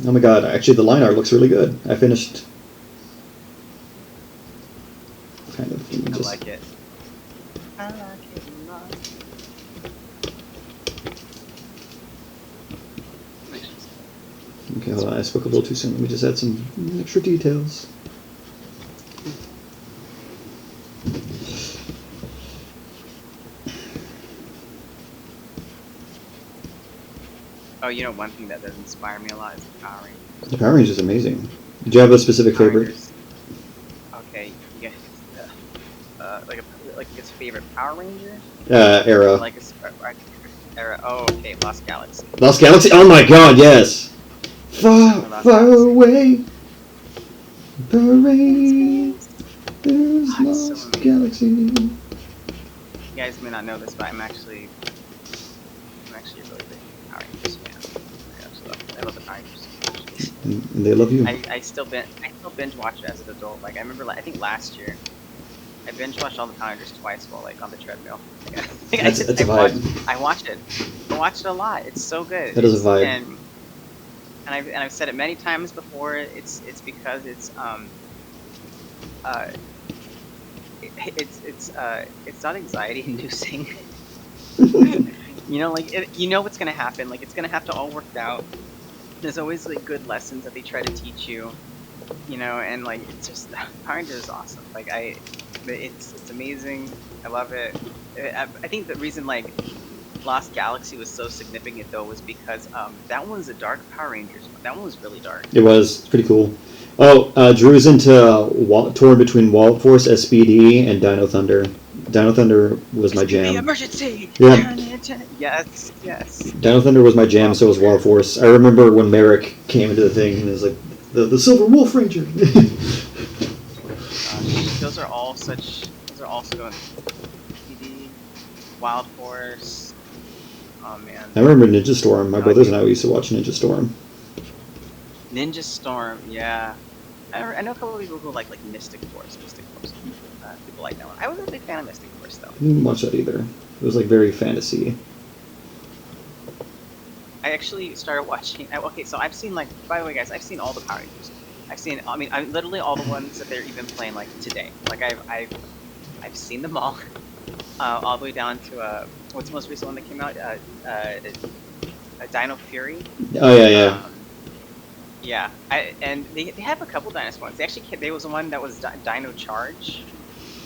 S1: Oh my god, actually the line art looks really good. I finished kind of.
S2: I like it. I like it a lot.
S1: Okay, hold on, I spoke a little too soon. Let me just add some extra details.
S2: Oh, one thing that does inspire me a lot is the Power Rangers.
S1: The Power Rangers is amazing. Do you have a specific favorite?
S2: Rangers. Okay, you guys, like his favorite Power Ranger?
S1: Era.
S2: Like his era. Oh, okay, Lost Galaxy.
S1: Lost Galaxy? Oh my god, yes! Far, far away. Parade. There's Lost Galaxy.
S2: You guys may not know this, but I'm actually a really big Power Rangers fan. I love the Power Rangers.
S1: And they love you.
S2: I still binge watch it as an adult. Like I remember, I think last year, I binge watched all the Power Rangers twice while like on the treadmill.
S1: That's a vibe.
S2: I watch it. I watch it a lot. It's so good.
S1: That is a vibe.
S2: And I've said it many times before. It's because it's not anxiety inducing. You know what's gonna happen. Like it's gonna have to all work out. There's always like good lessons that they try to teach you. And like it's just Power Rangers is awesome. Like it's amazing. I love it. I think the reason like Lost Galaxy was so significant though was because that one was a dark Power Rangers. That one was really dark.
S1: It was. It's pretty cool. Oh, Drew's into torn between Wall Force, SPD, and Dino Thunder. Dino Thunder was my jam.
S2: Emergency!
S1: Yeah.
S2: Yes.
S1: Dino Thunder was my jam, so was Wall Force. I remember when Merrick came into the thing and it was like, the Silver Wolf Ranger.
S2: Those are all so good. SPD, Wild Force. Oh man.
S1: I remember Ninja Storm. My brothers and I used to watch Ninja Storm.
S2: Ninja Storm, yeah. I know a couple of people who like Mystic Force. People like that one. I wasn't a big fan of Mystic Force though.
S1: I didn't watch that either. It was like very fantasy.
S2: I actually started watching. Okay, so I've seen by the way, guys, I've seen all the Power Rangers. I've seen. I mean, I literally all the ones that they're even playing like today. Like I've seen them all the way down to what's the most recent one that came out? Dino Fury.
S1: Oh yeah, yeah.
S2: Yeah, and they have a couple dinosaur ones. They actually there was one that was Dino Charge,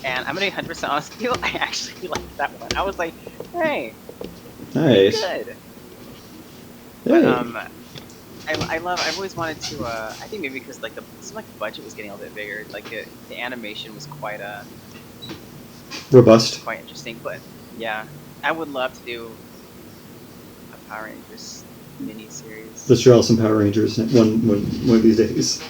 S2: and I'm gonna be 100% honest with you. I actually liked that one. I was like, hey,
S1: Nice.
S2: good.
S1: Hey.
S2: But, I've always wanted to. I think maybe because like it seemed like the budget was getting a little bit bigger. Like the animation was quite
S1: Robust.
S2: quite interesting. But yeah, I would love to do a Power Rangers mini series.
S1: Let's draw some Power Rangers one of these days.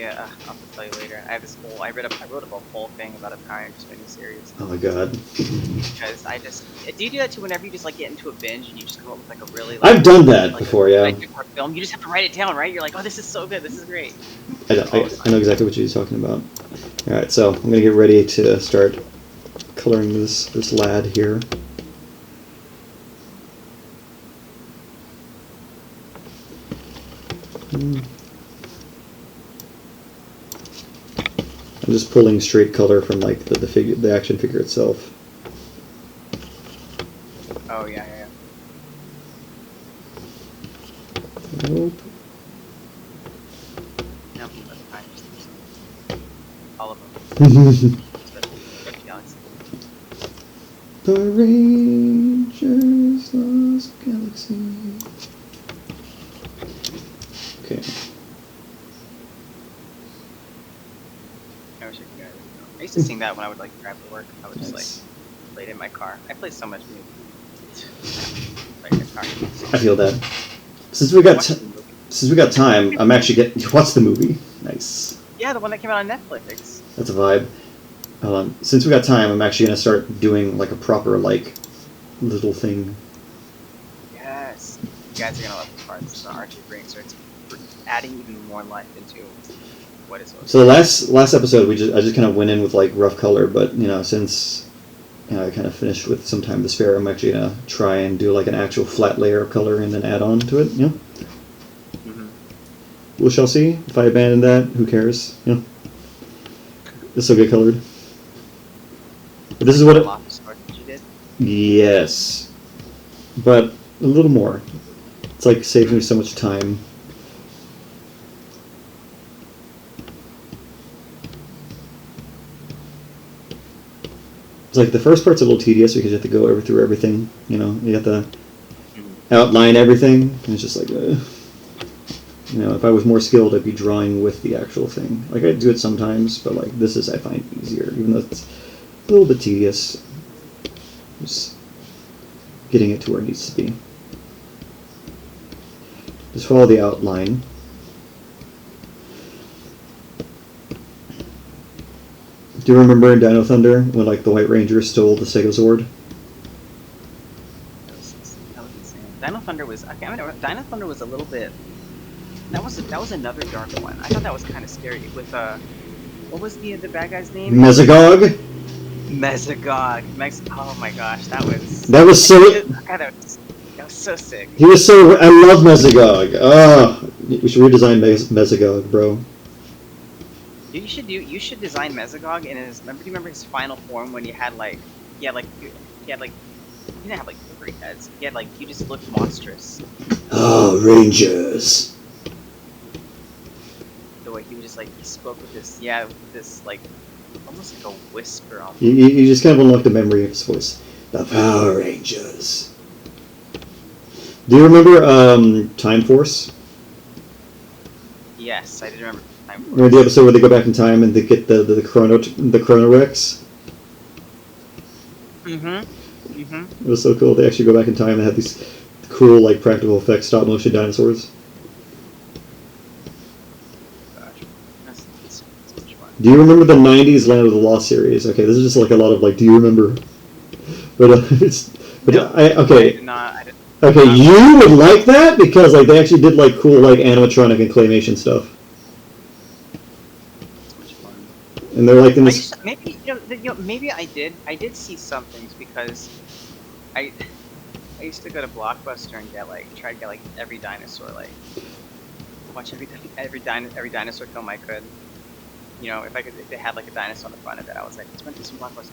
S2: I'll have to tell you later. I have this whole. I wrote up a whole thing about a Power Rangers mini series.
S1: Oh my god.
S2: Because I just do you do that too whenever you just like get into a binge and you just come up with like a really.
S1: I've done that before, yeah.
S2: Like a film, you just have to write it down, right? You're like, oh, this is so good. This is great.
S1: I know exactly what you're talking about. All right, so I'm gonna get ready to start coloring this lad here. I'm just pulling straight color from like the action figure itself.
S2: Oh yeah.
S1: Nope.
S2: No, that's fine. All of them.
S1: The Rangers Lost Galaxy. Okay.
S2: I used to sing that when I would like drive to work. I would just like play it in my car. I play so much music. Like in my car.
S1: I feel that. Since we got time, I'm actually getting. What's the movie? Nice.
S2: Yeah, the one that came out on Netflix.
S1: That's a vibe. Since we got time, I'm actually gonna start doing like a proper like little thing.
S2: Yes, you guys are gonna love this part. This is an RJ brain, so it's adding even more life into what is.
S1: So the last episode, I just kind of went in with like rough color, but since I kind of finished with some time to spare, I'm actually gonna try and do like an actual flat layer of color and then add on to it.
S2: Mm-hmm.
S1: We shall see. If I abandon that, who cares? This will get colored. But this is what it. Yes, but a little more. It's like saves me so much time. It's like the first part's a little tedious because you have to go through everything. You have to outline everything. And it's just like, if I was more skilled, I'd be drawing with the actual thing. Like I do it sometimes, but like this is I find easier, even though it's a little bit tedious. Just getting it to where it needs to be. Just follow the outline. Do you remember in Dino Thunder when like the White Ranger stole the Segazord?
S2: That was insane. Dino Thunder was. Dino Thunder was a little bit. That was another dark one. I thought that was kind of scary. With what was the bad guy's name?
S1: Mesogog.
S2: Oh my gosh, that was
S1: so.
S2: That was so sick.
S1: He was so. I love Mesogog. Oh, we should redesign Mesogog, bro.
S2: You should design Mesogog in his. Do you remember his final form when you had like he didn't have like 3 heads. He had like you just looked monstrous.
S1: Oh, Rangers.
S2: The way he was just like he spoke with this like almost like a whisper almost.
S1: You just kind of unlocked the memory of his voice. The Power Rangers. Do you remember Time Force?
S2: Yes, I did remember Time Force.
S1: Remember the episode where they go back in time and they get the Chrono Rex? It was so cool. They actually go back in time and have these cool like practical effects stop motion dinosaurs. Do you remember the 90s Land of the Lost series? Okay, this is just like a lot of like, do you remember? But okay.
S2: I didn't.
S1: Okay, you would like that because like they actually did like cool like animatronic and claymation stuff.
S2: So much fun.
S1: And they're like in this.
S2: Maybe I did see some things because I used to go to Blockbuster and try to get like every dinosaur like watch every dinosaur film I could. You know, if they had like a dinosaur on the front of it, I was like, let's rent this from Blockbuster.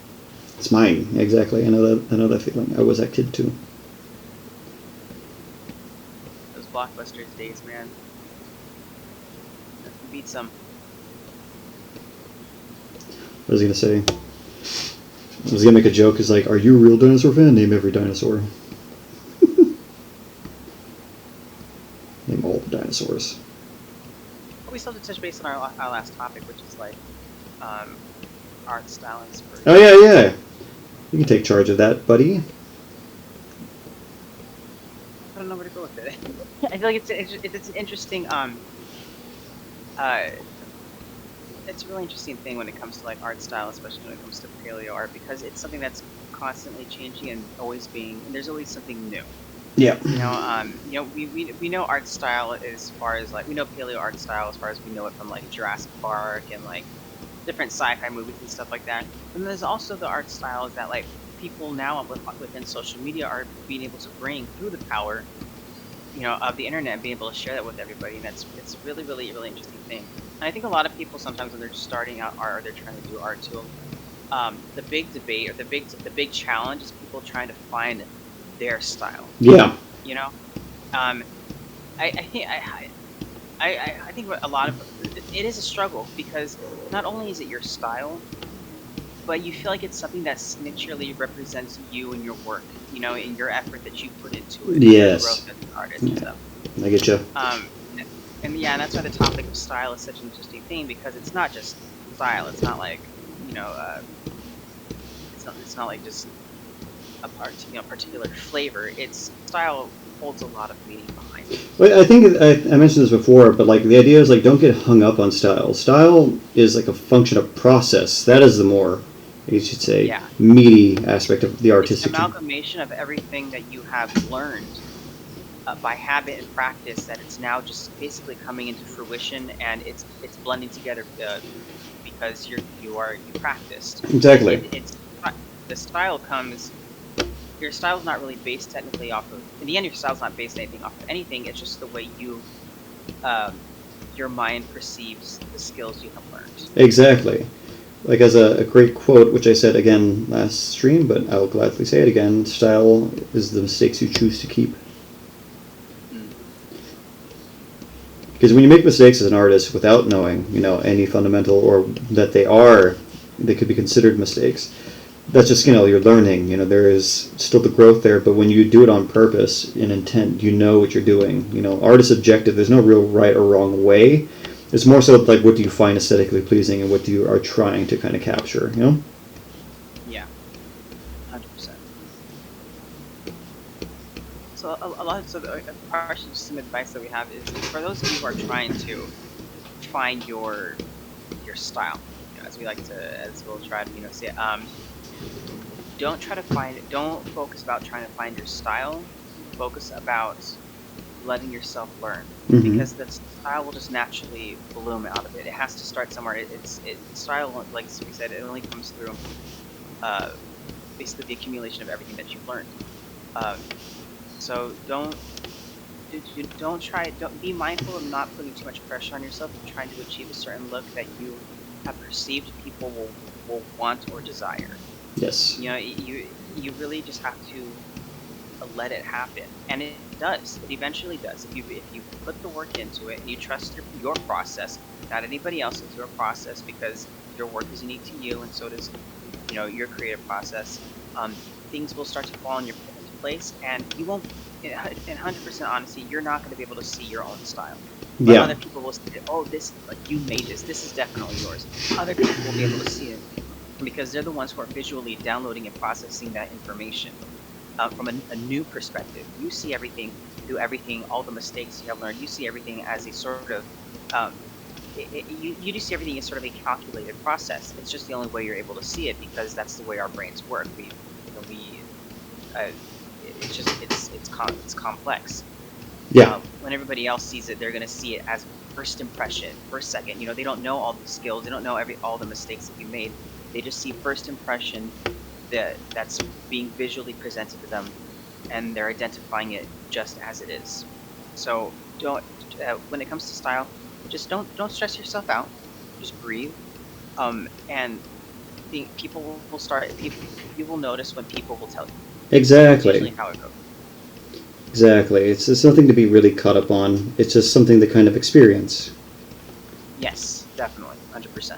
S1: It's mine, exactly. I know that feeling. I was that kid too.
S2: Those Blockbusters days, man. Nothing beats them.
S1: What was I gonna say? I was gonna make a joke. It's like, are you a real dinosaur fan? Name every dinosaur. Name all the dinosaurs.
S2: We still have to touch base on our last topic, which is like art style and inspiration.
S1: Oh yeah. You can take charge of that, buddy.
S2: I don't know where to go with it. I feel like it's an interesting it's a really interesting thing when it comes to like art style, especially when it comes to paleo art, because it's something that's constantly changing and always being, and there's always something new.
S1: Yeah.
S2: We know art style as far as like we know paleo art style as far as we know it from like Jurassic Park and like different sci-fi movies and stuff like that. And there's also the art styles that like people now within social media are being able to bring through the power, of the internet and being able to share that with everybody. And it's really, really, really interesting thing. And I think a lot of people sometimes when they're just starting out art or they're trying to do art too, the big debate or the big challenge is people trying to find their style.
S1: Yeah.
S2: I think a lot of it is a struggle because not only is it your style, but you feel like it's something that signaturely represents you and your work, in your effort that you put into it.
S1: Yes.
S2: Growth as an artist and stuff.
S1: I get you.
S2: And that's why the topic of style is such an interesting thing because it's not just style. It's not like, it's not like just a particular flavor. It's style holds a lot of meaning behind it.
S1: Well, I think I mentioned this before, but like the idea is like don't get hung up on style. Style is like a function of process. That is the more, you should say, meaty aspect of the artistic.
S2: It's an amalgamation of everything that you have learned by habit and practice that it's now just basically coming into fruition and it's blending together because you practiced.
S1: Exactly.
S2: The style comes. Your style's not really based technically off of. In the end, your style's not based anything off of anything. It's just the way your mind perceives the skills you have learned.
S1: Exactly. Like as a great quote, which I said again last stream, but I'll gladly say it again. Style is the mistakes you choose to keep. Because when you make mistakes as an artist without knowing, any fundamental or that they could be considered mistakes. That's just, you're learning, there is still the growth there, but when you do it on purpose, in intent, you know what you're doing. Art is subjective, there's no real right or wrong way. It's more so like what do you find aesthetically pleasing and what you are trying to kind of capture,
S2: Yeah, 100%. So partially some advice that we have is for those of you who are trying to find your style, as we'll try to, say, don't focus about trying to find your style, focus about letting yourself learn, because the style will just naturally bloom out of it. It has to start somewhere. Style, like we said, it only comes through basically the accumulation of everything that you've learned. So don't be mindful of not putting too much pressure on yourself and trying to achieve a certain look that you have perceived people will want or desire.
S1: Yes.
S2: You really just have to let it happen, and it does. It eventually does. If you put the work into it, and you trust your process, not anybody else's, your process, because your work is unique to you, and so does your creative process. Things will start to fall into place, and you won't. In 100% honesty, you're not going to be able to see your own style. But other people will say, "Oh, this you made this. This is definitely yours." Other people will be able to see it because they're the ones who are visually downloading and processing that information from a new perspective. You see everything, all the mistakes you have learned. You see everything as a sort of you just see everything as sort of a calculated process. It's just the only way you're able to see it because that's the way our brains work. It's complex.
S1: Yeah.
S2: When everybody else sees it, they're going to see it as first impression, first second. They don't know all the skills. They don't know all the mistakes that you made. They just see first impression that's being visually presented to them, and they're identifying it just as it is. So don't when it comes to style, just don't stress yourself out. Just breathe. And think people will start. You will notice when people will tell you. That's usually
S1: Exactly.
S2: how it goes.
S1: Exactly. It's nothing to be really caught up on. It's just something to kind of experience.
S2: Yes, definitely, 100%.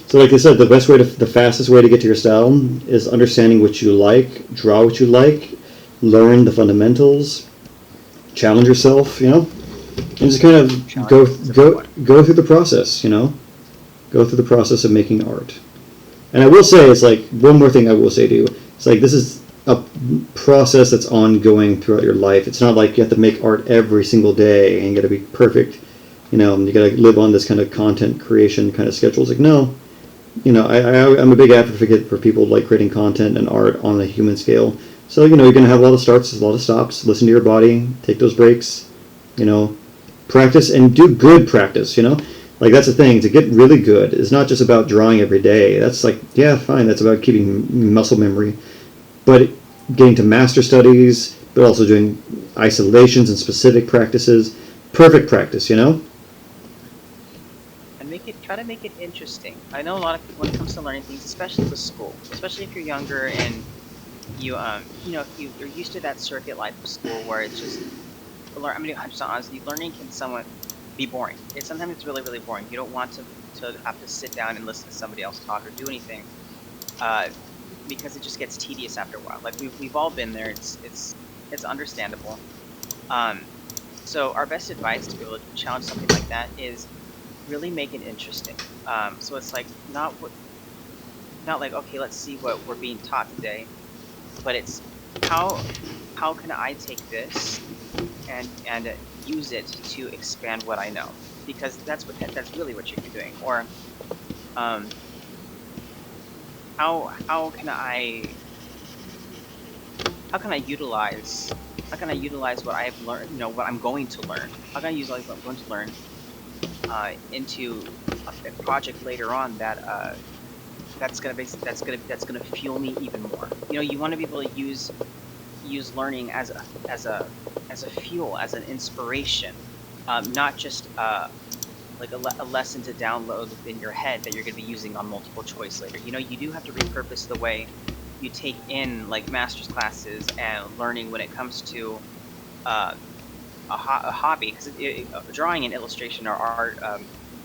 S1: So, like I said, the fastest way to get to your style is understanding what you like, draw what you like, learn the fundamentals, challenge yourself, and just kind of
S2: Challenge is a big one.
S1: go through the process, go through the process of making art. And I will say, it's like one more thing I will say to you. It's like this is a process that's ongoing throughout your life. It's not like you have to make art every single day and you got to be perfect. You got to live on this kind of content creation kind of schedule. It's like no, I'm a big advocate for people like creating content and art on a human scale. So you're going to have a lot of starts, a lot of stops. Listen to your body, take those breaks. Practice and do good practice. Like that's the thing. To get really good is not just about drawing every day. That's like yeah, fine. That's about keeping muscle memory, but getting to master studies, but also doing isolations and specific practices. Perfect practice.
S2: And try to make it interesting. I know a lot of when it comes to learning things, especially with school, especially if you're younger and if you're used to that circuit life of school where it's just learn. I mean, I'm just honestly, learning can somewhat be boring. Sometimes it's really really boring. You don't want to have to sit down and listen to somebody else talk or do anything, uh, because it just gets tedious after a while. Like we've all been there. It's understandable. Um, so our best advice to be able to challenge something like that is really make it interesting. So it's like not like okay, let's see what we're being taught today, but it's how can I take this and use it to expand what I know, because that's really what you're doing. Or um, how can I utilize what I have learned, what I'm going to learn. How can I utilize what I'm going to learn into a project later on that's gonna fuel me even more. You want to be able to use learning as a fuel, as an inspiration, not just like a lesson to download in your head that you're going to be using on multiple choice later. You do have to repurpose the way you take in like master's classes and learning when it comes to uh, a hobby, because drawing and illustration or art,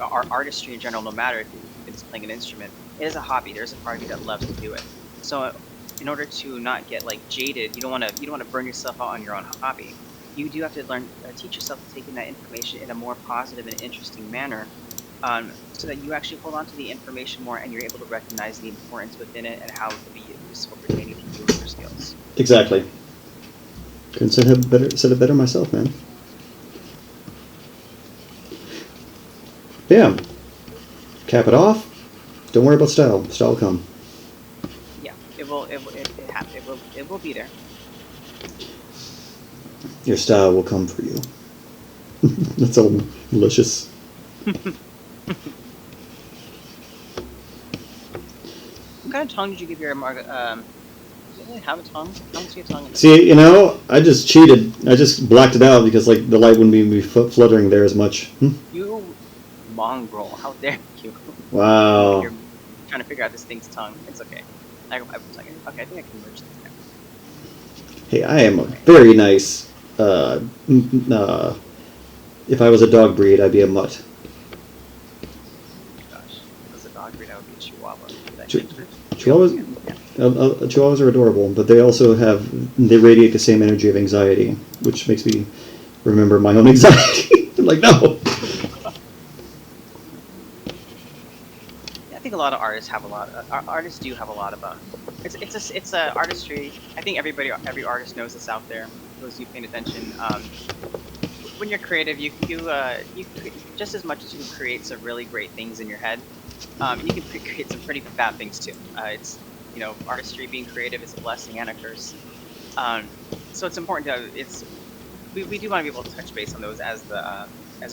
S2: or artistry in general, no matter if it's playing an instrument, it is a hobby. There's a part of you that loves to do it. So in order to not get like jaded, you don't want to burn yourself out on your own hobby. You do have to teach yourself to take in that information in a more positive and interesting manner, so that you actually hold on to the information more and you're able to recognize the importance within it and how it can be useful pertaining to you and your skills.
S1: Exactly. Couldn't said it better myself, man. Bam. Cap it off. Don't worry about style. Style will come.
S2: Yeah, it will be there.
S1: Your style will come for you. That's all malicious.
S2: What kind of tongue did you give your Margaret? Did you really have a tongue? How much your tongue?
S1: See, I just cheated. I just blacked it out because like the light wouldn't be fluttering there as much.
S2: You mongrel! How dare you?
S1: Wow.
S2: You're trying to figure out this thing's tongue. It's okay. Okay, I think I can merge this now.
S1: Hey, I am a very nice. If I was a dog breed, I'd be a mutt.
S2: Gosh, if it was a dog breed, I would be a Chihuahua.
S1: Chihuahuas,
S2: Yeah.
S1: Chihuahuas are adorable, but they also they radiate the same energy of anxiety, which makes me remember my own anxiety. I'm like, no.
S2: Yeah, I think a lot of artists have a lot. Artists do have a lot of it's a artistry. I think every artist knows this out there. Those of you paying attention. When you're creative, you just as much as you can create some really great things in your head, you can create some pretty bad things too. It's artistry, being creative is a blessing and a curse. So it's important we do want to be able to touch base on those as our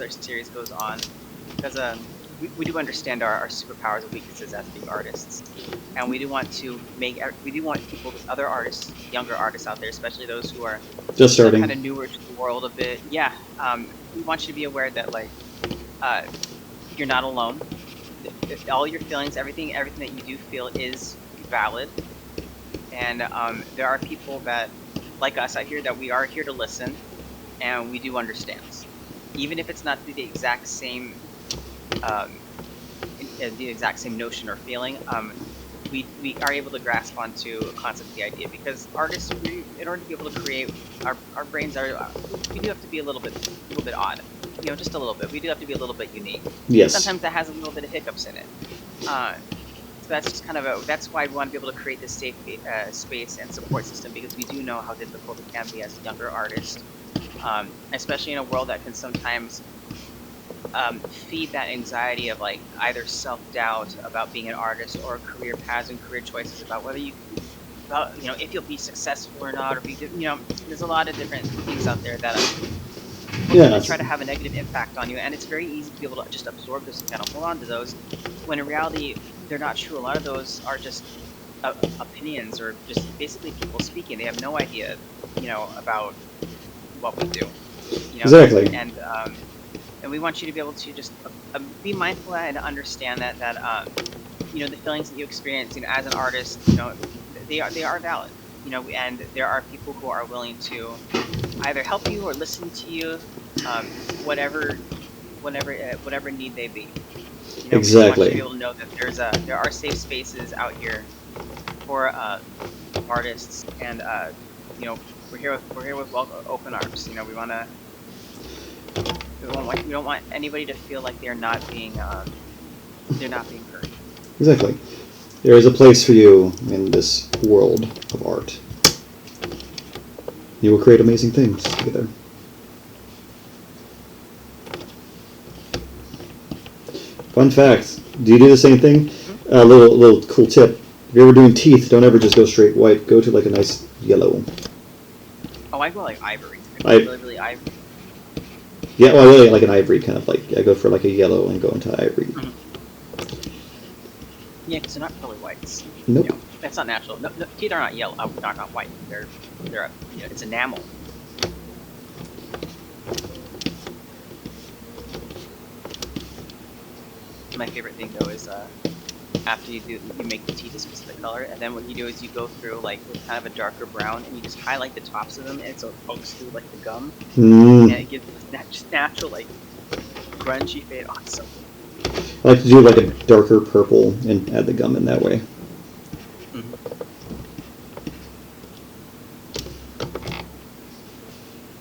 S2: series goes on, because we do understand our superpowers and weaknesses as being artists, and we do want people, other artists, younger artists out there, especially those who are
S1: Just
S2: still
S1: starting.
S2: kind of newer to the world a bit. Yeah, we want you to be aware that like you're not alone. All your feelings, everything that you do feel is valid, and there are people that, like us out here, that we are here to listen, and we do understand, even if it's not the exact same. The exact same notion or feeling, we are able to grasp onto a concept, the idea, because artists, in order to be able to create, our brains are, we do have to be a little bit odd, just a little bit. We do have to be a little bit unique.
S1: Yes.
S2: Sometimes that has a little bit of hiccups in it. So that's just kind of that's why we want to be able to create this safe space and support system, because we do know how difficult it can be as a younger artist, especially in a world that can sometimes feed that anxiety of like either self-doubt about being an artist, or career paths and career choices about whether if you'll be successful or not, or be, there's a lot of different things out there that try to have a negative impact on you, and it's very easy to be able to just absorb this and kind of hold on to those, when in reality they're not true. A lot of those are just opinions, or just basically people speaking. They have no idea, about what we do.
S1: Exactly.
S2: And we want you to be able to just be mindful and understand that the feelings that you experience, as an artist, they are valid, and there are people who are willing to either help you or listen to you, whatever need they be.
S1: Exactly.
S2: We want you to be able to know that there are safe spaces out here for artists, and we're here with open arms. We want to. We don't want anybody to feel like they're not being heard.
S1: Exactly. There is a place for you in this world of art. You will create amazing things together. Fun fact: do you do the same thing?
S2: Mm-hmm.
S1: A little cool tip: if you're ever doing teeth, don't ever just go straight white. Go to like a nice yellow.
S2: Oh, I go like ivory. Really ivory.
S1: Yeah, well, I really like an ivory kind of like. I go for like a yellow and go into ivory.
S2: Mm-hmm. Yeah, because they're not pearly whites.
S1: Nope.
S2: That's not natural. No, teeth are not yellow. Not white. They're it's enamel. My favorite thing though is after you make the teeth a specific color, and then what you do is you go through like with kind of a darker brown, and you just highlight the tops of them, and so it pokes through like the gum, and it gives just natural like grungy fade. Oh, it's so cool.
S1: I like to do like a darker purple and add the gum in that way.
S2: Mm-hmm.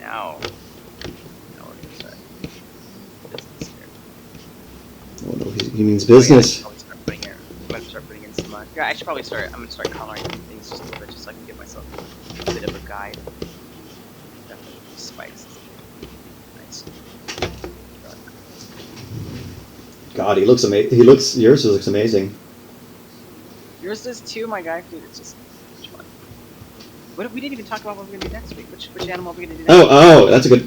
S2: Now we're gonna start business here.
S1: Oh no, he means business.
S2: I'm gonna start putting in some. I should probably start. I'm gonna start coloring things just a little bit, just so I can give myself a bit of a guide. Definitely spikes. Nice.
S1: God, he looks amazing. Yours looks amazing.
S2: Yours does too, my guy. Dude, it's just so much fun. We didn't even talk about what we're gonna do next week. Which animal are we gonna do next week?
S1: Oh, that's a good.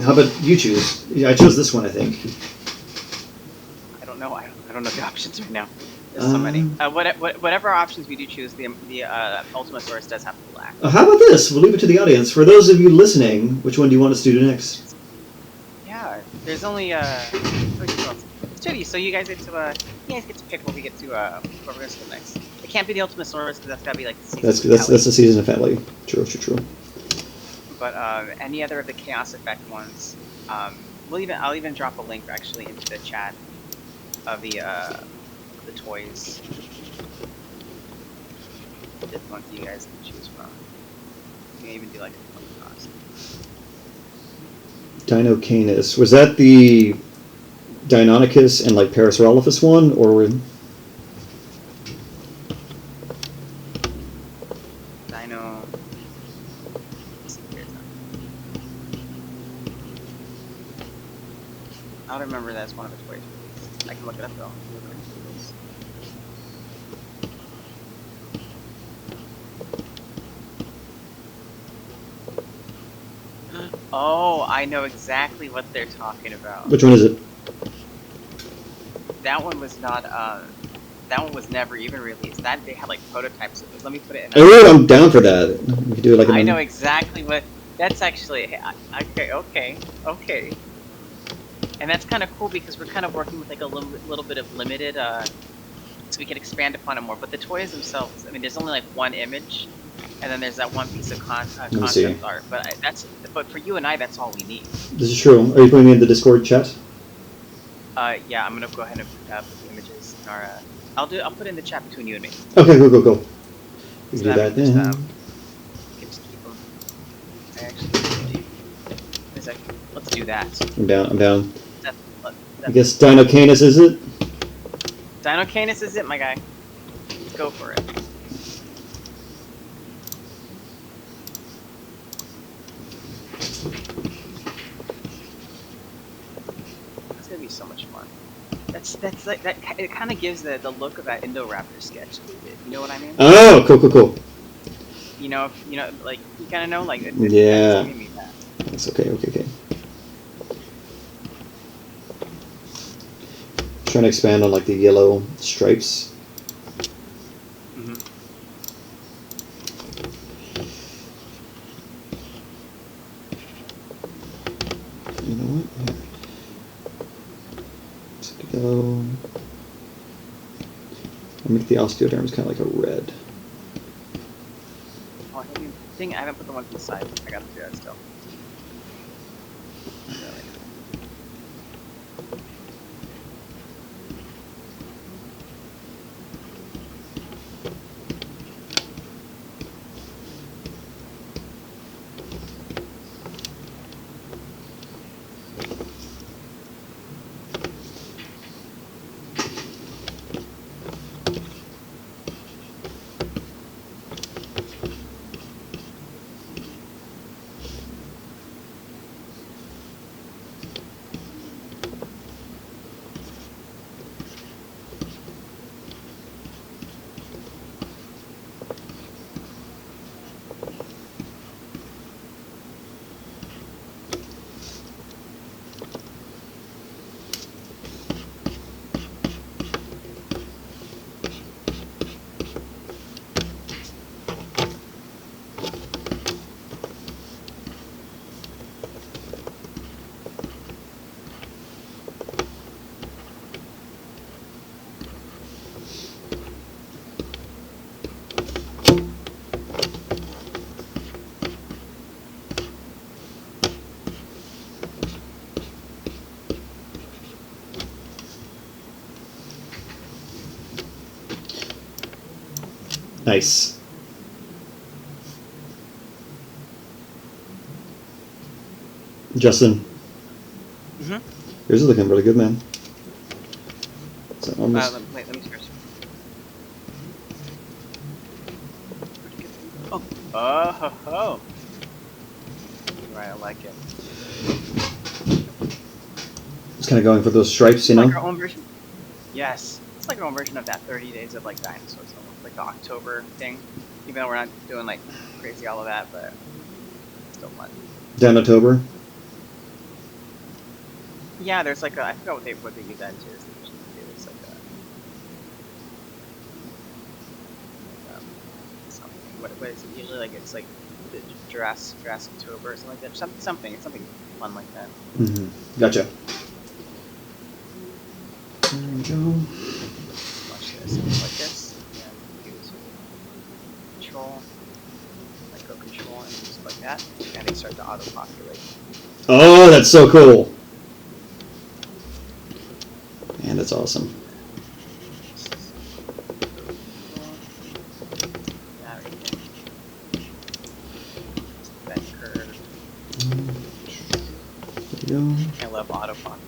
S1: How about you choose? Yeah, I chose this one, I think.
S2: I don't know. I don't know the options right now. There's so many. Whatever options we do choose, the Ultimasaurus does have to black.
S1: How about this? We'll leave it to the audience. For those of you listening, which one do you want us to do next?
S2: Yeah, there's only it's 2 of you, so you guys get to pick what we get to what we're gonna do next. It can't be the Ultimasaurus because that's gotta be like the season.
S1: That's the season finale. True.
S2: But any other of the Chaos Effect ones, I'll even drop a link actually into the chat of the toys. Different ones you guys can choose from. You can even do like a fun cost.
S1: Dinocanus. Was that the Deinonychus and like Parasaurolophus one, or were...
S2: Dino. I don't remember that's one of the toys. I can look it up though. Oh, I know exactly what they're talking about.
S1: Which one is it?
S2: That one was not. That one was never even released. That they had like prototypes of it. Let me put it in.
S1: Oh, I'm down for that. We could do it like.
S2: I know exactly what. That's actually okay. And that's kind of cool because we're kind of working with like a little bit of limited, so we can expand upon it more. But the toys themselves, I mean, there's only like one image, and then there's that one piece of concept art. But for you and I, that's all we need.
S1: This is true. Are you putting me in the Discord chat?
S2: Yeah, I'm gonna go ahead and put the images in our. I'll put it in the chat between you and me.
S1: Okay, go. We
S2: So
S1: can do that then.
S2: You can just keep them. Actually, let's do that.
S1: I'm down.
S2: That's
S1: I guess Dino Canis is it?
S2: Dino Canis is it, my guy. Let's go for it. That's gonna be so much fun. That's like that. It kind of gives the look of that Indoraptor sketch that we did. You know what I mean?
S1: Oh, cool.
S2: You know, like you kind of know, like
S1: yeah.
S2: It's me that.
S1: That's okay. Trying to expand on like the yellow stripes.
S2: Mm-hmm.
S1: You know what? Yeah. Yellow. I'll make the osteoderms kind of like a red.
S2: Oh, I haven't put the one to the side. I gotta do that still.
S1: Nice. Justin.
S2: Mm-hmm.
S1: Yours is looking really good, man. So almost...
S2: Wait, let me search. Oh. Right, I like it.
S1: Just kind of going for those stripes, you know?
S2: Like our own version. Yes. It's like our own version of that 30 Days of like Dinosaurs, almost like the October thing. Even though we're not doing like crazy all of that, but it's still fun.
S1: Dinotober?
S2: Yeah, there's like I forgot what they use that into. It's like something. What is it usually like? It's like the JurassiCtober or something like that. Something fun like that.
S1: Mm-hmm. Gotcha. There we go.
S2: Watch this. Like this. And use control. Like go control and just like that. And they start to auto-populate.
S1: Oh, that's so cool. Man, that's awesome.
S2: I love auto-populate.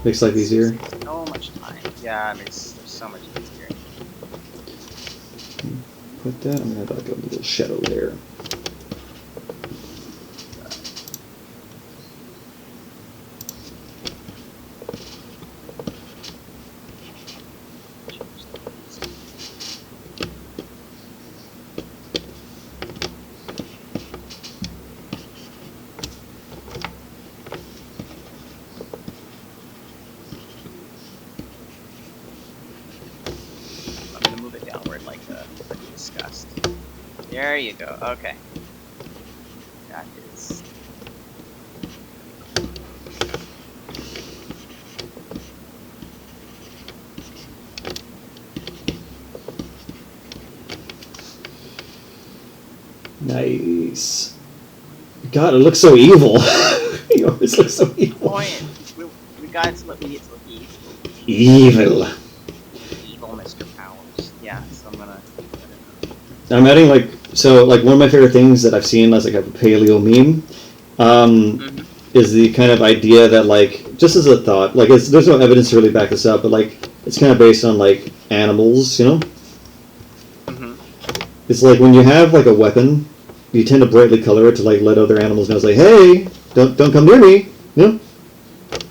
S1: Makes life easier.
S2: So much time. Yeah, it makes so much easier.
S1: Put that. I'm gonna have like a little shadow there.
S2: downward like we discussed. There you go. Okay. That is.
S1: Nice. God, it looks so evil. You always look so evil.
S2: Point. We got it to look evil.
S1: Evil.
S2: Evil, Mr. Powers. Yeah. So I'm gonna.
S1: I'm adding like one of my favorite things that I've seen as like a paleo meme is the kind of idea that like just as a thought, like there's no evidence to really back this up, but like it's kind of based on like animals, you know. It's like when you have like a weapon, you tend to brightly color it to like let other animals know, it's like, hey, don't come near me, you know.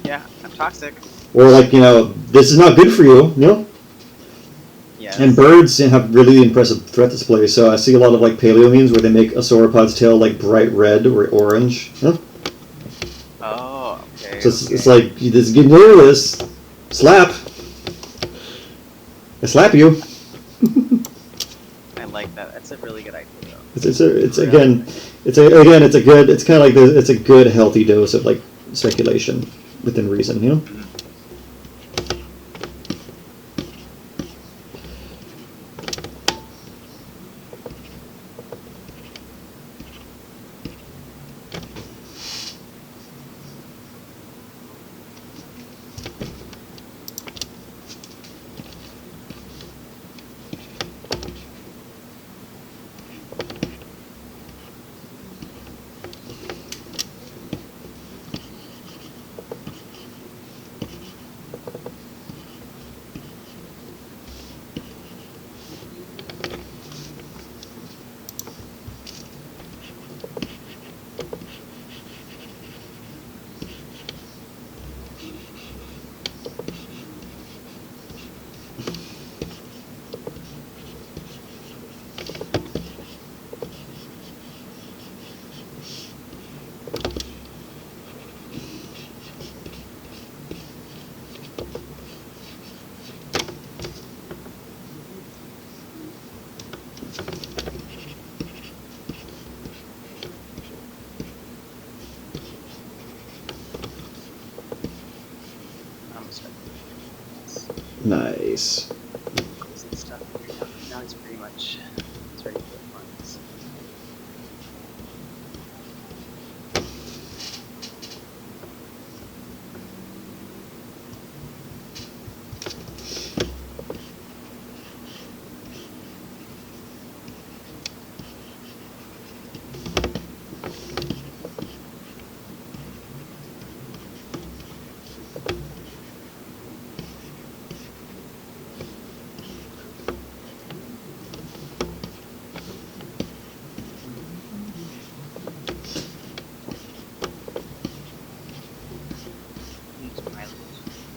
S2: Yeah, I'm toxic.
S1: Or like, you know, this is not good for you, you know.
S2: Yes.
S1: And birds have really impressive threat displays, so I see a lot of like paleo memes where they make a sauropod's tail like bright red or orange. Huh?
S2: Oh, okay.
S1: So it's like, this get near this, slap. I slap you.
S2: I like that. That's a really good idea, though.
S1: It's kind of like it's a good healthy dose of like speculation within reason, you know. Nice.
S2: Stuff. Now it's pretty much ready for funds.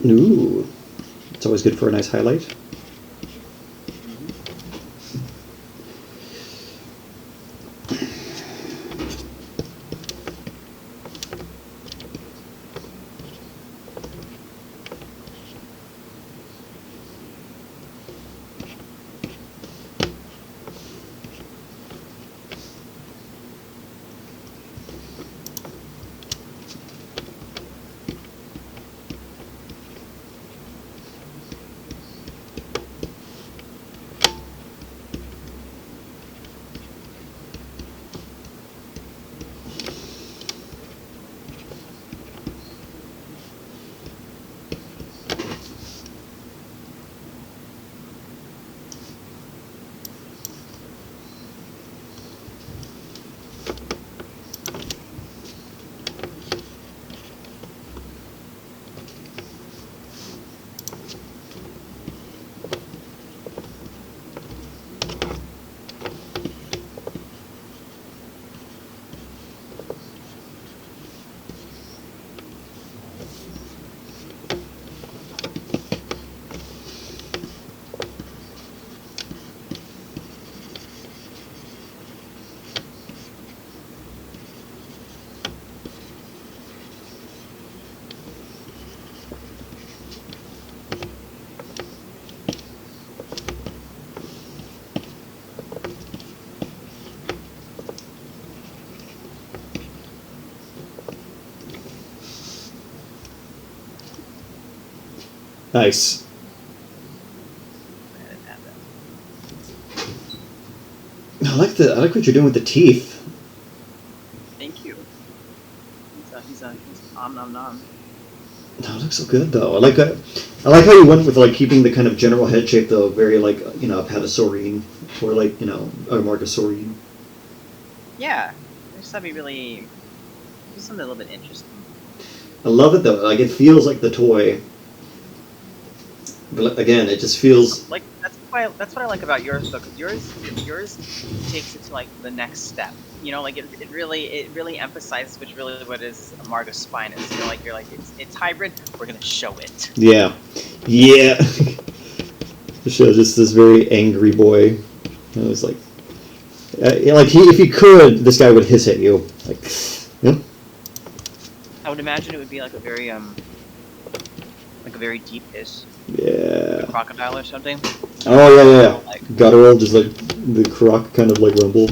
S1: Ooh, it's always good for a nice highlight. Nice.
S2: I didn't have that.
S1: I like what you're doing with the teeth.
S2: Thank you. He's om nom nom.
S1: No, it looks so good though. I like that. I like how you went with like keeping the kind of general head shape though, very like Apatosaurine or like Amargospinus.
S2: Yeah, I just thought it'd be really do something a little bit interesting.
S1: I love it though. Like it feels like the toy, but again, it just feels
S2: Like that's what I like about yours though, because yours takes it to like the next step. You know, like it really emphasizes what is Amargospinus. You know, like you're like it's hybrid. We're gonna show it.
S1: yeah. It shows just this very angry boy. It was like if he could, this guy would hiss at you. Like, yeah.
S2: I would imagine it would be like a very deep hiss.
S1: Yeah.
S2: Like a crocodile or something.
S1: Oh yeah.
S2: Like,
S1: Guttural, just like the croc kind of like rumble.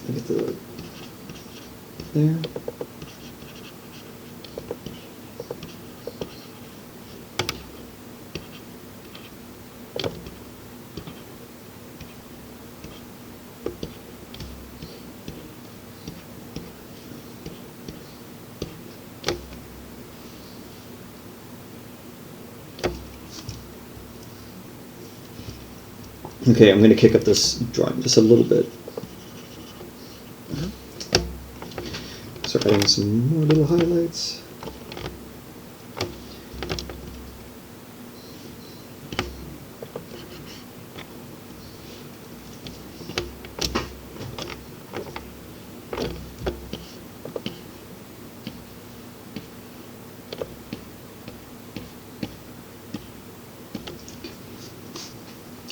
S1: Get the there. Okay, I'm going to kick up this drawing just a little bit. Start adding some more little highlights.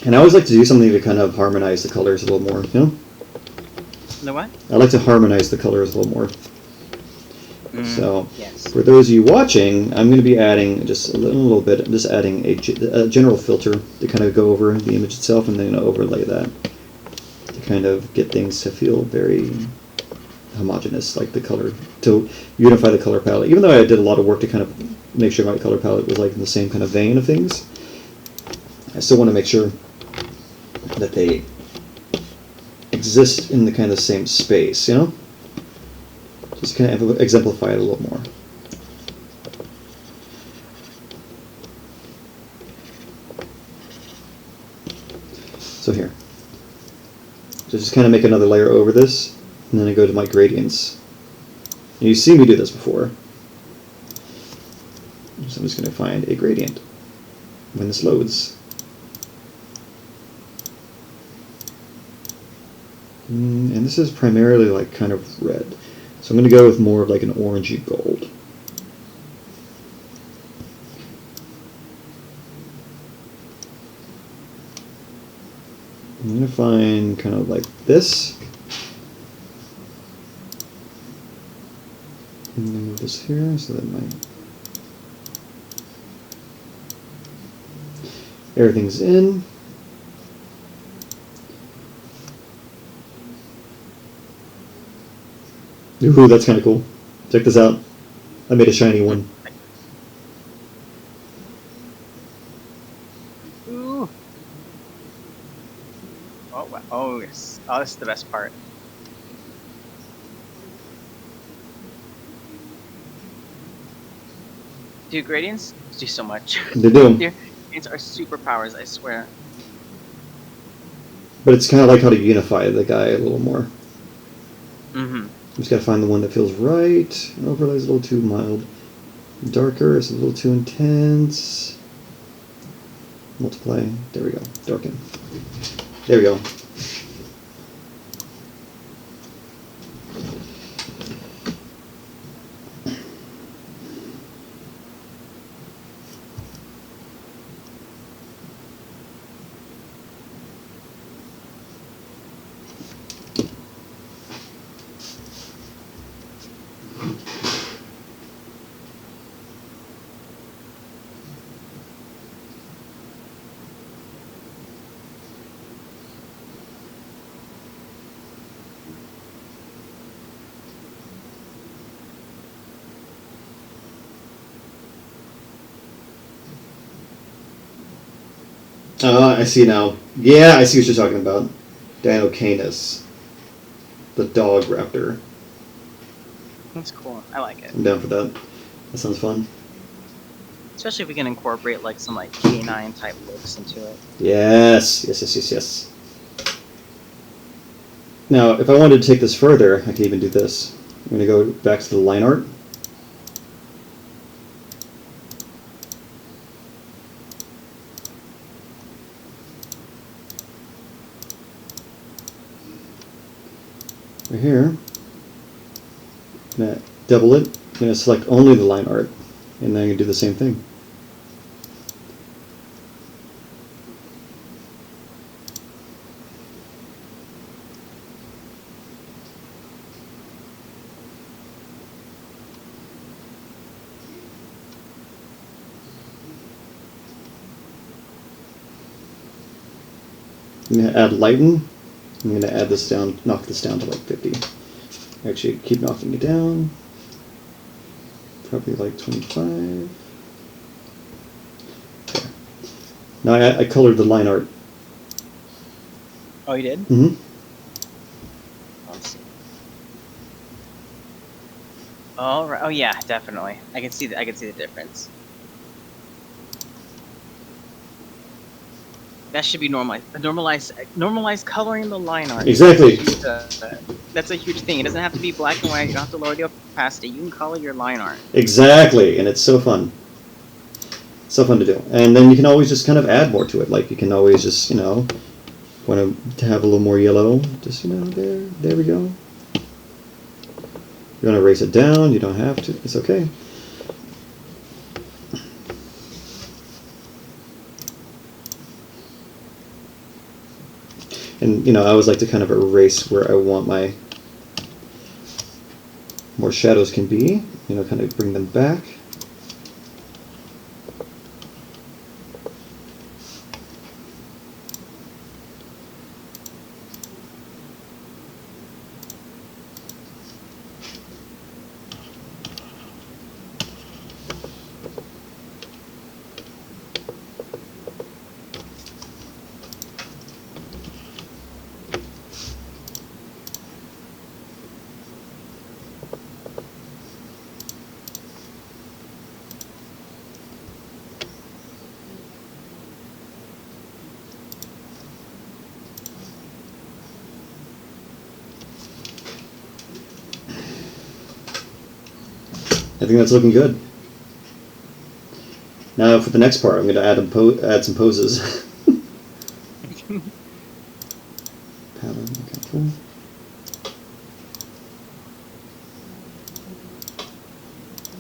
S1: And I always like to do something to kind of harmonize the colors a little more, you know?
S2: the what?
S1: I like to harmonize the colors a little more. So,
S2: yes.
S1: for those of you watching, I'm going to be adding just a little bit, just adding a general filter to kind of go over the image itself and then overlay that to kind of get things to feel very homogeneous, like the color, to unify the color palette. Even though I did a lot of work to kind of make sure my color palette was like in the same kind of vein of things, I still want to make sure that they exist in the kind of same space, you know? Just kind of exemplify it a little more. So here. So just kind of make another layer over this, and then I go to my gradients. And you see me do this before. So I'm just going to find a gradient when this loads. And this is primarily like kind of red. So I'm going to go with more of like an orangey gold. I'm going to find kind of like this. And then move this here so that my everything's in. Ooh, that's kind of cool. Check this out. I made a shiny one.
S2: Ooh. Oh, wow. Oh, yes. Oh, this is the best part. Dude, gradients do so much.
S1: They do.
S2: Gradients are superpowers, I swear.
S1: But it's kind of like how to unify the guy a little more.
S2: Mm-hmm.
S1: Just got to find the one that feels right. Overlay's a little too mild. Darker is a little too intense. Multiply. There we go. Darken. There we go. I see now. Yeah, I see what you're talking about. Dinocanus, the dog raptor.
S2: That's cool. I like it.
S1: I'm down for that. That sounds fun.
S2: Especially if we can incorporate like some like canine type looks into it.
S1: Yes. Now, if I wanted to take this further, I could even do this. I'm going to go back to the line art. Right here. I'm going to double it. I'm going to select only the line art. And then I'm going to do the same thing. I'm going to add lighten. I'm going to add this down, knock this down to like 50. Actually, keep knocking it down. Probably like 25. Okay. Now I colored the line art.
S2: Oh, you did?
S1: Mm-hmm.
S2: Let's see. All right. Oh yeah, definitely. I can see the difference. That should be normalized. Normalized coloring the line art.
S1: Exactly.
S2: That's a huge thing. It doesn't have to be black and white. You don't have to lower the opacity. You can color your line art.
S1: Exactly, and it's so fun. So fun to do. And then you can always just kind of add more to it. Like you can always just, want to have a little more yellow. Just, there we go. You want to erase it down. You don't have to. It's okay. And, I always like to kind of erase where I want my more shadows can be, kind of bring them back. I think that's looking good. Now for the next part, I'm going to add some poses. Pattern, okay, cool.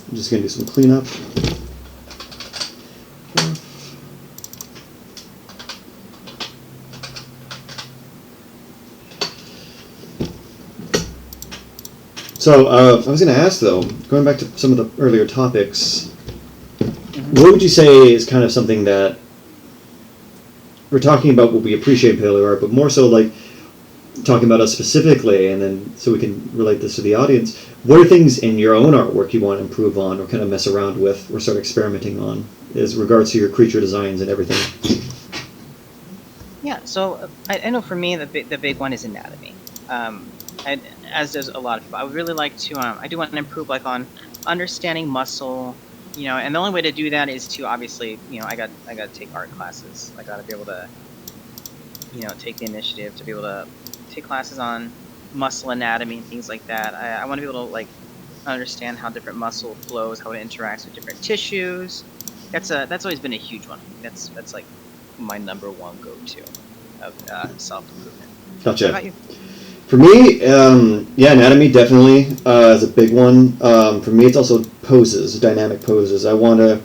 S1: I'm just going to do some cleanup. So I was going to ask, though, going back to some of the earlier topics, what would you say is kind of something that we're talking about what we appreciate in paleo art, but more so like talking about us specifically, and then so we can relate this to the audience. What are things in your own artwork you want to improve on or kind of mess around with or start experimenting on as regards to your creature designs and everything?
S2: Yeah, so I know for me the big one is anatomy. As does a lot of people. I would really like to, I do want to improve like on understanding muscle, and the only way to do that is to obviously, I got to take art classes. I got to be able to, take the initiative to be able to take classes on muscle anatomy and things like that. I want to be able to like understand how different muscle flows, how it interacts with different tissues. That's always been a huge one. That's like my number one go-to of self-improvement.
S1: Gotcha.
S2: What about you?
S1: For me, anatomy definitely is a big one. For me, it's also poses, dynamic poses. I want to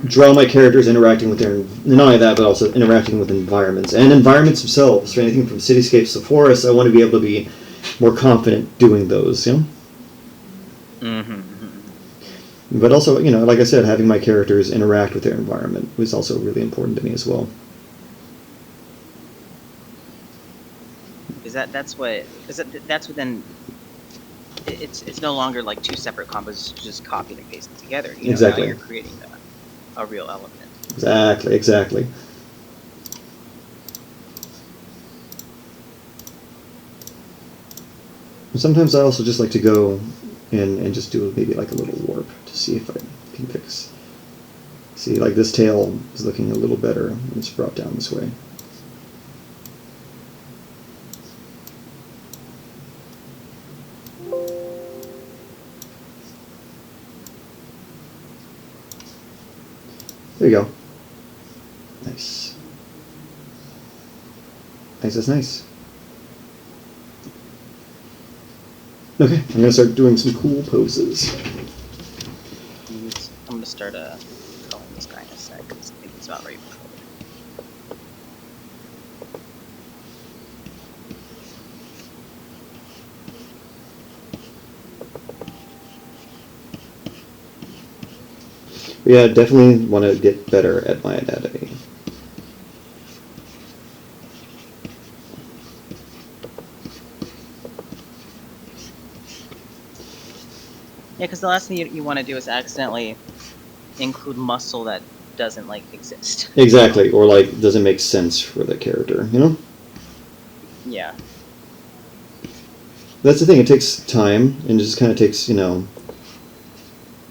S1: draw my characters interacting with not only that, but also interacting with environments. And environments themselves, for anything from cityscapes to forests, I want to be able to be more confident doing those, But also, like I said, having my characters interact with their environment was also really important to me as well.
S2: That's what then it's no longer like two separate combos just copied and pasted together.
S1: Exactly.
S2: Now you're creating a real element.
S1: Exactly. Sometimes I also just like to go and just do maybe like a little warp to see if I can fix. See, like this tail is looking a little better when it's brought down this way. There you go. Nice. Nice, that's nice. Okay, I'm going to start doing some cool poses.
S2: I'm going to start calling this guy in a sec, because I think he's about ready for it.
S1: Yeah, definitely want to get better at my anatomy.
S2: Yeah, because the last thing you want to do is accidentally include muscle that doesn't, like, exist.
S1: Exactly, or like doesn't make sense for the character, you know?
S2: Yeah.
S1: That's the thing, it takes time, and it just kind of takes, you know,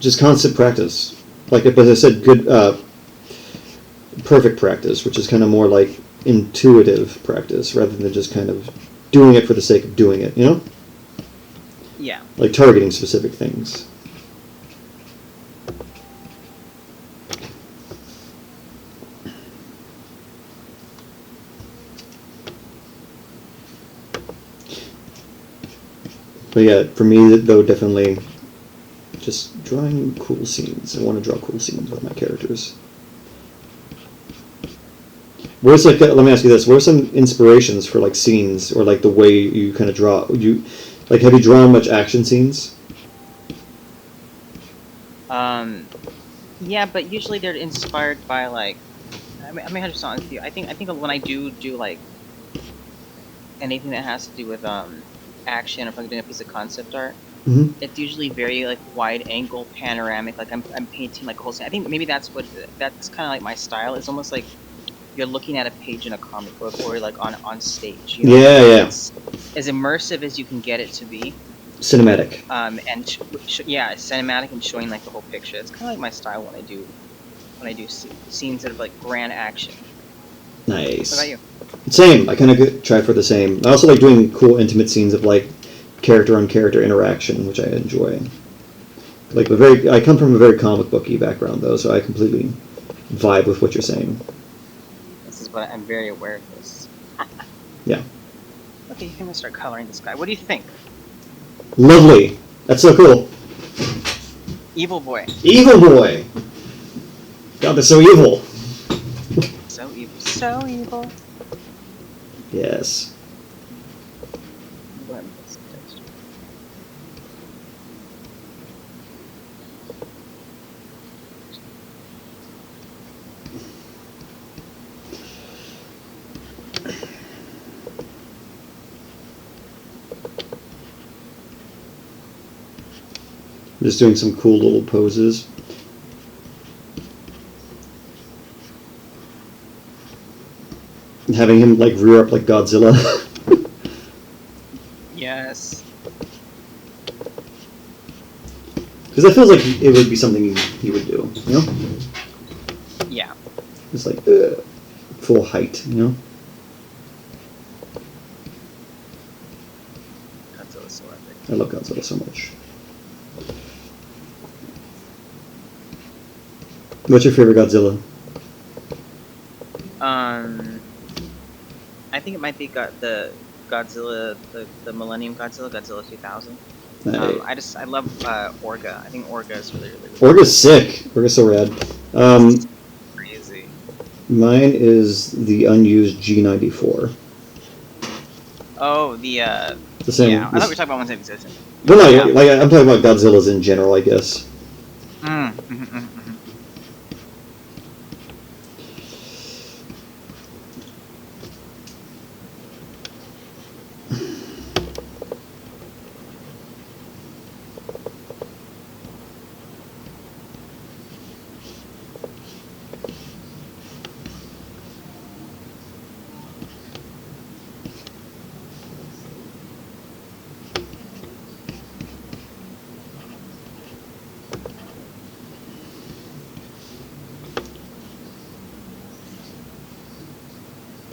S1: just constant practice. Like, as I said, good, perfect practice, which is kind of more like intuitive practice, rather than just kind of doing it for the sake of doing it, you know?
S2: Yeah.
S1: Like targeting specific things. But yeah, for me, though, definitely just drawing cool scenes. I want to draw cool scenes with my characters. Where's like, let me ask you this: what are some inspirations for like scenes, or like the way you kind of draw? Like, have you drawn much action scenes?
S2: Yeah, but usually they're inspired by, like, I mean, how to be honest with you. I think when I do like anything that has to do with action, or if I'm doing a piece of concept art,
S1: Mm-hmm.
S2: it's usually very like wide angle, panoramic. Like I'm painting like a whole scene. I think maybe that's kind of like my style. It's almost like you're looking at a page in a comic book, or like on stage. You know?
S1: Yeah, yeah.
S2: It's as immersive as you can get it to be.
S1: Cinematic.
S2: And yeah, it's cinematic and showing like the whole picture. It's kind of like my style when I do scenes that are like grand action.
S1: Nice.
S2: What about you?
S1: Same. I kind of try for the same. I also like doing cool, intimate scenes of like character-on-character interaction, which I enjoy. Like I come from a very comic booky background, though, so I completely vibe with what you're saying.
S2: This is what I'm very aware of this.
S1: Yeah.
S2: Okay, you can start coloring this guy. What do you think?
S1: Lovely. That's so cool.
S2: Evil boy.
S1: Evil boy. God, they're so evil.
S2: So evil. So evil.
S1: Yes. Just doing some cool little poses. And having him like rear up like Godzilla.
S2: Yes.
S1: Because that feels like it would be something he would do, you know?
S2: Yeah.
S1: It's like full height, you know?
S2: Godzilla's so epic.
S1: I love Godzilla so much. What's your favorite Godzilla?
S2: I think it might be the Godzilla, the Millennium Godzilla, Godzilla 2000. I love Orga. I think Orga is really
S1: Orga's sick. Orga's so rad.
S2: crazy.
S1: Mine is the unused G94.
S2: Oh,
S1: the same.
S2: Yeah, I thought we were talking about ones that existed.
S1: Well, no, yeah. Like I'm talking about Godzillas in general, I guess.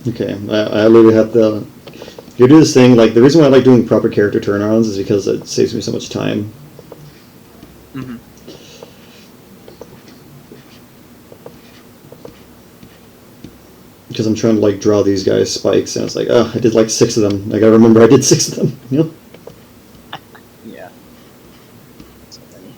S1: Okay, I literally have to. You do this thing, like, the reason why I like doing proper character turnarounds is because it saves me so much time.
S2: Mm-hmm.
S1: Because I'm trying to, like, draw these guys' spikes, and it's like, oh, I did, like, 6 of them. I gotta remember I did 6 of them, you know?
S2: Yeah. So funny.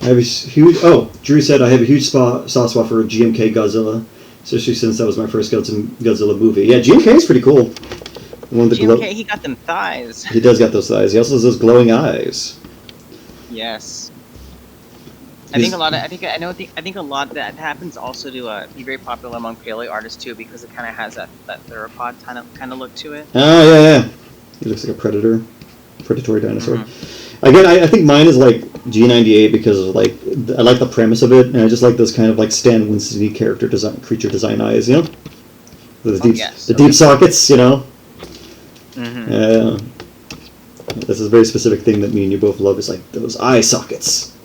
S1: I have a huge. Oh, Drew said I have a huge soft spot for GMK Godzilla, especially since that was my first Godzilla movie. Yeah, GMK is pretty cool. One of the
S2: GMK, he got them thighs.
S1: He does got those thighs. He also has those glowing eyes.
S2: Yes. I think a lot of that happens also to be very popular among paleo artists too, because it kind of has that theropod kind of look to it.
S1: Oh yeah. He looks like a predatory dinosaur.
S2: Mm-hmm.
S1: Again, I think mine is like G98 because of, like, I like the premise of it, and I just like those kind of like Stan Winston creature design eyes, you know, the deep sockets, you know.
S2: Mm-hmm.
S1: That's a very specific thing that me and you both love. Is like those eye sockets.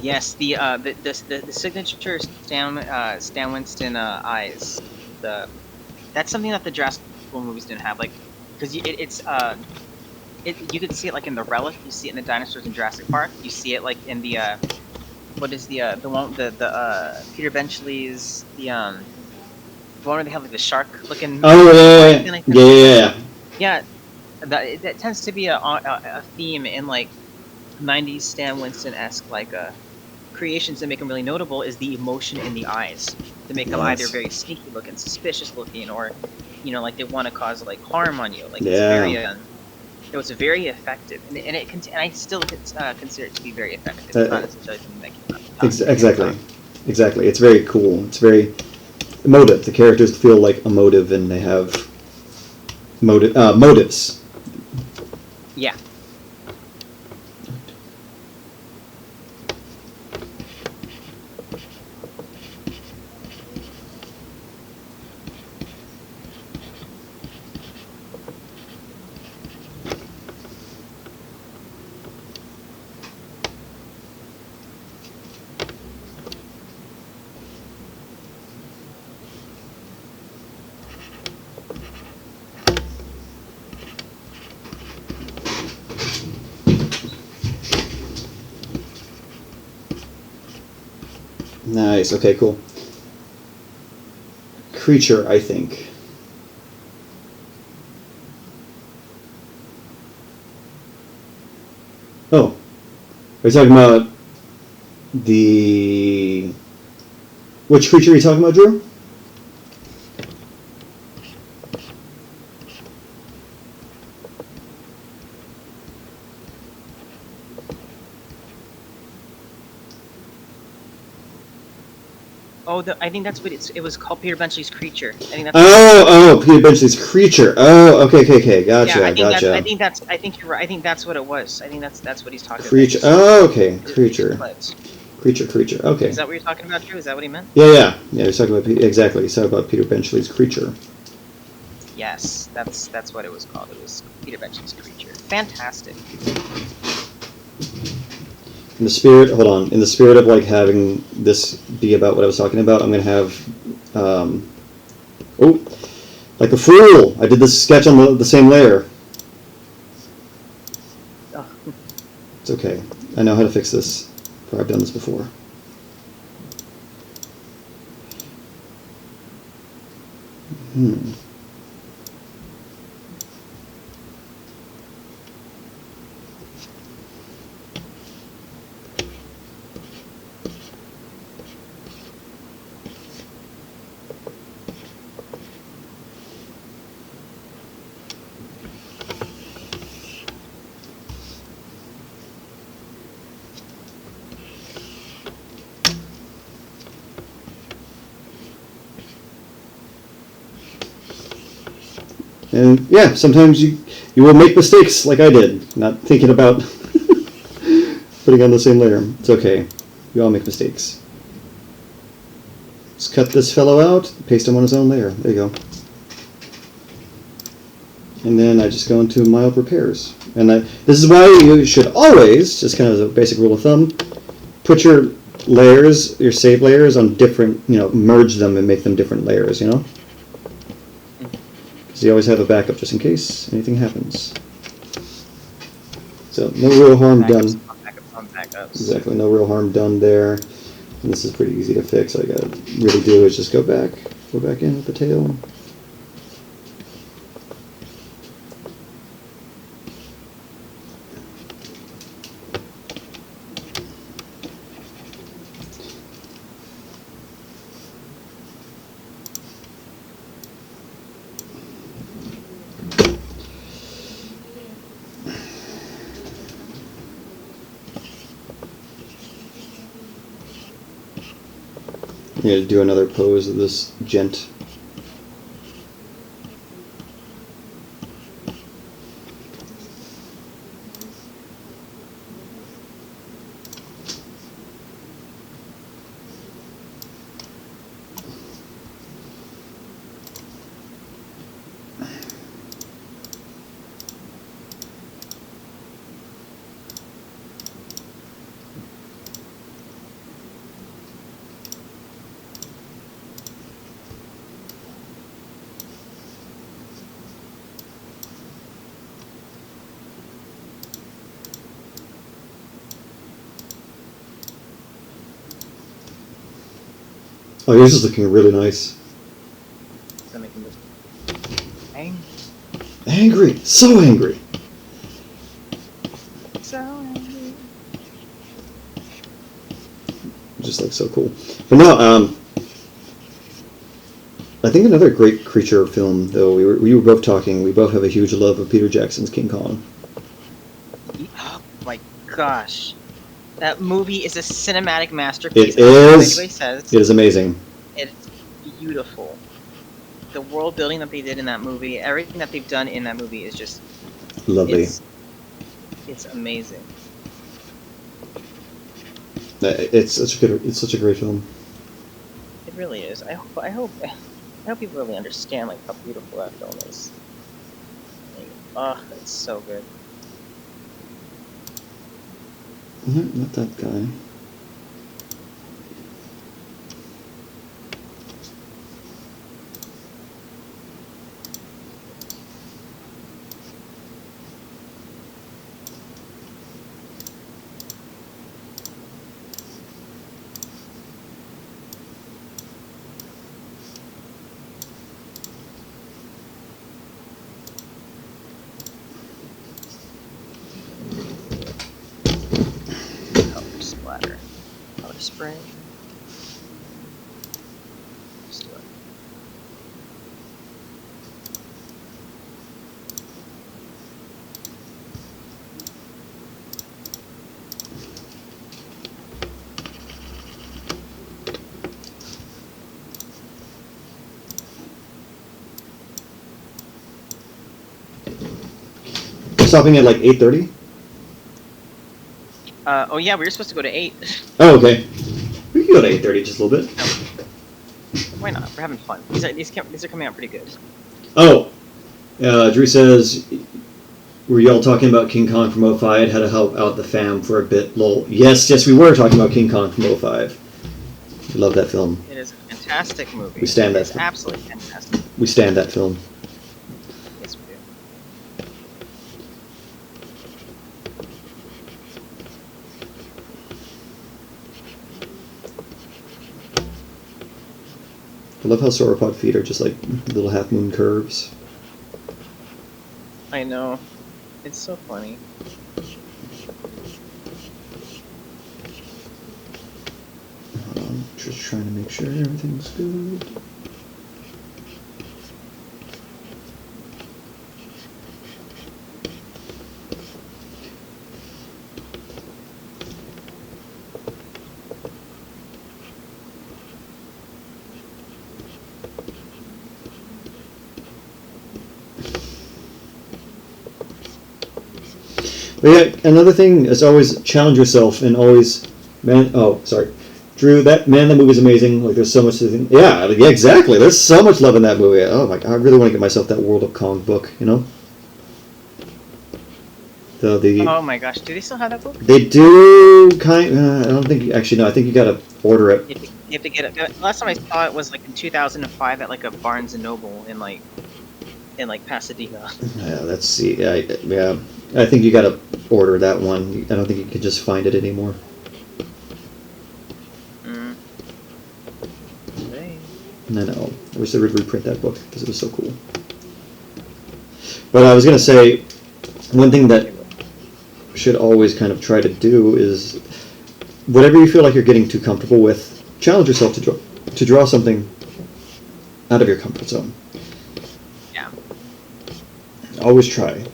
S2: Yes, the signature Stan Winston eyes. That's something that the Jurassic movies didn't have, like, because you could see it like in the Relic. You see it in the dinosaurs in Jurassic Park. You see it like in the what is the one Peter Benchley's the one where they have like the shark looking.
S1: Oh yeah.
S2: Yeah, that tends to be a theme in like 90s Stan Winston-esque like creations that make them really notable is the emotion in the eyes to make them either very sneaky looking, suspicious looking, or like they want to cause like harm on you. Like it's very it was very effective, and I still consider it to be very effective. It's not necessarily something that came out.
S1: Exactly. It's very cool. It's very emotive. The characters feel like emotive, and they have motives.
S2: Yeah.
S1: Nice. Okay, cool. Creature, I think. Oh. Are you talking about which creature are you talking about, Drew?
S2: Oh, I think that's what it was called. Peter Benchley's Creature. I think that's.
S1: Peter Benchley's Creature. Oh, okay. Gotcha.
S2: Yeah, I think you're right. I think that's what it was. I think that's what he's talking
S1: Creature.
S2: about.
S1: Oh, okay. Creature. Creature. Okay.
S2: Is that what you're talking about, Drew? Is that what he meant?
S1: Yeah. He's talking about exactly. He's talking about Peter Benchley's Creature.
S2: Yes, that's what it was called. It was Peter Benchley's Creature. Fantastic.
S1: In the spirit of like having this be about what I was talking about, I'm gonna have, like a fool. I did this sketch on the same layer.
S2: Oh.
S1: It's okay. I know how to fix this. I've done this before. And yeah, sometimes you will make mistakes like I did, not thinking about putting on the same layer. It's okay. We all make mistakes. Just cut this fellow out, paste him on his own layer. There you go. And then I just go into mild repairs. And this is why you should always, just kind of as a basic rule of thumb, put your layers, your save layers on different, merge them and make them different layers, Because you always have a backup just in case anything happens. So no real harm done.
S2: Backups.
S1: Exactly, no real harm done there. And this is pretty easy to fix. All I gotta really do is just go back in with the tail. I'm going to do another pose of this gent. Oh, yours is looking really nice.
S2: So making this angry.
S1: Angry! So angry!
S2: So angry.
S1: Just like so cool. But no, I think another great creature film, though, we were both talking, we both have a huge love of Peter Jackson's King Kong.
S2: Oh my gosh. That movie is a cinematic masterpiece.
S1: It is.
S2: Anybody says.
S1: It is amazing.
S2: It's beautiful. The world building that they did in that movie, everything that they've done in that movie is just
S1: Lovely.
S2: It's amazing.
S1: It's such a great film.
S2: It really is. I hope people really understand like how beautiful that film is. Like, oh, it's so good.
S1: Not that guy.
S2: Splatter. Color spray. Just do it.
S1: Stopping at like 8:30?
S2: Oh yeah, we were supposed to go to 8.
S1: Oh, okay. We can go to 8:30 just a little bit.
S2: Why not? We're having fun. These are coming out pretty good.
S1: Oh, Drew says, were y'all talking about King Kong from '05? Had to help out the fam for a bit. Lol. Yes, we were talking about King Kong from '05. We love that film.
S2: It is a fantastic movie.
S1: We stand that
S2: It's
S1: film.
S2: absolutely fantastic.
S1: We stand that film.
S2: Yes, we do.
S1: I love how sauropod feet are just like little half moon curves.
S2: I know. It's so funny.
S1: Hold on, just trying to make sure everything's good. But yeah, another thing is always challenge yourself and always, man. Oh, sorry, Drew. That movie's amazing. Like, there's so much. Yeah, exactly. There's so much love in that movie. Oh my god, I really want to get myself that World of Kong book. You know.
S2: Oh my gosh, do they still have that book?
S1: They do I don't think actually no. I think you gotta order it.
S2: You have to get it. Last time I saw it was like in 2005 at like a Barnes and Noble in Pasadena.
S1: Yeah, let's see. Yeah, I think you gotta order that one. I don't think you can just find it anymore. No. I wish they would reprint that book because it was so cool. But I was gonna say, one thing that we should always kind of try to do is, whatever you feel like you're getting too comfortable with, challenge yourself to draw something out of your comfort zone.
S2: Yeah.
S1: Always try,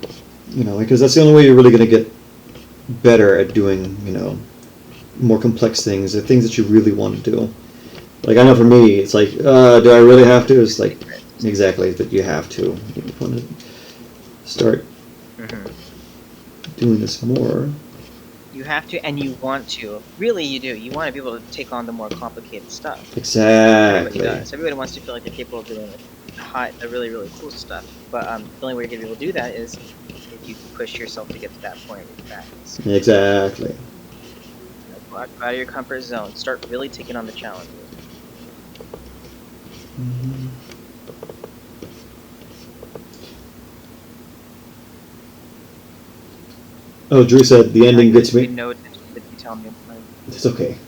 S1: because that's the only way you're really gonna get better at doing, more complex things, the things that you really want to do. Like, I know for me, it's like, do I really have to? It's like, exactly, that you have to. You want to start doing this more.
S2: You have to, and you want to. Really, you do. You want to be able to take on the more complicated stuff.
S1: Exactly.
S2: Everybody does. Everybody wants to feel like they're capable of doing the really, really cool stuff. But the only way you're going to be able to do that is if you push yourself to get to that point with practice.
S1: Exactly.
S2: Go out of your comfort zone. Start really taking on the challenges.
S1: Mm-hmm. Oh, Drew said the ending gets me.
S2: No attention to you tell me.
S1: It's okay.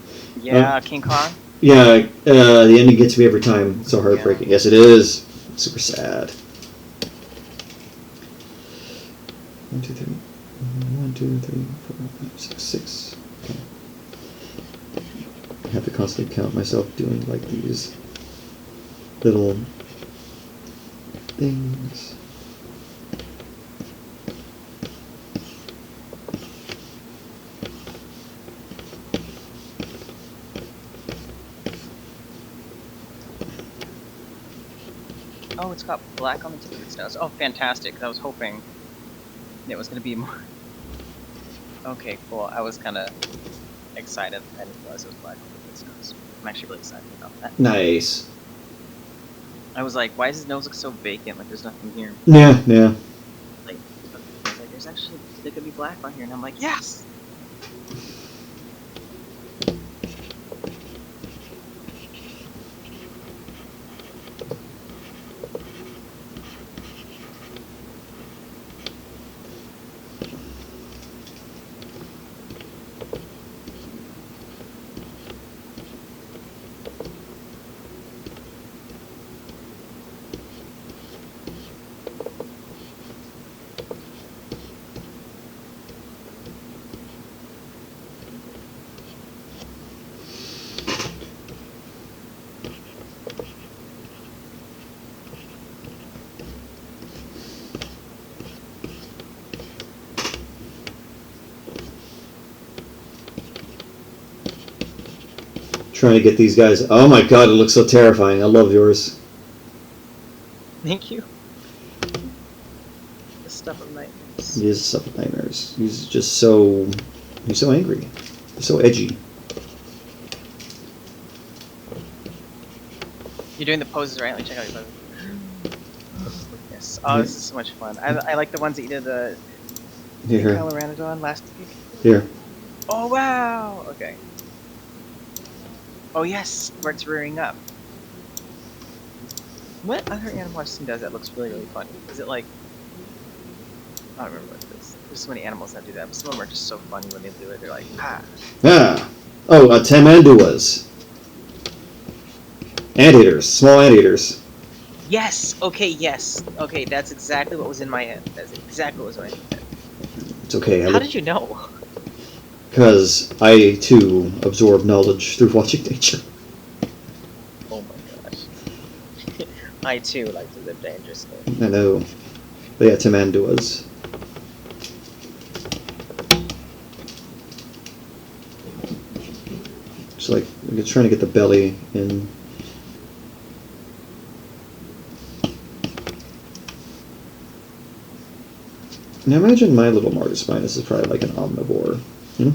S2: Yeah, King Kong.
S1: Yeah, the ending gets me every time. It's so heartbreaking. Yeah. Yes, it is. It's super sad. 1, 2, 3. 1, 2, 3, 4, 5, 6, 6. Okay. I have to constantly count myself doing like these little things.
S2: Oh, it's got black on the tip of its nose. Oh, fantastic. I was hoping it was going to be more. Okay, cool. I was kind of excited. I didn't realize it was black on the tip of its nose. I'm actually really excited about that.
S1: Nice.
S2: I was like, why does his nose look so vacant? Like, there's nothing here.
S1: Yeah.
S2: Like, there's actually, there could be black on here. And I'm like, yes!
S1: Trying to get these guys. Oh my god, it looks so terrifying. I love yours.
S2: Thank you. The stuff of nightmares.
S1: He is the stuff of nightmares. He's just so. He's so angry. He's so edgy.
S2: You're doing the poses, right? Let me check out your poses. Yes. Oh, this is so much fun. I like the ones that you did the Pteranodon last week.
S1: Here.
S2: Oh, wow! Okay. Oh, yes! Where it's rearing up. What other animal I've seen does that looks really, really funny? Is it like... I don't remember what it is. There's so many animals that do that, but some of them are just so funny when they do it. They're like, ah.
S1: Ah. Oh, tamanduas. Anteaters. Small anteaters.
S2: Yes! Okay, yes. Okay, that's exactly what was in my head. That's exactly what was in my head.
S1: It's okay.
S2: How did you know?
S1: Because I, too, absorb knowledge through watching nature.
S2: Oh my gosh. I, too, like to live dangerously.
S1: I know. But yeah, tamanduas. Just like, you're trying to get the belly in. Now imagine my little Amargospinus is probably like an omnivore. You know?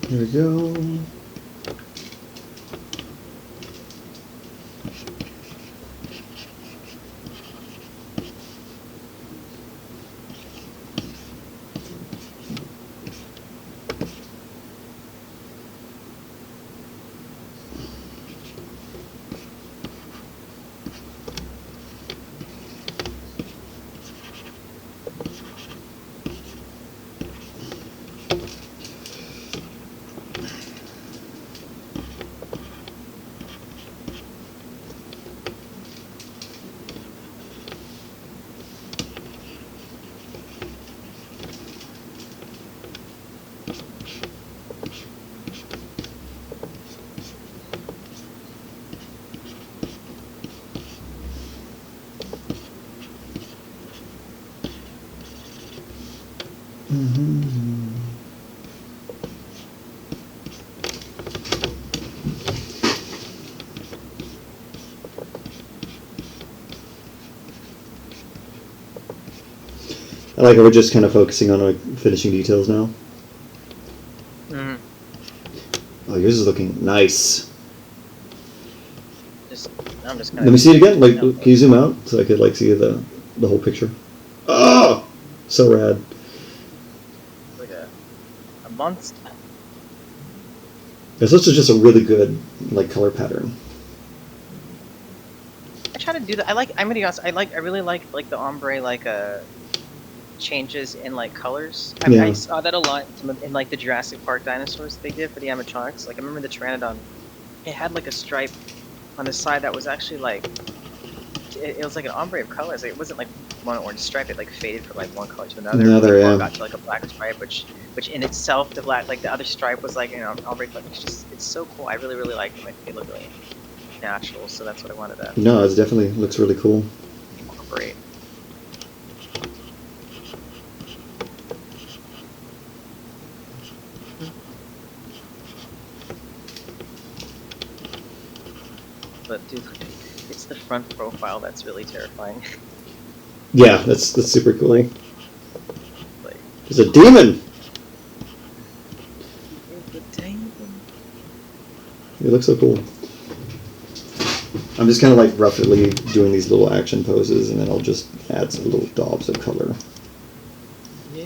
S1: Here we go. I like how we're just kind of focusing on like finishing details now. Oh, yours is looking nice.
S2: I'm just
S1: Let me see it again. Like, can you zoom out so I could like see the whole picture? Oh, so rad.
S2: Like a monster.
S1: This is just a really good like color pattern.
S2: I try to do that. I'm gonna be honest. I really like the ombre changes in like colors. I saw that a lot in like the Jurassic Park dinosaurs they did for the animatronics. Like I remember the Pteranodon, it had like a stripe on the side that was actually like it was like an ombre of colors. Like, it wasn't like one orange stripe. It like faded from like one color to another.
S1: Yeah.
S2: Got to like a black stripe, which in itself the black like the other stripe was like ombre. But it's so cool. I really like them. They look really natural. So that's what I wanted to.
S1: No, it definitely looks really cool.
S2: Incorporate. But dude, it's the front profile that's really terrifying.
S1: Yeah, that's super cool.
S2: Like,
S1: there's a demon. It looks so cool. I'm just kind of like roughly doing these little action poses, and then I'll just add some little daubs of color.
S2: Yeah.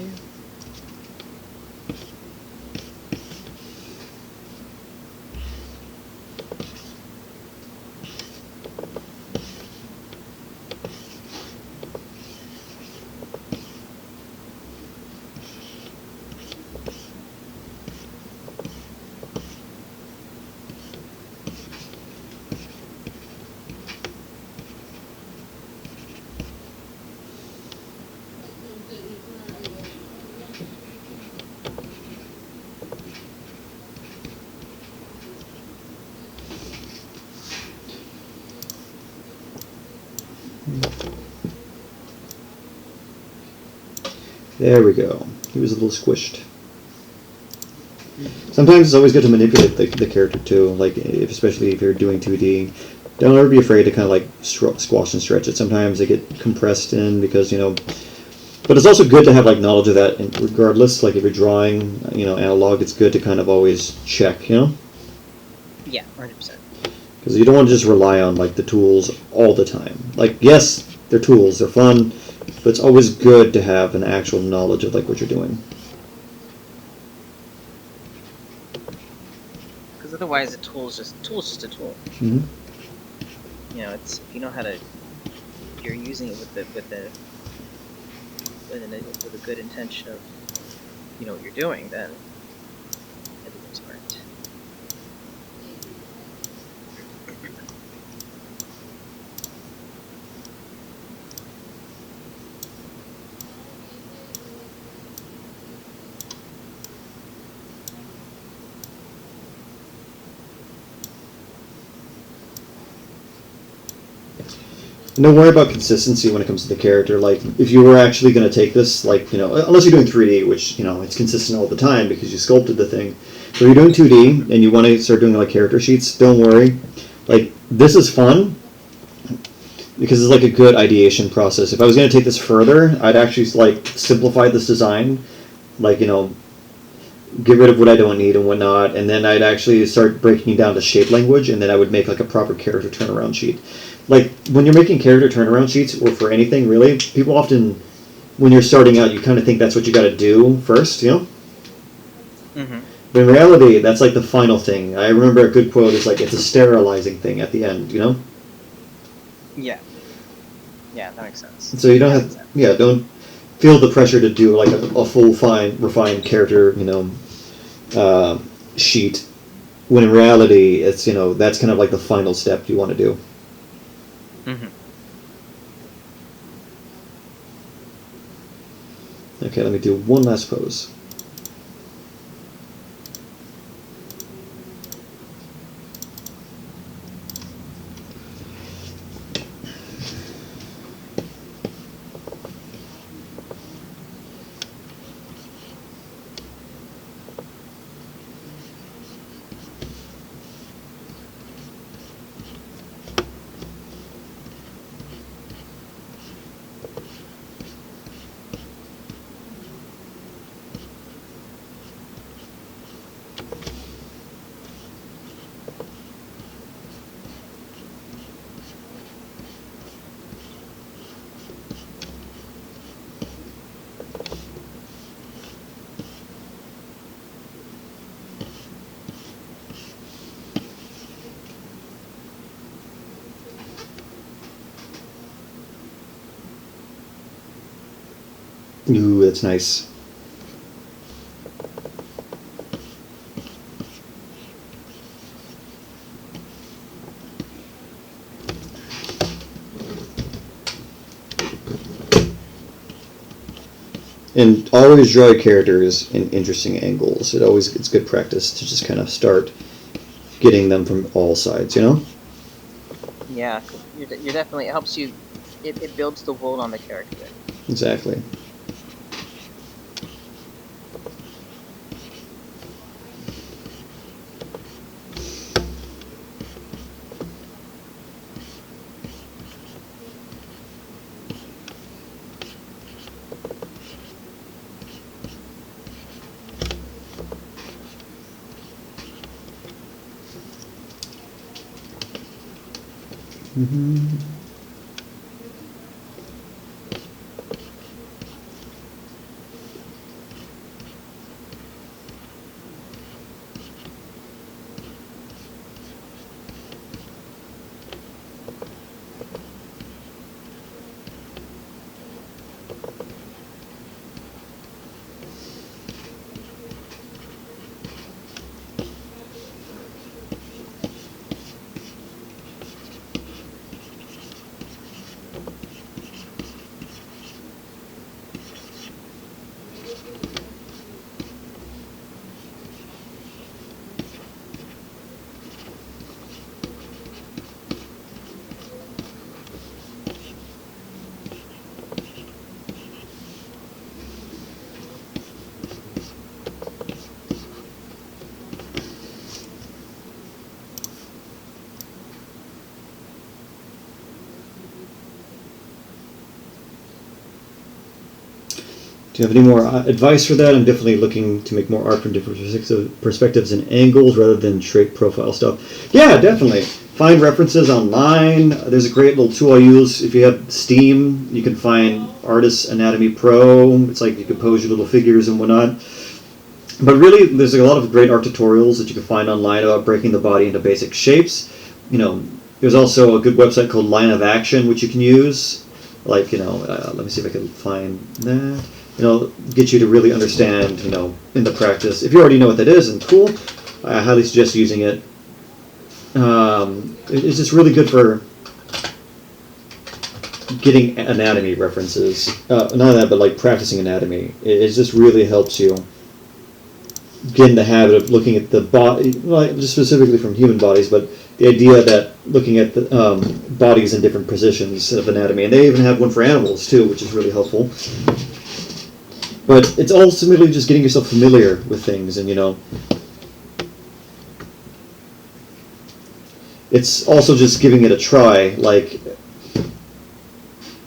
S1: There we go. He was a little squished. Sometimes it's always good to manipulate the character too, like especially if you're doing 2D. Don't ever be afraid to kind of like squash and stretch it. Sometimes they get compressed in because, but it's also good to have like knowledge of that, and regardless, like if you're drawing, analog, it's good to kind of always check,
S2: Yeah, 100%.
S1: Because you don't want to just rely on like the tools all the time. Like, yes, they're tools, they're fun, But it's always good to have an actual knowledge of like what you're doing.
S3: Because otherwise, a tool's just a tool.
S1: Mm-hmm.
S3: You know, it's if you know how to, if you're using it with a good intention of, you know what you're doing, then everything's great.
S1: Don't worry about consistency when it comes to the character. Like, if you were actually going to take this, like, you know, unless you're doing 3D, which, you know, it's consistent all the time because you sculpted the thing. But if you're doing 2D and you want to start doing, like, character sheets, don't worry. Like, this is fun because it's, like, a good ideation process. If I was going to take this further, I'd actually, like, simplify this design. Like, you know, get rid of what I don't need and whatnot. And then I'd actually start breaking it down to shape language. And then I would make, like, a proper character turnaround sheet. Like, when you're making character turnaround sheets, or for anything, really, people often, when you're starting out, you kind of think that's what you got to do first, you know?
S3: Mm-hmm.
S1: But in reality, that's, like, the final thing. I remember a good quote is, like, it's a sterilizing thing at the end, you know?
S3: Yeah. Yeah, that makes sense.
S1: So you don't have, yeah, don't feel the pressure to do, like, a full, refined character, you know, sheet, when in reality, it's, you know, that's kind of like the final step you want to do.
S3: Mm-hmm.
S1: Okay, let me do one last pose. Ooh, that's nice. And always draw your characters in interesting angles. It's good practice to just kind of start getting them from all sides, you know?
S3: Yeah, you're definitely, it helps you, it builds the world on the character.
S1: Exactly. Mm-hmm. Do you have any more advice for that? I'm definitely looking to make more art from different perspectives and angles rather than straight profile stuff. Yeah, definitely. Find references online. There's a great little tool I use. If you have Steam, you can find Artist Anatomy Pro. It's like you can pose your little figures and whatnot. But really, there's a lot of great art tutorials that you can find online about breaking the body into basic shapes. You know, there's also a good website called Line of Action, which you can use. Like, you know, let me see if I can find that. You know, get you to really understand, you know, in the practice. If you already know what that is, and cool, I highly suggest using it. It's just really good for getting anatomy references. Not that, but like practicing anatomy. It just really helps you get in the habit of looking at the body, like just specifically from human bodies, but the idea that looking at the bodies in different positions of anatomy. And they even have one for animals too, which is really helpful. But it's ultimately just getting yourself familiar with things, and you know, it's also just giving it a try. Like,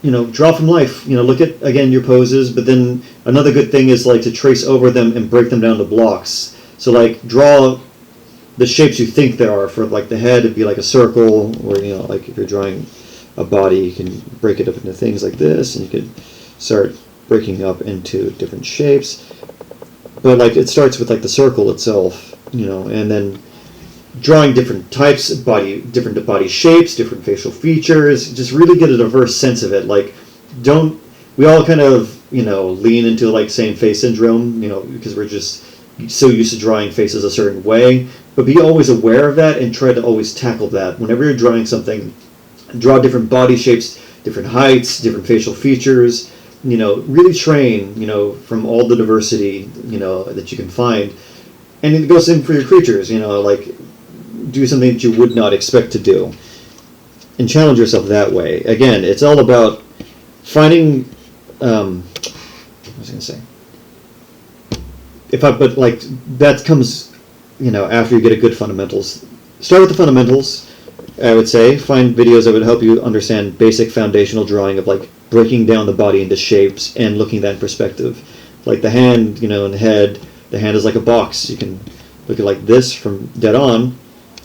S1: you know, draw from life. You know, look at, again, your poses, but then another good thing is like to trace over them and break them down to blocks. So like draw the shapes you think there are. For like the head, it'd be like a circle, or you know, like if you're drawing a body, you can break it up into things like this, and you could start breaking up into different shapes. But like it starts with like the circle itself, you know, and then drawing different types of different body shapes, different facial features. Just really get a diverse sense of it. Like, we all kind of, you know, lean into like same face syndrome, you know, because we're just so used to drawing faces a certain way. But be always aware of that and try to always tackle that. Whenever you're drawing something, draw different body shapes, different heights, different facial features. You know, really train, you know, from all the diversity, you know, that you can find. And it goes in for your creatures, you know, like do something that you would not expect to do. And challenge yourself that way. Again, it's all about finding, what was I going to say? But like, that comes, you know, after you get a good fundamentals. Start with the fundamentals, I would say. Find videos that would help you understand basic foundational drawing of like breaking down the body into shapes and looking at that in perspective. Like the hand, you know, and the head is like a box. You can look at like this from dead on,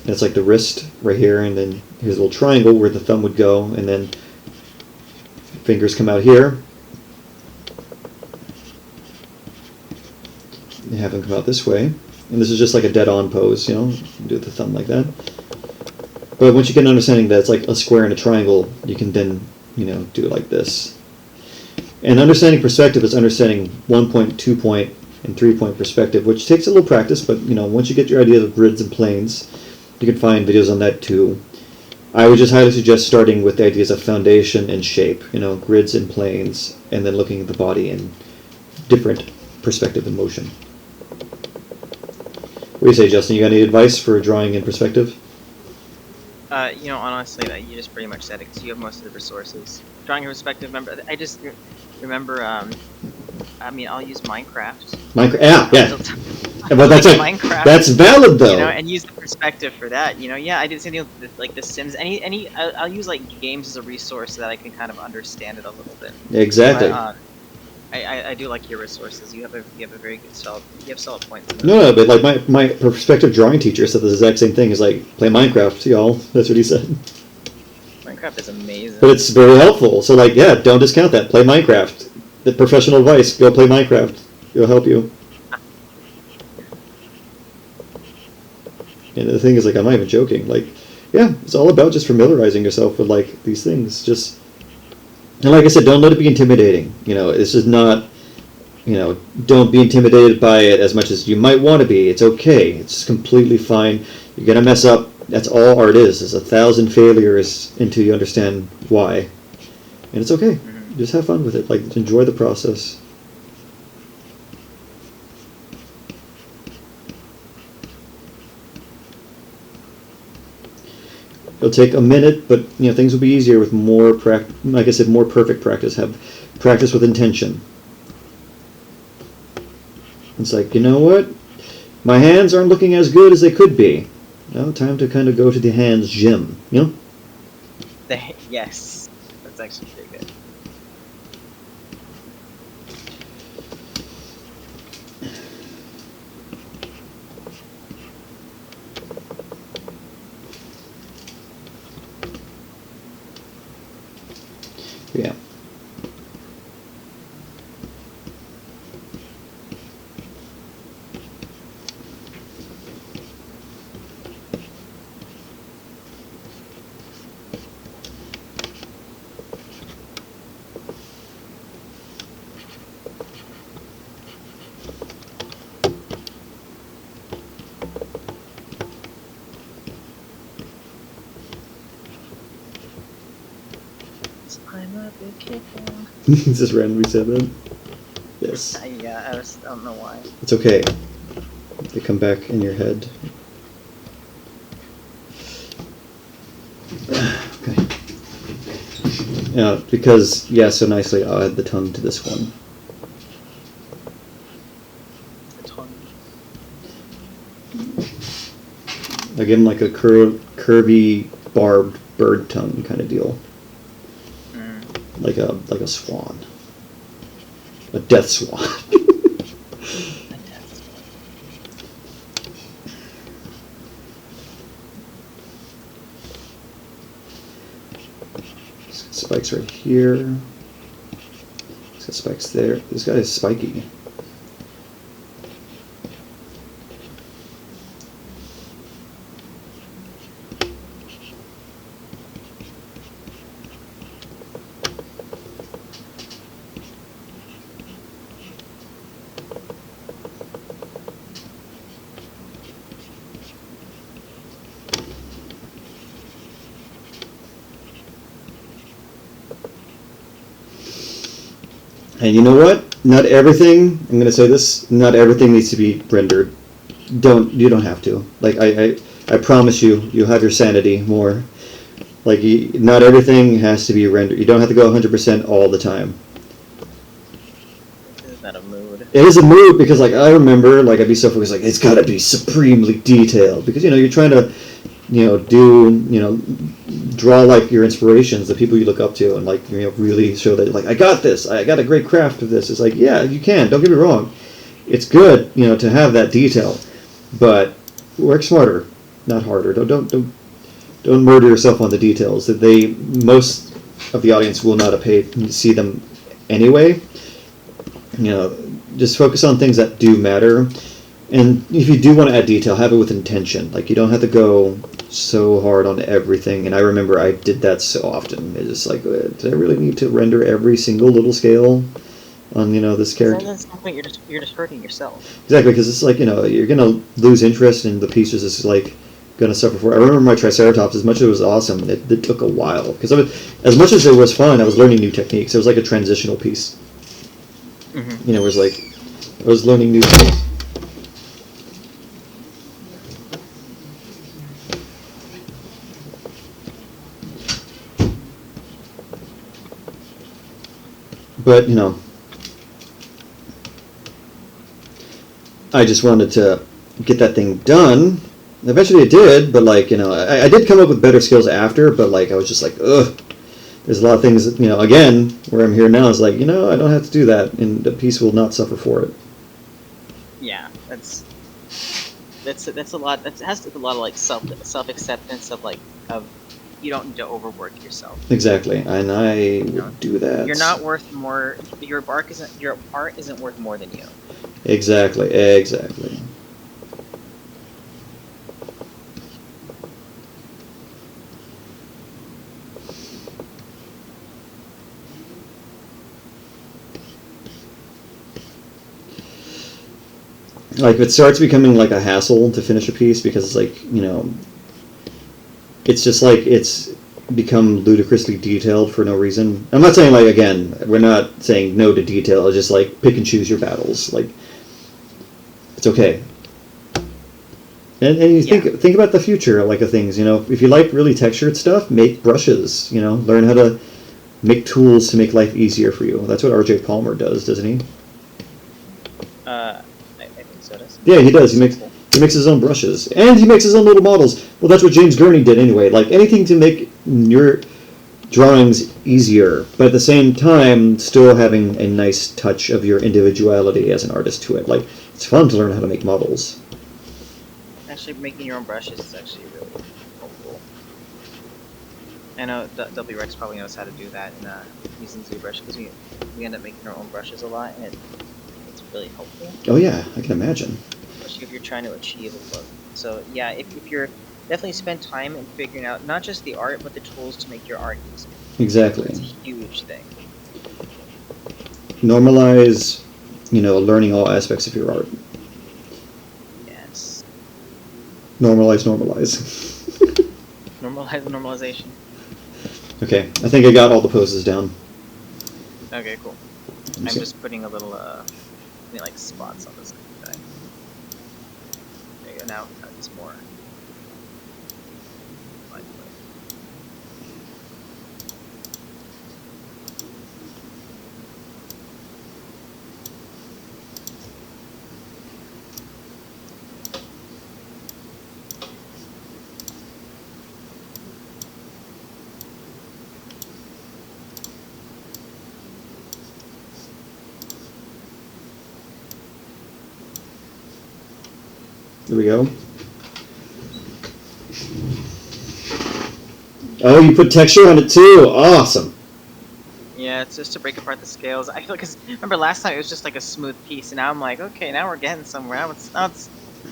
S1: and it's like the wrist right here, and then here's a little triangle where the thumb would go, and then fingers come out here. You have them come out this way, and this is just like a dead on pose, you know, do the thumb like that. But once you get an understanding that it's like a square and a triangle, you can then, you know, do it like this. And understanding perspective is understanding 1 point, 2 point, and 3 point perspective, which takes a little practice, but you know, once you get your idea of grids and planes, you can find videos on that too. I would just highly suggest starting with the ideas of foundation and shape, you know, grids and planes, and then looking at the body in different perspective and motion. What do you say, Justin? You got any advice for drawing in perspective?
S3: You know, honestly, that you just pretty much said it because you have most of the resources. Drawing in perspective, I just remember, I mean, I'll use Minecraft.
S1: Yeah. But that's
S3: Minecraft.
S1: That's valid though.
S3: You know, and use the perspective for that. You know, yeah, I did something with like The Sims. I'll use like games as a resource so that I can kind of understand it a little bit.
S1: Exactly.
S3: But, I do like your resources. You have a very good solid points.
S1: No, but like my perspective drawing teacher said the exact same thing. Is like, play Minecraft, y'all. That's what he said.
S3: Minecraft is amazing.
S1: But it's very helpful. So like, yeah, don't discount that. Play Minecraft. The professional advice: go play Minecraft. It'll help you. And the thing is, like, I'm not even joking. Like, yeah, it's all about just familiarizing yourself with like these things. Just, and like I said, don't let it be intimidating. You know, this is not, you know, don't be intimidated by it as much as you might want to be. It's okay. It's completely fine. You're gonna mess up. That's all art is. It's 1,000 failures until you understand why. And it's okay. Just have fun with it. Like, enjoy the process. It'll take a minute, but you know, things will be easier with more like I said, more perfect practice. Have practice with intention. It's like, you know what? My hands aren't looking as good as they could be. Now, time to kind of go to the hands gym, you know?
S3: Yes. That's actually pretty good.
S1: Yeah. Just randomly said that. Yes.
S3: Yeah, I don't know why.
S1: It's okay. They come back in your head. Okay. Yeah, because, yeah, so nicely I'll add the tongue to this one.
S3: The tongue.
S1: Again, like a curvy, barbed bird tongue kind of deal. Like a swan. A death swan. Spikes right here. It's got spikes there. This guy is spiky. And you know what? Not everything, I'm going to say this, not everything needs to be rendered. You don't have to. Like, I promise you, you'll have your sanity more. Like, not everything has to be rendered. You don't have to go 100% all the time.
S3: Is that a mood?
S1: It is a mood because, like, I remember, like, I'd be so focused, like, it's got to be supremely detailed. Because, you're trying to, draw, like, your inspirations, the people you look up to, and, like, really show that, like, I got this, I got a great craft of this. It's like, yeah, you can, don't get me wrong. It's good, to have that detail, but work smarter, not harder. Don't murder yourself on the details. That most of the audience will not see them anyway. Just focus on things that do matter. And if you do want to add detail, have it with intention. Like, you don't have to go so hard on everything. And I remember I did that so often. It's just like, did I really need to render every single little scale on, this character?
S3: That's something you're just hurting yourself.
S1: Exactly, because it's like, you're going to lose interest in the pieces. It's like going to suffer for it. I remember my Triceratops, as much as it was awesome, it took a while. Because as much as it was fun, I was learning new techniques. It was like a transitional piece.
S3: Mm-hmm.
S1: It was like, I was learning new things. But, I just wanted to get that thing done. Eventually it did, but, like, I did come up with better skills after, but, like, I was just like, ugh. There's a lot of things that, again, where I'm here now is like, I don't have to do that, and the piece will not suffer for it.
S3: Yeah, that's a lot. That has to do with a lot of, like, self acceptance of you don't need to overwork yourself.
S1: Exactly, and I would do that.
S3: You're not worth more. Your art isn't worth more than you.
S1: Exactly. Like, if it starts becoming like a hassle to finish a piece because it's like, it's just like it's become ludicrously detailed for no reason. I'm not saying, like, again, we're not saying no to detail. It's just like pick and choose your battles. Like, it's okay. And you think about the future, like, of things. If you like really textured stuff, make brushes. Learn how to make tools to make life easier for you. That's what RJ Palmer does, doesn't he?
S3: I think so.
S1: Yeah, he does. He makes his own brushes, and he makes his own little models. Well, that's what James Gurney did anyway. Like, anything to make your drawings easier, but at the same time, still having a nice touch of your individuality as an artist to it. Like, it's fun to learn how to make models.
S3: Actually, making your own brushes is actually really helpful. I know W Rex probably knows how to do that in using ZBrush, because we end up making our own brushes a lot, and it's really helpful.
S1: Oh yeah, I can imagine.
S3: Especially if you're trying to achieve a look. So yeah, if you're definitely spend time in figuring out not just the art, but the tools to make your art easier.
S1: Exactly.
S3: It's a huge thing.
S1: Normalize, learning all aspects of your art.
S3: Yes.
S1: Normalize.
S3: Normalization.
S1: Okay, I think I got all the poses down.
S3: Okay, cool. I'm just putting a little like spots on this guy. There you go. Now it's more.
S1: There we go. Oh, you put texture on it too. Awesome.
S3: Yeah, it's just to break apart the scales. I feel because remember last time it was just like a smooth piece, and now I'm like, okay, now we're getting somewhere.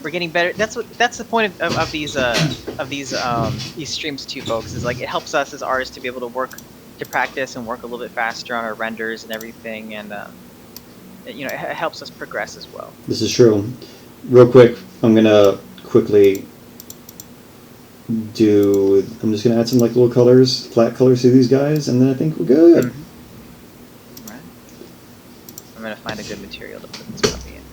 S3: We're getting better. That's the point of these streams too, folks. Is like it helps us as artists to be able to practice and work a little bit faster on our renders and everything, and it helps us progress as well.
S1: This is true. Real quick, I'm gonna quickly I'm just gonna add some like little colors, flat colors to these guys, and then I think we're good.
S3: Mm-hmm. Right. I'm gonna find a good material to put this puppy in.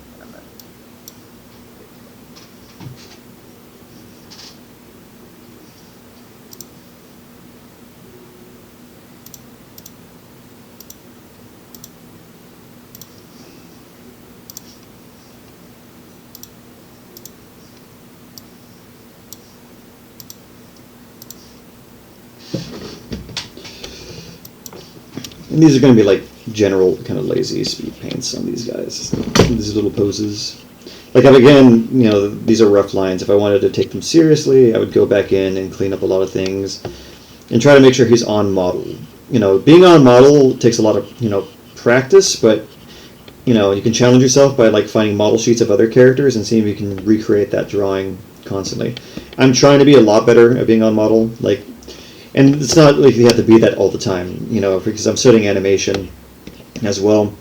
S1: And these are going to be like general kind of lazy speed paints on these guys. These little poses. Like again, these are rough lines. If I wanted to take them seriously, I would go back in and clean up a lot of things and try to make sure he's on model. Being on model takes a lot of, practice, but you can challenge yourself by like finding model sheets of other characters and seeing if you can recreate that drawing constantly. I'm trying to be a lot better at being on model, and it's not like you have to be that all the time, because I'm studying animation as well.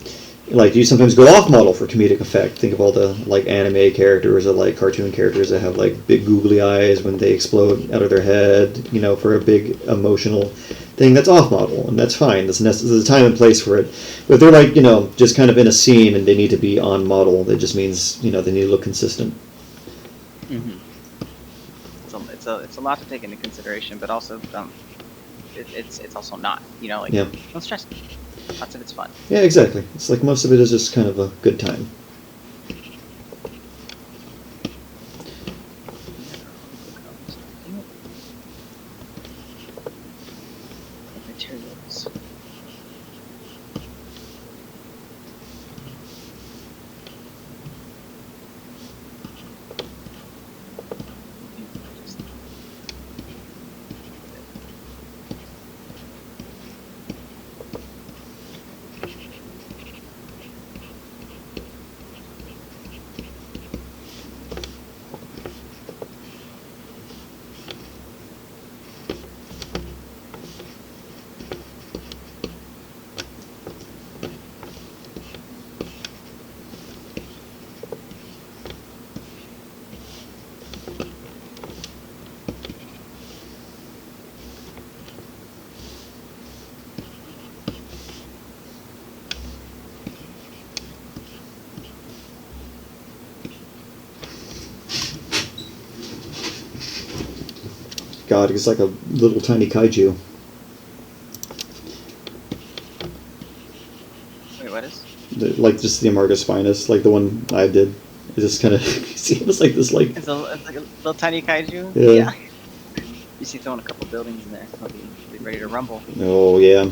S1: Like, you sometimes go off model for comedic effect. Think of all the like anime characters or like cartoon characters that have like big googly eyes when they explode out of their head, for a big emotional thing. That's off model, and that's fine. There's a time and place for it. But if they're like, just kind of in a scene and they need to be on model, that just means, they need to look consistent.
S3: Mm-hmm. It's a lot to take into consideration, but also it's also not, don't stress. Lots of it's fun.
S1: Yeah, exactly. It's like most of it is just kind of a good time.
S3: Materials.
S1: God, it's like a little tiny kaiju.
S3: Wait, what is?
S1: Like just the Amargospinus, like the one I did. It just kind of see it was like this like.
S3: It's like a little tiny kaiju.
S1: Yeah.
S3: You see, throwing a couple buildings in there. He'll be ready to rumble.
S1: Oh yeah,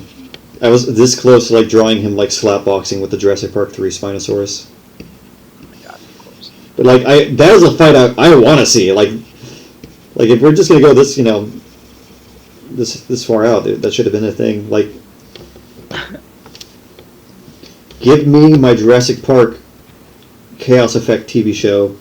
S1: I was this close to like drawing him like slapboxing with the Jurassic Park 3 Spinosaurus.
S3: Oh my god, of course.
S1: But like that is a fight I want to see. Like if we're just gonna go this this far out, that should have been a thing. Like, give me my Jurassic Park Chaos Effect TV show.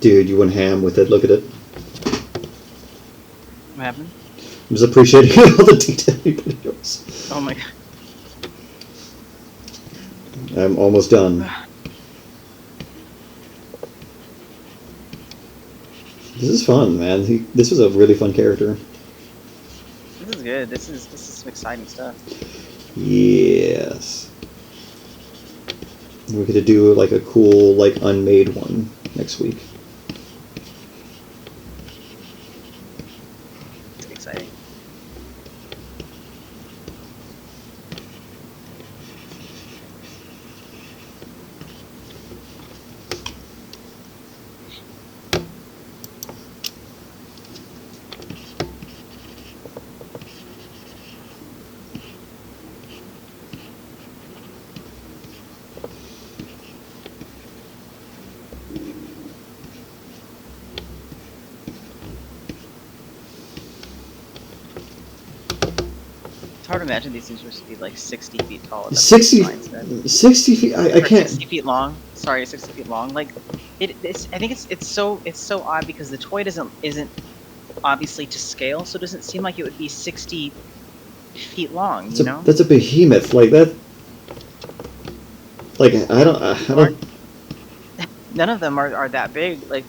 S1: Dude, you went ham with it. Look at it.
S2: What happened?
S1: I was appreciating all the detail you put in yours.
S2: Oh my god.
S1: I'm almost done. This is fun, man. This was a really fun character.
S2: This is good. This is some exciting stuff.
S1: Yes. We could do like a cool, like unmade one next week.
S2: It's exciting. It's hard to imagine these things were supposed to be like 60 feet tall. That's
S1: 60,
S2: what the design said.
S1: 60 feet? I
S2: Or
S1: can't.
S2: 60 feet long. Sorry, 60 feet long. Like, I think it's so odd because the toy isn't obviously to scale, so it doesn't seem like it would be 60 feet long. You know?
S1: That's a behemoth. Like that. Like I don't.
S2: None of them are that big. Like,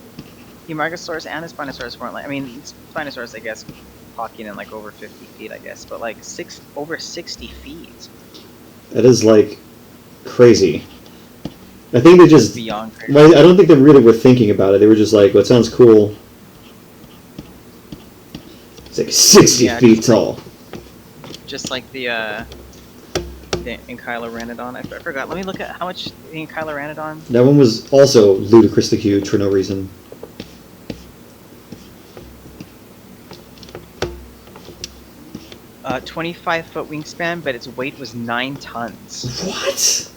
S2: the Amargosaurus and the Spinosaurus weren't like. I mean, Spinosaurus, I guess, clocking in like over 50 feet, I guess, but like over 60 feet.
S1: That is like crazy. I think they just.
S2: Beyond crazy.
S1: Well, I don't think they really were thinking about it. They were just like, "Well, it sounds cool." It's like 60 feet tall.
S2: Just like the Enchilorantodon. I forgot. Let me look at how much the Enchilorantodon.
S1: That one was also ludicrously huge for no reason.
S2: 25-foot wingspan, but its weight was 9 tons.
S1: What?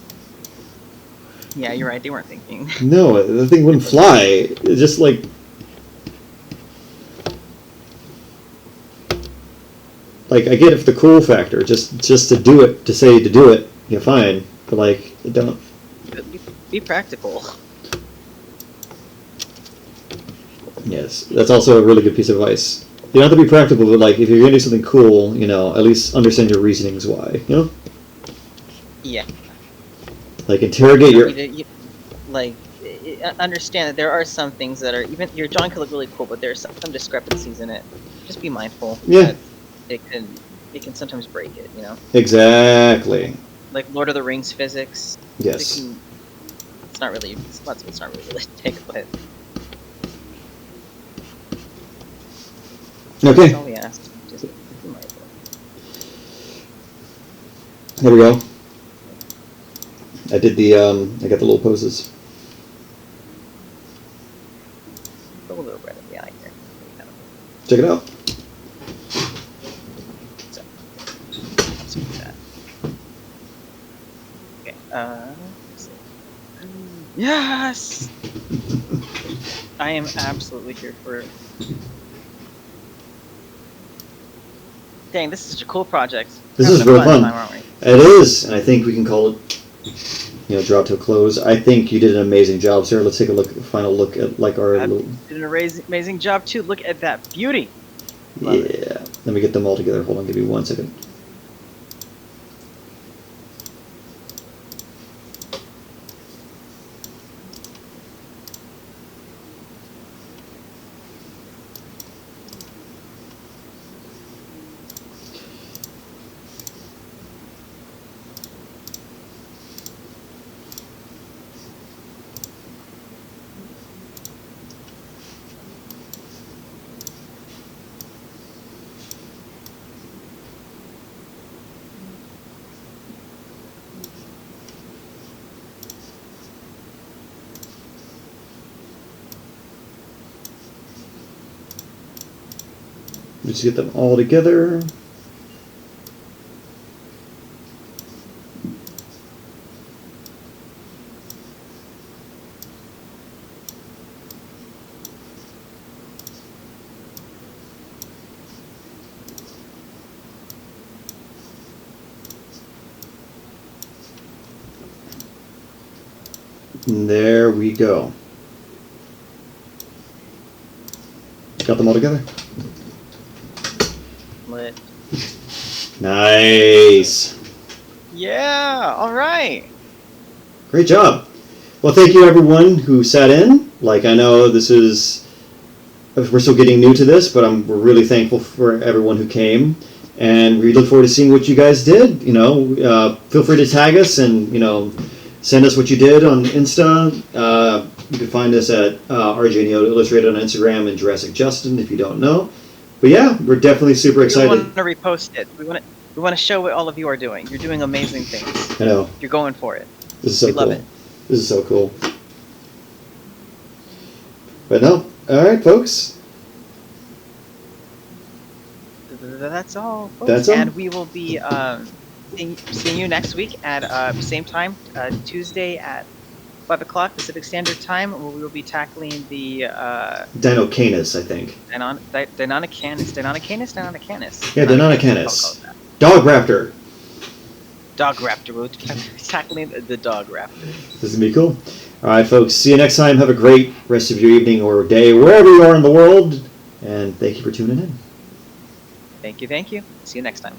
S2: Yeah, you're right. They weren't thinking.
S1: No, the thing wouldn't fly. It's just like. Like, I get it for the cool factor, just to do it, to say to do it, yeah, fine. But like, don't.
S2: Be practical.
S1: Yes, that's also a really good piece of advice. You don't have to be practical, but like, if you're gonna do something cool, you know, at least understand your reasonings why, you know?
S2: Yeah.
S1: Like, interrogate your.
S2: Understand that there are some things that are even your drawing could look really cool, but there's some discrepancies in it. Just be mindful.
S1: Yeah.
S2: That it can sometimes break it, you know.
S1: Exactly.
S2: Like Lord of the Rings physics.
S1: Yes.
S2: It's not really realistic, but
S1: Okay.
S2: that's all we ask. Just be mindful.
S1: There we go. I did the I got the little poses.
S2: Go a little right in the eye here.
S1: Check it out.
S2: So, let's do that. Okay. Let's see. Yes. I am absolutely here for it. Dang, this is such a cool project.
S1: This
S2: We're
S1: is
S2: having a
S1: real fun.
S2: time, aren't we?
S1: It is, and I think we can call it, you know, draw to a close. I think you did an amazing job, sir. Let's take a final look at like our
S2: I
S1: little.
S2: did an amazing job too. Look at that beauty. Love it.
S1: Yeah. Let me get them all together. Hold on, give me 1 second. Just get them all together. And there we go. Got them all together?
S2: Lit.
S1: Nice.
S2: Yeah. All right.
S1: Great job. Well, thank you everyone who sat in. Like, I know this is, we're still getting new to this, but we're really thankful for everyone who came. And we look forward to seeing what you guys did. You know, feel free to tag us and, you know, send us what you did on Insta. You can find us at RJ Nieto Illustrated on Instagram and Jurassic Justin if you don't know. But yeah, we're definitely super excited.
S2: We want to repost it. We want to show what all of you are doing. You're doing amazing things.
S1: I know.
S2: You're going for it.
S1: This is so
S2: We
S1: cool.
S2: love it.
S1: This is so cool. But no, all right, folks.
S2: That's all, folks.
S1: That's all?
S2: And we will be seeing you next week at same time, Tuesday at 5 o'clock Pacific Standard Time, where we will be tackling the
S1: Dinocanis, I think.
S2: Deinonychus.
S1: Yeah, Deinonychus. Dog Raptor.
S2: Dog Raptor. We'll be tackling the Dog Raptor.
S1: This is going to be cool. All right, folks. See you next time. Have a great rest of your evening or day, wherever you are in the world. And thank you for tuning in.
S2: Thank you. See you next time.